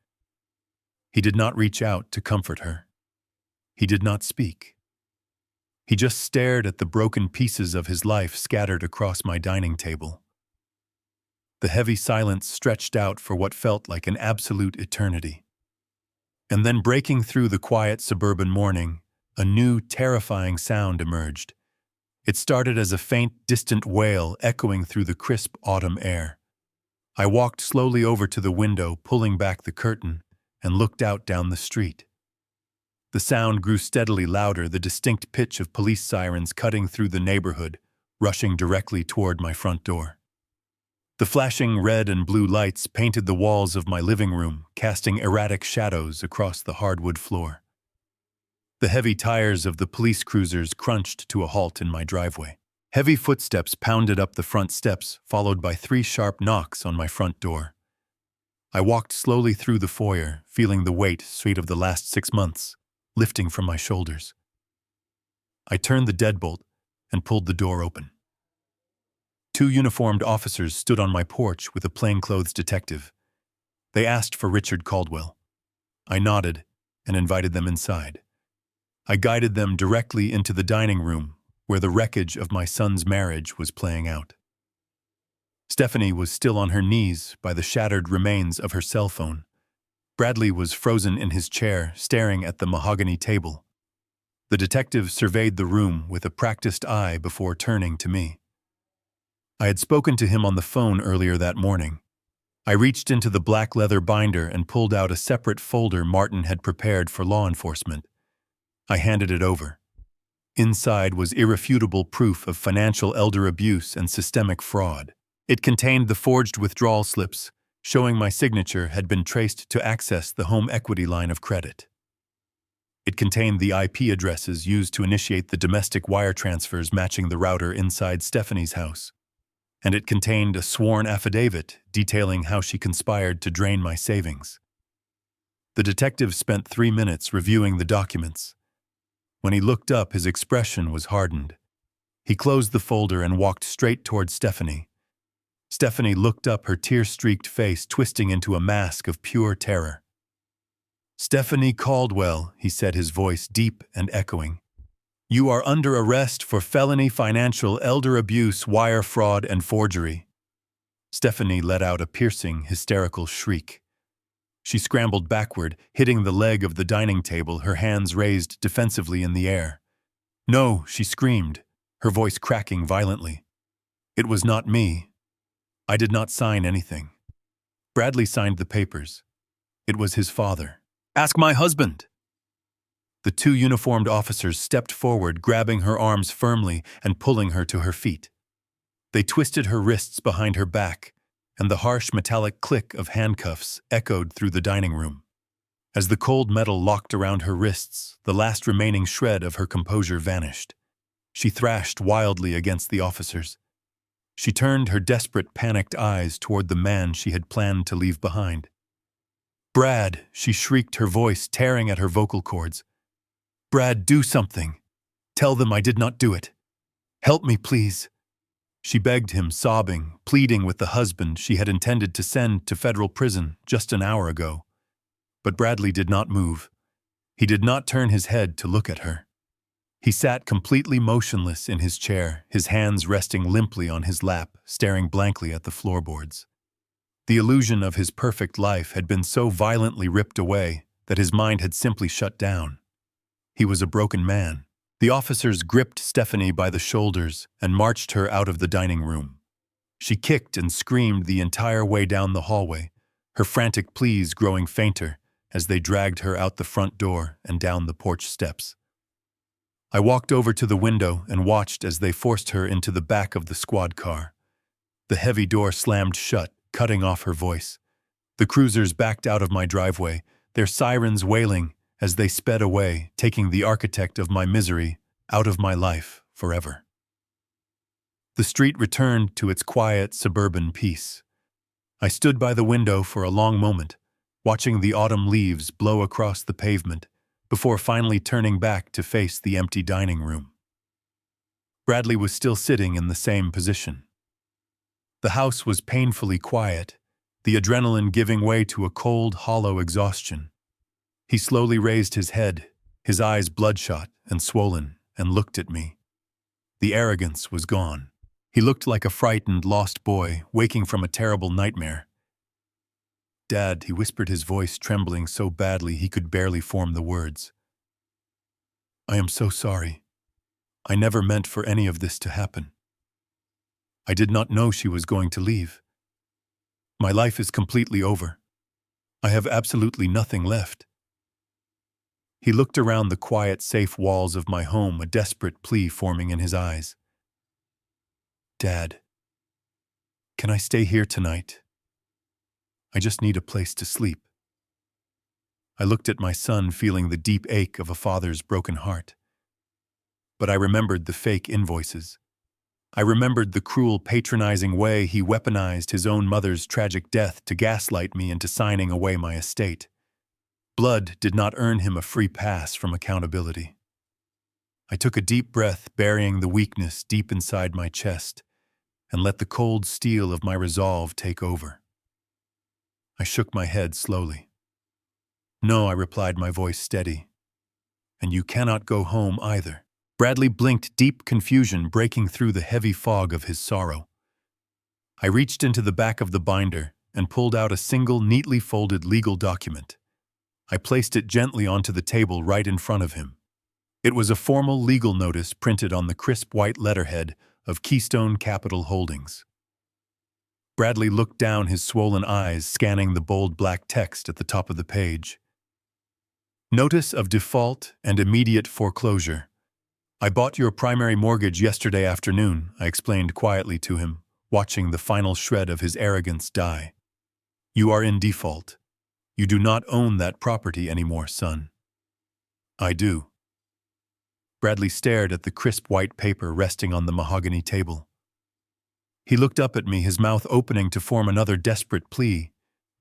He did not reach out to comfort her. He did not speak. He just stared at the broken pieces of his life scattered across my dining table. The heavy silence stretched out for what felt like an absolute eternity. And then, breaking through the quiet suburban morning, a new, terrifying sound emerged. It started as a faint, distant wail echoing through the crisp autumn air. I walked slowly over to the window, pulling back the curtain, and looked out down the street. The sound grew steadily louder, the distinct pitch of police sirens cutting through the neighborhood, rushing directly toward my front door. The flashing red and blue lights painted the walls of my living room, casting erratic shadows across the hardwood floor. The heavy tires of the police cruisers crunched to a halt in my driveway. Heavy footsteps pounded up the front steps, followed by 3 sharp knocks on my front door. I walked slowly through the foyer, feeling the weight of the last 6 months lifting from my shoulders. I turned the deadbolt and pulled the door open. 2 uniformed officers stood on my porch with a plainclothes detective. They asked for Richard Caldwell. I nodded and invited them inside. I guided them directly into the dining room, where the wreckage of my son's marriage was playing out. Stephanie was still on her knees by the shattered remains of her cell phone. Bradley was frozen in his chair, staring at the mahogany table. The detective surveyed the room with a practiced eye before turning to me. I had spoken to him on the phone earlier that morning. I reached into the black leather binder and pulled out a separate folder Martin had prepared for law enforcement. I handed it over. Inside was irrefutable proof of financial elder abuse and systemic fraud. It contained the forged withdrawal slips, showing my signature had been traced to access the home equity line of credit. It contained the IP addresses used to initiate the domestic wire transfers matching the router inside Stephanie's house. And it contained a sworn affidavit detailing how she conspired to drain my savings. The detective spent 3 minutes reviewing the documents. When he looked up, his expression was hardened. He closed the folder and walked straight toward Stephanie. Stephanie looked up, her tear-streaked face twisting into a mask of pure terror. "Stephanie Caldwell," he said, his voice deep and echoing. "You are under arrest for felony financial elder abuse, wire fraud, and forgery." Stephanie let out a piercing, hysterical shriek. She scrambled backward, hitting the leg of the dining table, her hands raised defensively in the air. "No," she screamed, her voice cracking violently. "It was not me. I did not sign anything. Bradley signed the papers. It was his father. Ask my husband." The 2 uniformed officers stepped forward, grabbing her arms firmly and pulling her to her feet. They twisted her wrists behind her back, and the harsh metallic click of handcuffs echoed through the dining room. As the cold metal locked around her wrists, the last remaining shred of her composure vanished. She thrashed wildly against the officers. She turned her desperate, panicked eyes toward the man she had planned to leave behind. "Brad," she shrieked, her voice tearing at her vocal cords. "Brad, do something. Tell them I did not do it. Help me, please." She begged him, sobbing, pleading with the husband she had intended to send to federal prison just an hour ago. But Bradley did not move. He did not turn his head to look at her. He sat completely motionless in his chair, his hands resting limply on his lap, staring blankly at the floorboards. The illusion of his perfect life had been so violently ripped away that his mind had simply shut down. He was a broken man. The officers gripped Stephanie by the shoulders and marched her out of the dining room. She kicked and screamed the entire way down the hallway, her frantic pleas growing fainter as they dragged her out the front door and down the porch steps. I walked over to the window and watched as they forced her into the back of the squad car. The heavy door slammed shut, cutting off her voice. The cruisers backed out of my driveway, their sirens wailing as they sped away, taking the architect of my misery out of my life forever. The street returned to its quiet suburban peace. I stood by the window for a long moment, watching the autumn leaves blow across the pavement, before finally turning back to face the empty dining room. Bradley was still sitting in the same position. The house was painfully quiet, the adrenaline giving way to a cold, hollow exhaustion. He slowly raised his head, his eyes bloodshot and swollen, and looked at me. The arrogance was gone. He looked like a frightened, lost boy, waking from a terrible nightmare. "Dad," he whispered, his voice trembling so badly he could barely form the words. "I am so sorry. I never meant for any of this to happen. I did not know she was going to leave. My life is completely over. I have absolutely nothing left." He looked around the quiet, safe walls of my home, a desperate plea forming in his eyes. "Dad, can I stay here tonight? I just need a place to sleep." I looked at my son, feeling the deep ache of a father's broken heart. But I remembered the fake invoices. I remembered the cruel, patronizing way he weaponized his own mother's tragic death to gaslight me into signing away my estate. Blood did not earn him a free pass from accountability. I took a deep breath, burying the weakness deep inside my chest, and let the cold steel of my resolve take over. I shook my head slowly. "No," I replied, my voice steady. "And you cannot go home either." Bradley blinked, deep confusion breaking through the heavy fog of his sorrow. I reached into the back of the binder and pulled out a single, neatly folded legal document. I placed it gently onto the table right in front of him. It was a formal legal notice printed on the crisp white letterhead of Keystone Capital Holdings. Bradley looked down, his swollen eyes scanning the bold black text at the top of the page. "Notice of default and immediate foreclosure. I bought your primary mortgage yesterday afternoon," I explained quietly to him, watching the final shred of his arrogance die. "You are in default. You do not own that property anymore, son." "I do." Bradley stared at the crisp white paper resting on the mahogany table. He looked up at me, his mouth opening to form another desperate plea,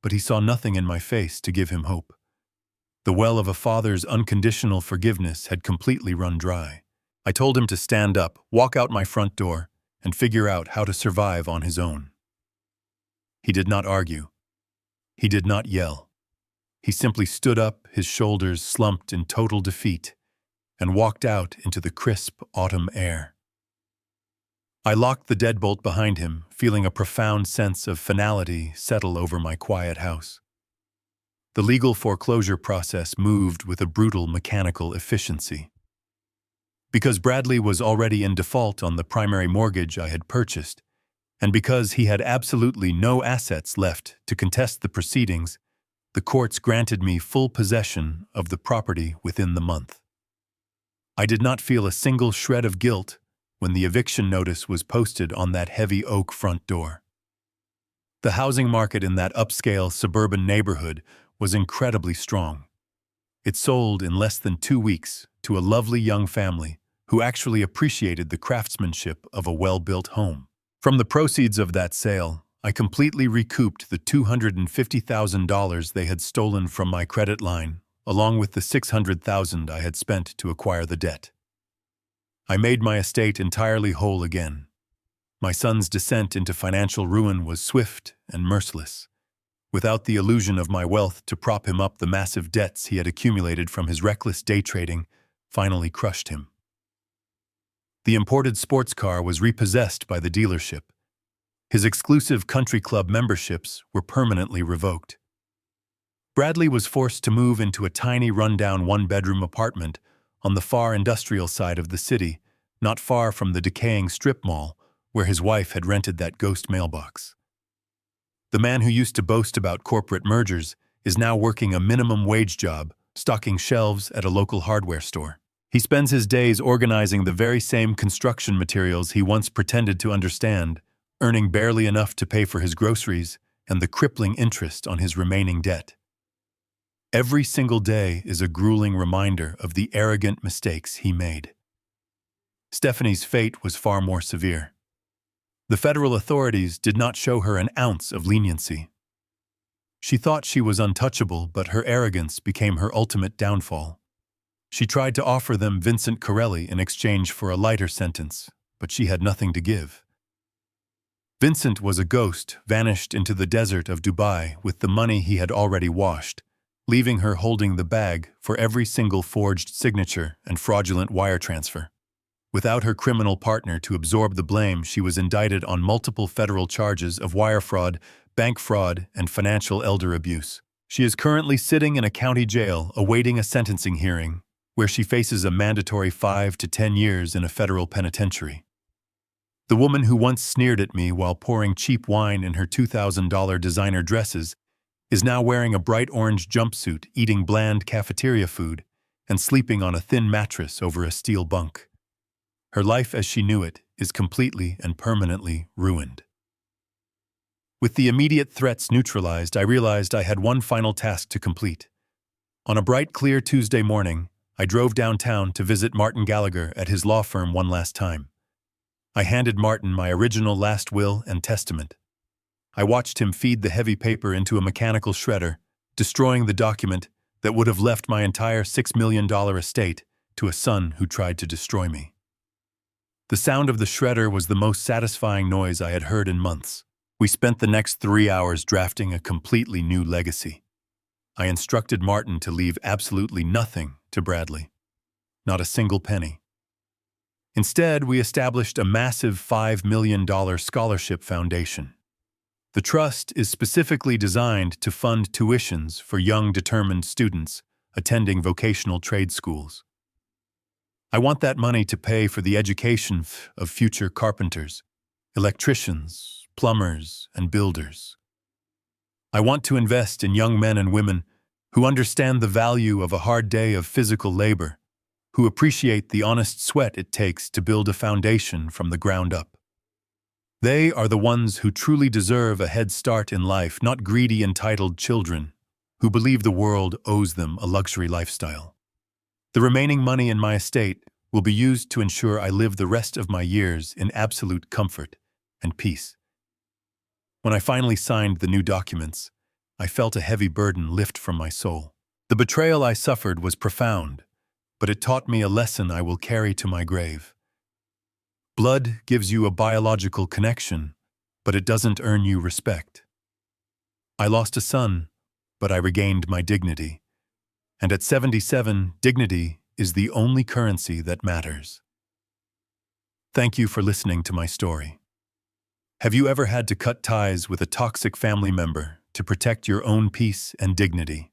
but he saw nothing in my face to give him hope. The well of a father's unconditional forgiveness had completely run dry. I told him to stand up, walk out my front door, and figure out how to survive on his own. He did not argue. He did not yell. He simply stood up, his shoulders slumped in total defeat, and walked out into the crisp autumn air. I locked the deadbolt behind him, feeling a profound sense of finality settle over my quiet house. The legal foreclosure process moved with a brutal mechanical efficiency. Because Bradley was already in default on the primary mortgage I had purchased, and because he had absolutely no assets left to contest the proceedings, the courts granted me full possession of the property within the month. I did not feel a single shred of guilt when the eviction notice was posted on that heavy oak front door. The housing market in that upscale suburban neighborhood was incredibly strong. It sold in less than 2 weeks to a lovely young family who actually appreciated the craftsmanship of a well-built home. From the proceeds of that sale, I completely recouped the $250,000 they had stolen from my credit line, along with the $600,000 I had spent to acquire the debt. I made my estate entirely whole again. My son's descent into financial ruin was swift and merciless. Without the illusion of my wealth to prop him up, the massive debts he had accumulated from his reckless day trading finally crushed him. The imported sports car was repossessed by the dealership. His exclusive country club memberships were permanently revoked. Bradley was forced to move into a tiny, rundown one-bedroom apartment on the far industrial side of the city, not far from the decaying strip mall where his wife had rented that ghost mailbox. The man who used to boast about corporate mergers is now working a minimum wage job, stocking shelves at a local hardware store. He spends his days organizing the very same construction materials he once pretended to understand, earning barely enough to pay for his groceries and the crippling interest on his remaining debt. Every single day is a grueling reminder of the arrogant mistakes he made. Stephanie's fate was far more severe. The federal authorities did not show her an ounce of leniency. She thought she was untouchable, but her arrogance became her ultimate downfall. She tried to offer them Vincent Corelli in exchange for a lighter sentence, but she had nothing to give. Vincent was a ghost, vanished into the desert of Dubai with the money he had already washed, leaving her holding the bag for every single forged signature and fraudulent wire transfer. Without her criminal partner to absorb the blame, she was indicted on multiple federal charges of wire fraud, bank fraud, and financial elder abuse. She is currently sitting in a county jail awaiting a sentencing hearing, where she faces a mandatory 5 to 10 years in a federal penitentiary. The woman who once sneered at me while pouring cheap wine in her $2,000 designer dresses is now wearing a bright orange jumpsuit, eating bland cafeteria food, and sleeping on a thin mattress over a steel bunk. Her life as she knew it is completely and permanently ruined. With the immediate threats neutralized, I realized I had one final task to complete. On a bright, clear Tuesday morning, I drove downtown to visit Martin Gallagher at his law firm one last time. I handed Martin my original last will and testament. I watched him feed the heavy paper into a mechanical shredder, destroying the document that would have left my entire $6 million estate to a son who tried to destroy me. The sound of the shredder was the most satisfying noise I had heard in months. We spent the next 3 hours drafting a completely new legacy. I instructed Martin to leave absolutely nothing to Bradley. Not a single penny. Instead, we established a massive $5 million scholarship foundation. The trust is specifically designed to fund tuitions for young, determined students attending vocational trade schools. I want that money to pay for the education of future carpenters, electricians, plumbers, and builders. I want to invest in young men and women who understand the value of a hard day of physical labor, who appreciate the honest sweat it takes to build a foundation from the ground up. They are the ones who truly deserve a head start in life, not greedy, entitled children who believe the world owes them a luxury lifestyle. The remaining money in my estate will be used to ensure I live the rest of my years in absolute comfort and peace. When I finally signed the new documents, I felt a heavy burden lift from my soul. The betrayal I suffered was profound, but it taught me a lesson I will carry to my grave. Blood gives you a biological connection, but it doesn't earn you respect. I lost a son, but I regained my dignity. And at 77, dignity is the only currency that matters. Thank you for listening to my story. Have you ever had to cut ties with a toxic family member to protect your own peace and dignity?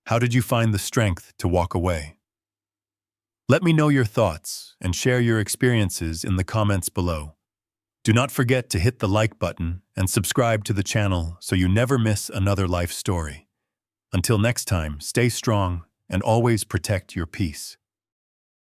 How did you find the strength to walk away? Let me know your thoughts and share your experiences in the comments below. Do not forget to hit the like button and subscribe to the channel so you never miss another life story. Until next time, stay strong and always protect your peace.